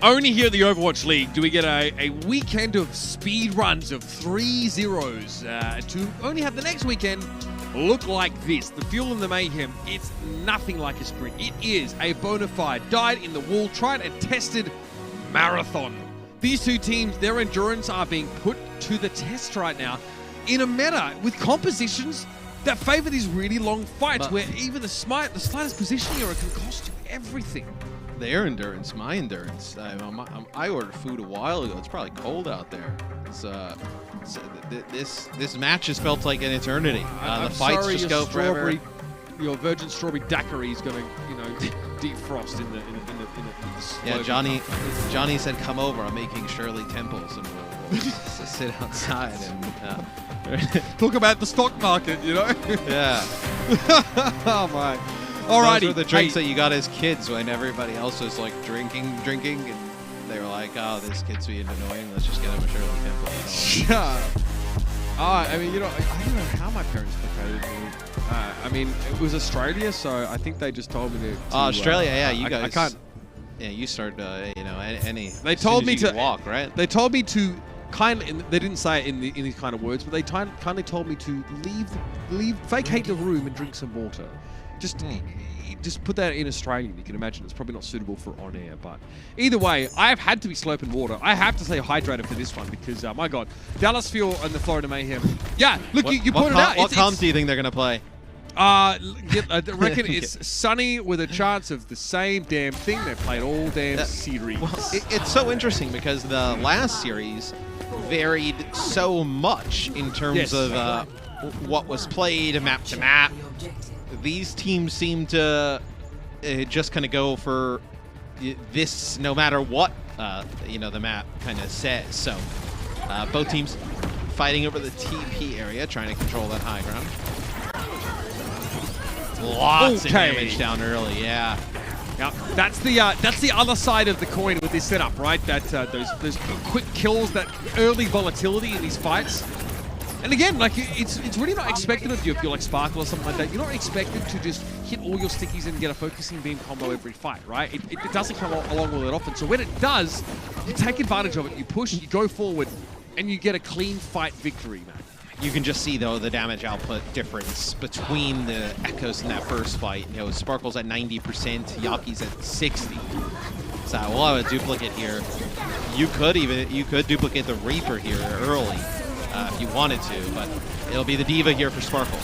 Only here at the Overwatch League do we get a weekend of speed runs of 3-0s to only have the next weekend look like this. The Fuel and the Mayhem, it's nothing like a sprint. It is a bona fide, dyed-in-the-wool, tried and tested marathon. These two teams, their endurance are being put to the test right now in a meta with compositions that favor these really long fights where even the slightest position here can cost you everything. Their endurance, my endurance. I ordered food a while ago. It's probably cold out there. This match has felt like an eternity. The fights just go forever. Your virgin strawberry daiquiri is going to, defrost in the yeah, Johnny said, "Come over. I'm making Shirley Temples, and we'll sit outside and talk about the stock market." Yeah. Oh my. Alrighty. Those were the drinks that you got as kids when everybody else was like drinking, and they were like, "Oh, this kid's being annoying. Let's just get him a Shirley Temple." Yeah. I mean, I don't know how my parents placated me. It was Australia, so I think they just told me to Australia, yeah, you guys. I can't. Yeah, you start, any. They told me to walk, right? They told me to kindly. They didn't say it in these kind of words, but they kindly told me to vacate the room and drink some water. Just put that in Australian. You can imagine it's probably not suitable for on air, but either way, I have had to be slurping water. I have to stay hydrated for this one because, my God, Dallas Fuel and the Florida Mayhem. Yeah, look, you pointed out. What comp do you think they're going to play? I reckon it's sunny with a chance of the same damn thing. They played all damn series. Well, it's so interesting because the last series varied so much in terms of what was played map to map. These teams seem to just kind of go for this no matter what the map kind of says. So both teams fighting over the TP area, trying to control that high ground. Lots of damage down early, yeah. Yeah, that's the other side of the coin with this setup, right? That those quick kills, that early volatility in these fights. And again, like it's really not expected of you if you're like Sparkle or something like that. You're not expected to just hit all your stickies and get a focusing beam combo every fight, right? It doesn't come along with it often. So when it does, you take advantage of it, you push, you go forward, and you get a clean fight victory, man. You can just see, though, the damage output difference between the Echoes in that first fight. Sparkle's at 90%, Yaki's at 60%. So we'll have a duplicate here. You could duplicate the Reaper here early if you wanted to, but it'll be the Diva here for Sparkle.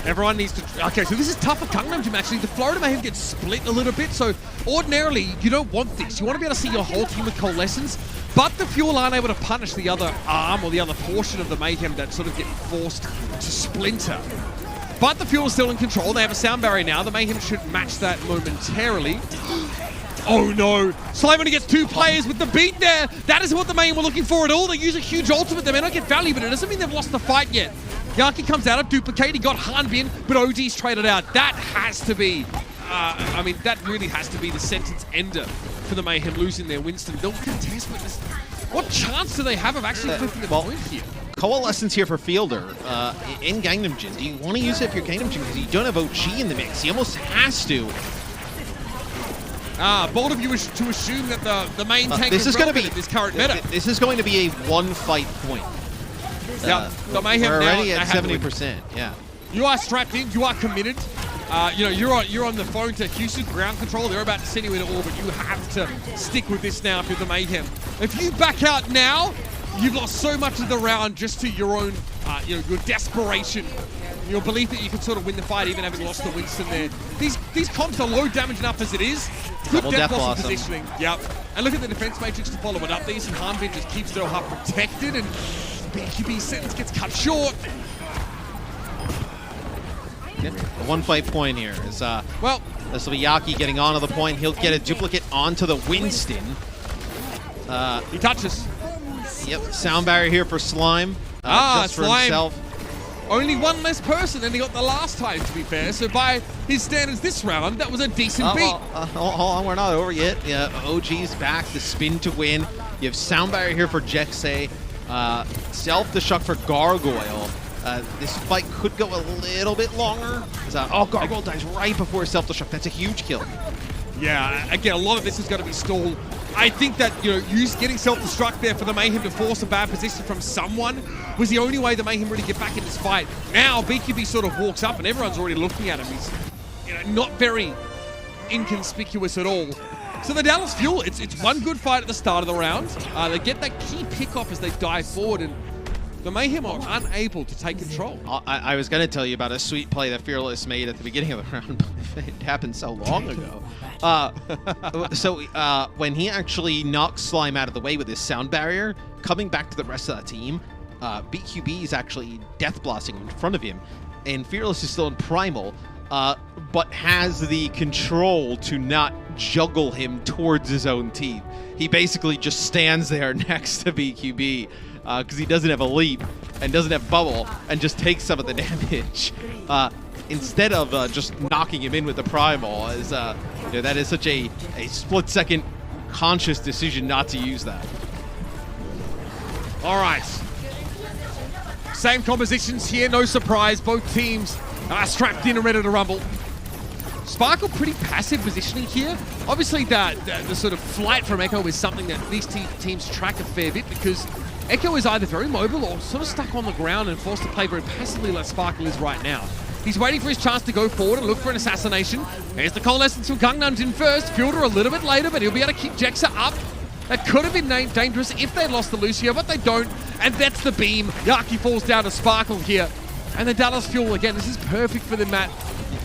Everyone needs to... Okay, so this is tough for Gangnam Team, actually. The Florida Mayhem gets split a little bit, so ordinarily, you don't want this. You want to be able to see your whole team with coalescence, but the Fuel aren't able to punish the other arm or the other portion of the Mayhem that sort of get forced to splinter. But the Fuel is still in control. They have a sound barrier now. The Mayhem should match that momentarily. Oh no! Slime only gets two players with the beat there. That is what the Mayhem were looking for at all. They use a huge ultimate. They may not get value, but it doesn't mean they've lost the fight yet. Yaki comes out of duplicate. He got Hanbin, but OG's traded out. That has to be, that really has to be the sentence ender for the Mayhem losing their Winston. They'll contest, but what chance do they have of actually flipping the point here? Coalescence here for Fielder in Gangnam Jin. Do you want to use it if you're Gangnam Jin because you don't have OG in the mix? He almost has to Bold of you to assume that the main tank this is going to be this current meta. This is going to be a one-fight point. Yeah, the Mayhem we're already now, at 70%. Yeah. You are strapped in. You are committed. You're on the phone to Houston ground control. They're about to send you into orbit. You have to stick with this now if you're the Mayhem. If you back out now, you've lost so much of the round just to your own, your desperation, your belief that you can sort of win the fight, even having lost to Winston there. These comps are low damage enough as it is. Good death loss positioning. Yep. And look at the defense matrix to follow it up. These and Hanbin just keeps Doha protected, and BQB sentence gets cut short. A one-fight point here is this will be Yaki getting onto the point. He'll get a duplicate onto the Winston. He touches. Yep, sound barrier here for Slime. Just for Slime. himself. Only one less person than he got the last time, to be fair. So by his standards this round, that was a decent beat. Hold on, we're not over yet. Yeah, OG's back, the spin to win. You have sound barrier here for Jexay. Self-destruct for Gargoyle. This fight could go a little bit longer. Gargoyle dies right before self-destruct. That's a huge kill. Yeah, again, a lot of this is going to be stalled. I think that, getting self-destruct there for the Mayhem to force a bad position from someone was the only way the Mayhem really get back in this fight. Now, BQB sort of walks up and everyone's already looking at him. He's, not very inconspicuous at all. So the Dallas Fuel, it's one good fight at the start of the round. They get that key pick-off as they dive forward, and the Mayhem are unable to take control. I was going to tell you about a sweet play that Fearless made at the beginning of the round, but it happened so long ago. When he actually knocks Slime out of the way with his sound barrier, coming back to the rest of the team, BQB is actually death blasting in front of him, and Fearless is still in Primal, but has the control to not juggle him towards his own team. He basically just stands there next to BQB because he doesn't have a leap and doesn't have bubble and just takes some of the damage instead of just knocking him in with the Primal. That is such a split-second conscious decision not to use that. All right. Same compositions here, no surprise. Both teams are strapped in and ready to rumble. Sparkle pretty passive positioning here. Obviously, the sort of flight from Echo is something that these teams track a fair bit because Echo is either very mobile or sort of stuck on the ground and forced to play very passively like Sparkle is right now. He's waiting for his chance to go forward and look for an assassination. There's the coalescence from Gangnam first. Fielder a little bit later, but he'll be able to keep Jexa up. That could have been dangerous if they lost the Lucio, but they don't. And that's the beam. Yaki falls down to Sparkle here. And the Dallas Fuel, again, this is perfect for them, Matt.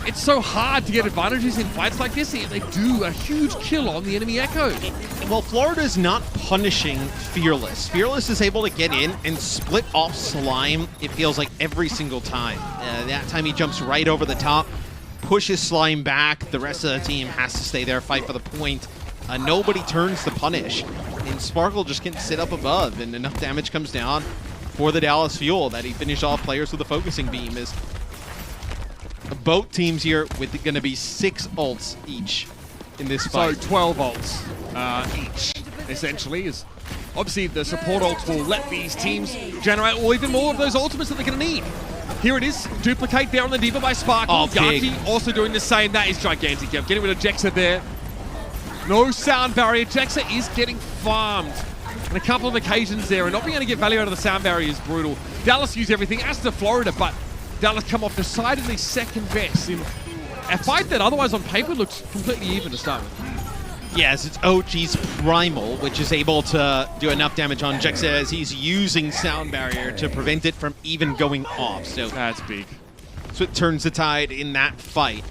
It's so hard to get advantages in fights like this. They do a huge kill on the enemy Echo. Well, Florida's not punishing Fearless. Fearless is able to get in and split off Slime, it feels like, every single time. That time he jumps right over the top, pushes Slime back. The rest of the team has to stay there, fight for the point. Nobody turns to punish. And Sparkle just can sit up above, and enough damage comes down for the Dallas Fuel that he finished off players with a focusing beam. Is both teams here with going to be 6 ults each in this fight. So 12 ults each, essentially. Is obviously the support ults will let these teams generate even more of those ultimates that they're going to need. Here it is, duplicate there on the Diva by Sparkle. Yaki also doing the same. That is gigantic. Getting rid of Jexa there. No sound barrier. Jexa is getting farmed on a couple of occasions there, and not being able to get value out of the sound barrier is brutal. Dallas use everything, as to Florida, but Dallas come off decidedly second best in a fight that otherwise on paper looks completely even to start with. Yes, it's OG's Primal, which is able to do enough damage on Jexa as he's using sound barrier to prevent it from even going off. So that's big. So it turns the tide in that fight.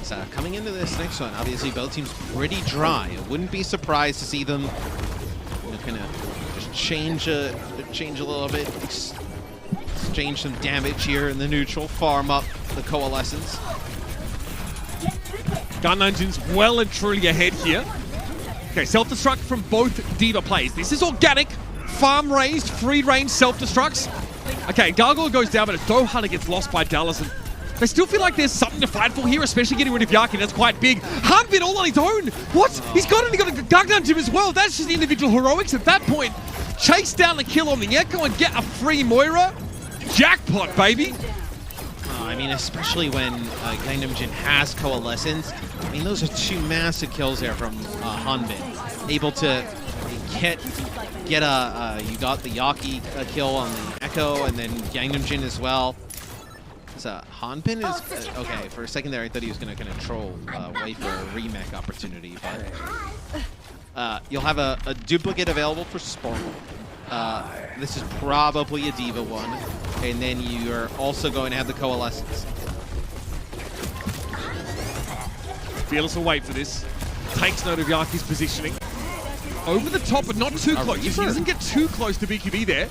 So coming into this next one, obviously both teams pretty dry. I wouldn't be surprised to see them kind of just change a little bit, exchange some damage here in the neutral, farm up the coalescence. Gun Engine's well and truly ahead here. Okay, self-destruct from both Diva plays. This is organic, farm-raised, free-range self-destructs. Okay, Gargoyle goes down, but it's Doha that gets lost by Dallas. And they still feel like there's something to fight for here, especially getting rid of Yaki. That's quite big. Hanbin all on his own. What? He's got a Gangnam Gym as well. That's just individual heroics at that point. Chase down the kill on the Echo and get a free Moira. Jackpot, baby. mean, especially when Gangnam Jin has Coalescence. I mean, those are two massive kills there from Hanbin. Able to get a you got the Yaki kill on the Echo, and then Gangnam Jin as well. So Hanbin is okay. For a second there, I thought he was going to kind of troll, wait for a remake opportunity, but you'll have a duplicate available for Spark. This is probably a D.Va one, and then you're also going to have the Coalescence. Fearless will wait for this. Takes note of Yaki's positioning. Over the top, but not too close. He doesn't get too close to BQB there.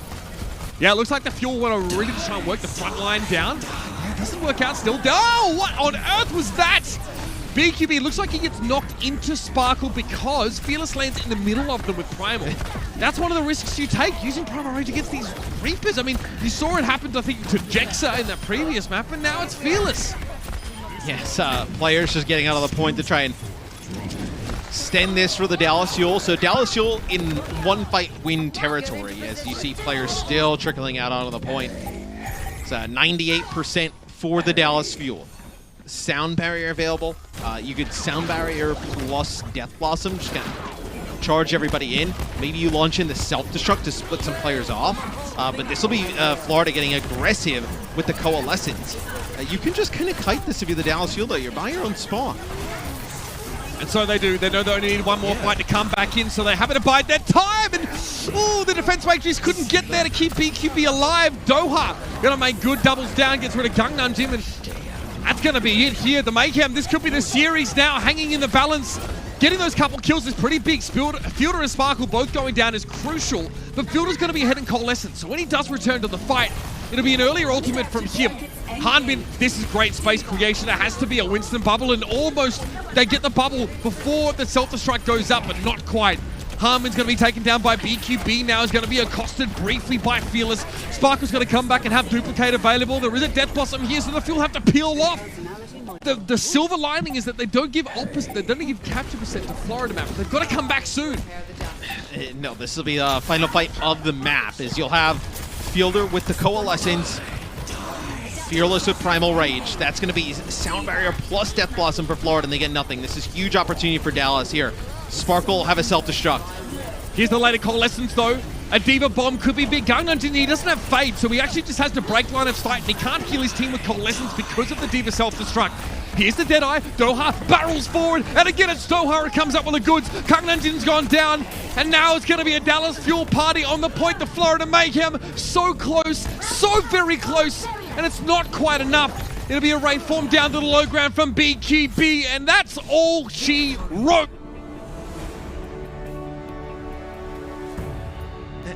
Yeah, it looks like the Fuel want to really try and work the front line down. Yeah, it doesn't work out still. Oh, what on earth was that? BQB looks like he gets knocked into Sparkle because Fearless lands in the middle of them with Primal. That's one of the risks you take, using Primal Rage against these Reapers. I mean, you saw it happen, I think, to Jexa in that previous map, and now it's Fearless. Yes, players just getting out of the point to try and extend this for the Dallas Fuel. So Dallas Fuel in one fight win territory, as you see players still trickling out onto the point. It's 98% for the Dallas Fuel. Sound Barrier available. You could Sound Barrier plus Death Blossom, just kind of charge everybody in. Maybe you launch in the Self-Destruct to split some players off. But this will be Florida getting aggressive with the Coalescence. You can just kind of kite this if you're the Dallas Fuel, though. You're by your own spawn. And so they do. They know they only need one more fight to come back in, so they haven't to bide their time. And oh, the defense matrix couldn't get there to keep BQB alive. Doha gonna make good doubles down, gets rid of Gangnam Jin, and that's gonna be it here. The Mayhem, this could be the series now, hanging in the balance. Getting those couple kills is pretty big. Fielder and Sparkle both going down is crucial, but Fielder's gonna be ahead in Coalescence, so when he does return to the fight, it'll be an earlier ultimate from him. Hanbin, this is great space creation. It has to be a Winston bubble, and almost they get the bubble before the Self-Destruct goes up, but not quite. Hanbin's going to be taken down by BQB now. Is going to be accosted briefly by Fearless. Sparkle's going to come back and have Duplicate available. There is a Death Blossom here, so the Fuel have to peel off. The silver lining is that they don't give capture percent to Florida map. They've got to come back soon. No, this will be the final fight of the map, as you'll have Fielder with the Coalescence, Fearless with Primal Rage. That's going to be Sound Barrier plus Death Blossom for Florida, and they get nothing. This is huge opportunity for Dallas here. Sparkle will have a Self-Destruct. Here's the later Coalescence, though. A D.Va bomb could be big. Gangnam Jin, he doesn't have Fade, so he actually just has to break line of sight, and he can't heal his team with Coalescence because of the D.Va Self-Destruct. Here's the Deadeye. Doha barrels forward, and again it's Doha who comes up with the goods. Gangnam Jin's gone down, and now it's going to be a Dallas Fuel party on the point. The Florida Mayhem, so close, so very close, and it's not quite enough. It'll be a Ray form down to the low ground from BQB, and that's all she wrote.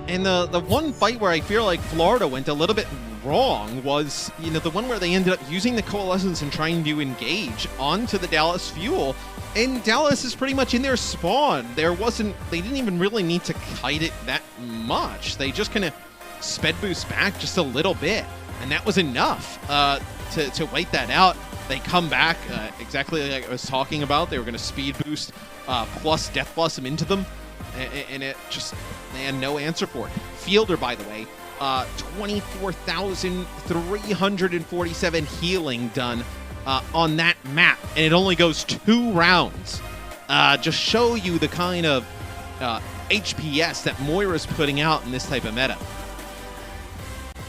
And the one fight where I feel like Florida went a little bit wrong was, you know, the one where they ended up using the Coalescence and trying to engage onto the Dallas Fuel. And Dallas is pretty much in their spawn. They didn't even really need to kite it that much. They just kind of sped boost back just a little bit. And that was enough to wait that out. They come back exactly like I was talking about. They were going to speed boost plus Death Blossom into them. And it just, they had no answer for it. Fielder, by the way, 24,347 healing done on that map, and it only goes 2 rounds. Just show you the kind of HPS that Moira's putting out in this type of meta.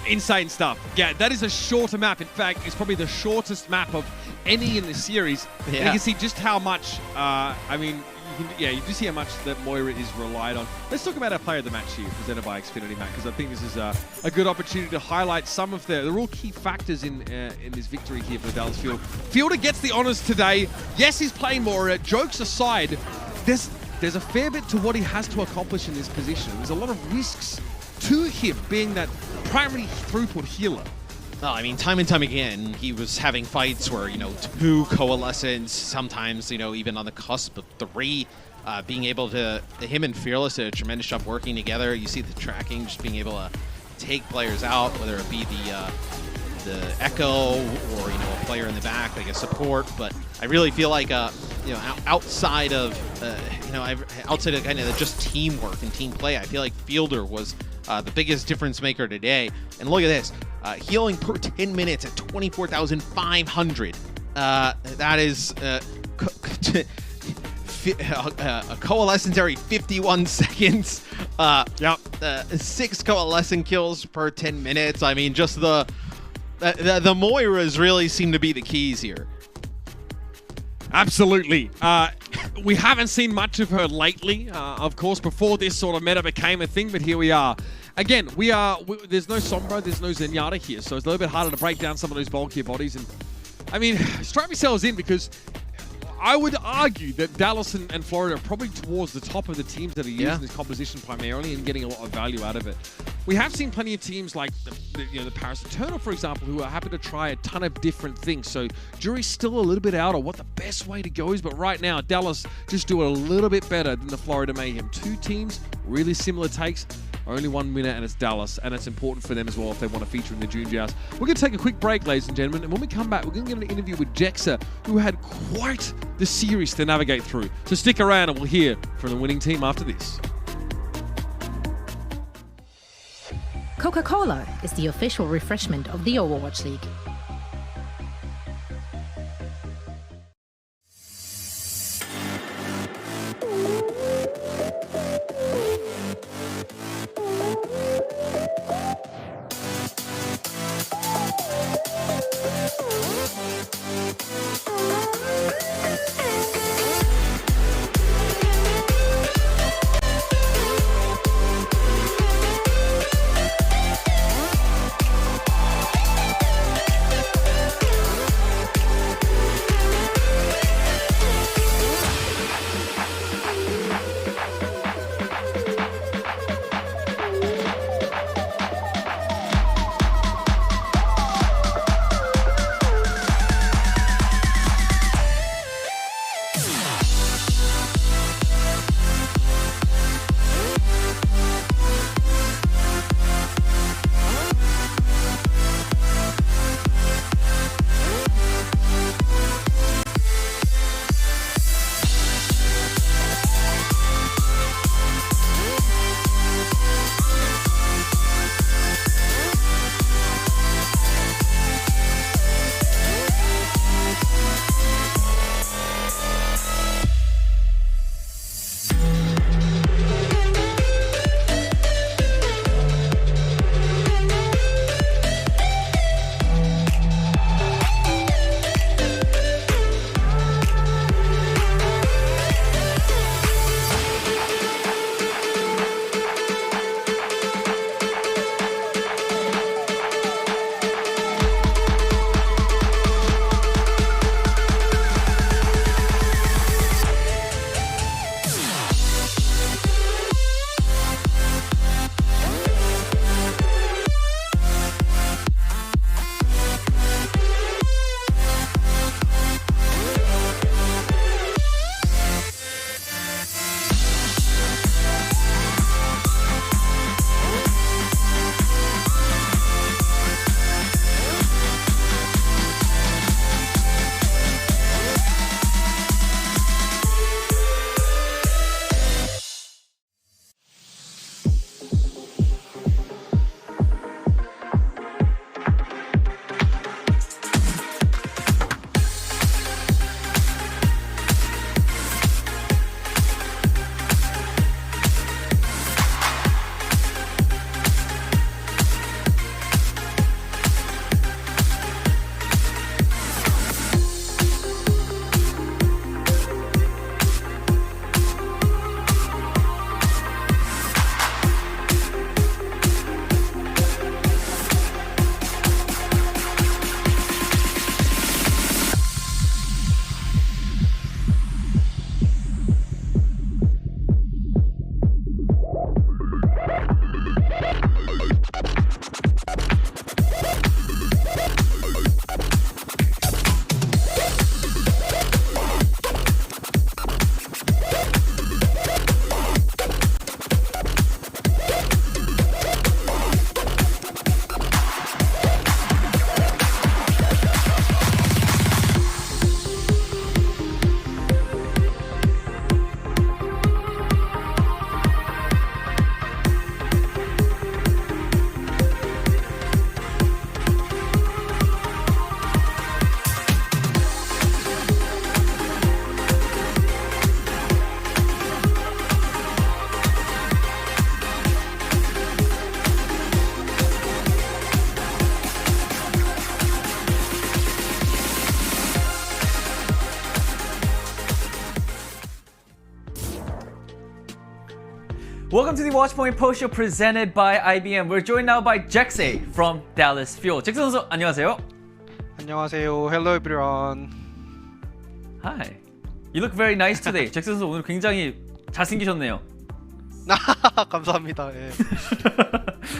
Insane stuff. Yeah, that is a shorter map. In fact, it's probably the shortest map of any in the series. Yeah. And you can see just how much, you do see how much that Moira is relied on. Let's talk about our player of the match here, presented by Xfinity, Matt, because I think this is a good opportunity to highlight some of the real key factors in this victory here for the Dallas Fuel. Fielder gets the honors today. Yes, he's playing Moira. Jokes aside, there's a fair bit to what he has to accomplish in this position. There's a lot of risks to him being that primary throughput healer. Well, I mean, time and time again, he was having fights where, 2 Coalescence, sometimes, even on the cusp of 3, being able to, him and Fearless did a tremendous job working together. You see the tracking, just being able to take players out, whether it be the Echo or, a player in the back, like a support. But I really feel like, outside of kind of just teamwork and team play, I feel like Fielder was the biggest difference maker today. And look at this. Healing per 10 minutes at 24,500. That is a coalescence every 51 seconds. 6 coalescent kills per 10 minutes. I mean, just the Moiras really seem to be the keys here. Absolutely. We haven't seen much of her lately, of course, before this sort of meta became a thing, but here we are. Again, there's no Sombra, there's no Zenyatta here, so it's a little bit harder to break down some of those bulkier bodies. And I mean, strap yourselves in, because I would argue that Dallas and Florida are probably towards the top of the teams that are using this composition primarily and getting a lot of value out of it. We have seen plenty of teams like the Paris Eternal, for example, who are happy to try a ton of different things. So jury's still a little bit out on what the best way to go is, but right now Dallas just do it a little bit better than the Florida Mayhem. 2 teams, really similar takes. Only one winner, and it's Dallas, and it's important for them as well if they want to feature in the June Joust. We're going to take a quick break, ladies and gentlemen, and when we come back, we're going to get an interview with Jexa, who had quite the series to navigate through. So stick around, and we'll hear from the winning team after this. Coca-Cola is the official refreshment of the Overwatch League. Welcome to the Watchpoint Post Show presented by IBM. We're joined now by Jexay from Dallas Fuel. 잭슨 선수 안녕하세요. 안녕하세요. Hello everyone. Hi. You look very nice today. 잭슨 선수 오늘 굉장히 잘생기셨네요. 감사합니다. 예.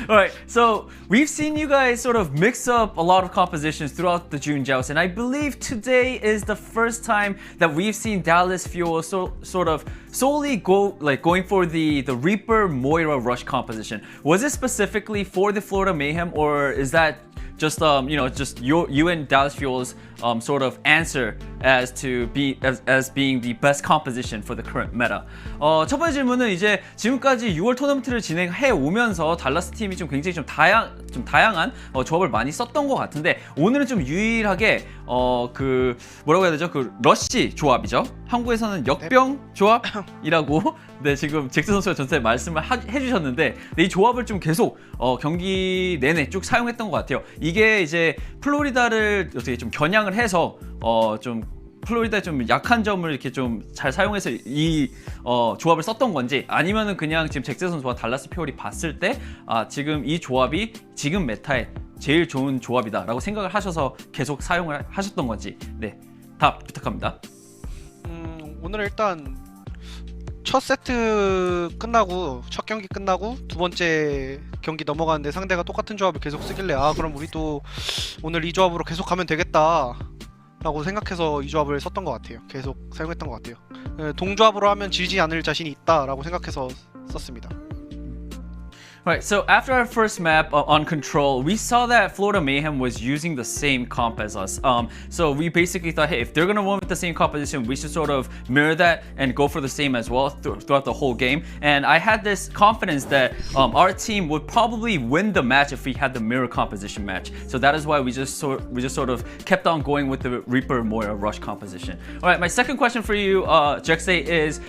Alright, so we've seen you guys sort of mix up a lot of compositions throughout the June Joust, and I believe today is the first time that we've seen Dallas Fuel sort of solely going for the Reaper Moira Rush composition. Was it specifically for the Florida Mayhem, or is that just just you and Dallas Fuel's sort of answer as being the best composition for the current meta? 첫 번째 질문은 이제 지금까지 6월 토너먼트를 진행해 오면서 달라스 팀이 좀 굉장히 좀 다양한 조합을 많이 썼던 것 같은데 오늘은 좀 유일하게 그 뭐라고 해야 되죠? 그 러쉬 조합이죠. 한국에서는 역병 조합이라고 네 지금 잭슨 선수가 전체 말씀을 해주셨는데 네, 이 조합을 좀 계속 경기 내내 쭉 사용했던 것 같아요. 이게 이제 플로리다를 어떻게 좀 겨냥을 해서 좀 플로리다의 좀 약한 점을 이렇게 좀 잘 사용해서 이 조합을 썼던 건지 아니면은 그냥 지금 잭슨 선수와 달라스 퓨얼이 봤을 때 지금 이 조합이 지금 메타에 제일 좋은 조합이다라고 생각을 하셔서 계속 사용을 하셨던 건지 네 답 부탁합니다. 오늘 일단 첫 세트 끝나고 첫 경기 끝나고 두 번째 경기 넘어가는데 상대가 똑같은 조합을 계속 쓰길래 그럼 우리도 오늘 이 조합으로 계속 가면 되겠다 라고 생각해서 이 조합을 썼던 것 같아요. 계속 사용했던 것 같아요. 동조합으로 하면 지지 않을 자신이 있다 라고 생각해서 썼습니다. Right, so after our first map on Control, we saw that Florida Mayhem was using the same comp as us. So we basically thought, hey, if they're going to run with the same composition, we should sort of mirror that and go for the same as well throughout the whole game. And I had this confidence that our team would probably win the match if we had the mirror composition match. So that is why we just sort of kept on going with the Reaper Moira Rush composition. All right, my second question for you, Jexay, is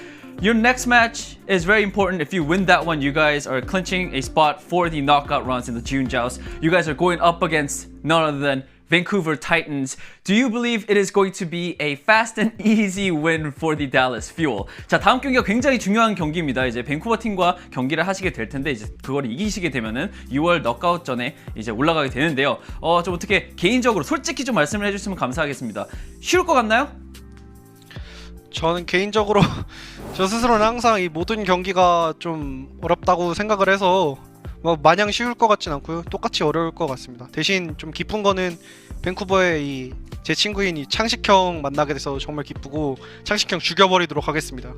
your next match is very important. If you win that one, you guys are clinching a spot for the knockout rounds in the June Joust. You guys are going up against none other than Vancouver Titans. Do you believe it is going to be a fast and easy win for the Dallas Fuel? 자, 다음 경기가 굉장히 중요한 경기입니다. 이제 밴쿠버 팀과 경기를 하시게 될 텐데 이제 그걸 이기시게 되면은 6월 넉아웃전에 이제 올라가게 되는데요. 좀 어떻게 개인적으로 솔직히 좀 말씀을 해주시면 감사하겠습니다. 쉬울 것 같나요? 저는 개인적으로 저 스스로는 항상 이 모든 경기가 좀 어렵다고 생각을 해서 뭐 마냥 쉬울 것 같진 않고요. 똑같이 어려울 것 같습니다. 대신 좀 기쁜 거는 밴쿠버의 제 친구인 이 창식형 만나게 돼서 정말 기쁘고 창식형 죽여버리도록 하겠습니다.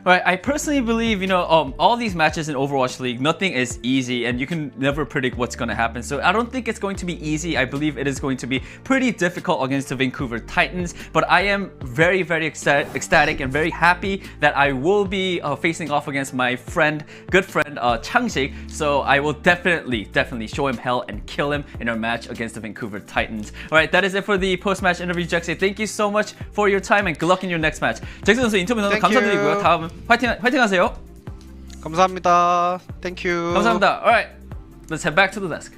Right, I personally believe, all these matches in Overwatch League, nothing is easy and you can never predict what's going to happen. So I don't think it's going to be easy. I believe it is going to be pretty difficult against the Vancouver Titans. But I am very, very ecstatic and very happy that I will be facing off against my good friend, Changshik. So I will definitely show him hell and kill him in our match against the Vancouver Titans. All right, that is it for the post-match interview, Jexay. Thank you so much for your time and good luck in your next match. 잭슨 선수 인터뷰 너무 감사드리고요. 다음 파이팅 하세요. 감사합니다. Thank you. 감사합니다. All right, let's head back to the desk.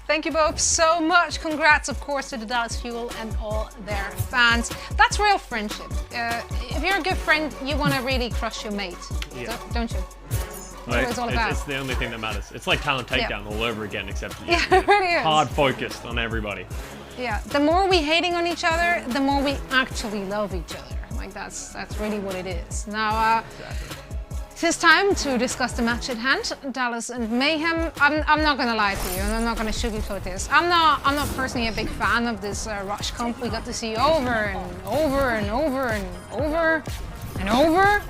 Thank you both so much. Congrats, of course, to the Dallas Fuel and all their fans. That's real friendship. If you're a good friend, you want to really crush your mate, don't you? Right. It's all about. It's the only thing that matters. It's like talent takedown all over again, except Yeah, it really is. hard focused on everybody. Yeah, the more we hating on each other, the more we actually love each other. Like that's really what it is. Now, it is time to discuss the match at hand, Dallas and Mayhem. I'm not gonna lie to you, and I'm not gonna sugarcoat this. I'm not personally a big fan of this rush comp we got to see over and over and over and over and over.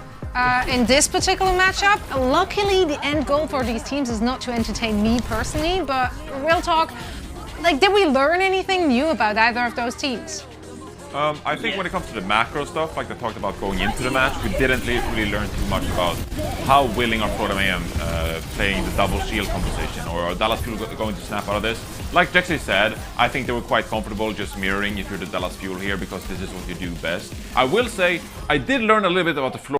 In this particular matchup, luckily the end goal for these teams is not to entertain me personally, but real talk, did we learn anything new about either of those teams? I think when it comes to the macro stuff, like they talked about going into the match, we didn't really learn too much about how willing are Florida Mayhem playing the double shield composition, or are Dallas Fuel going to snap out of this? Like Jexay said, I think they were quite comfortable just mirroring if you're the Dallas Fuel here, because this is what you do best. I will say, I did learn a little bit about the Florida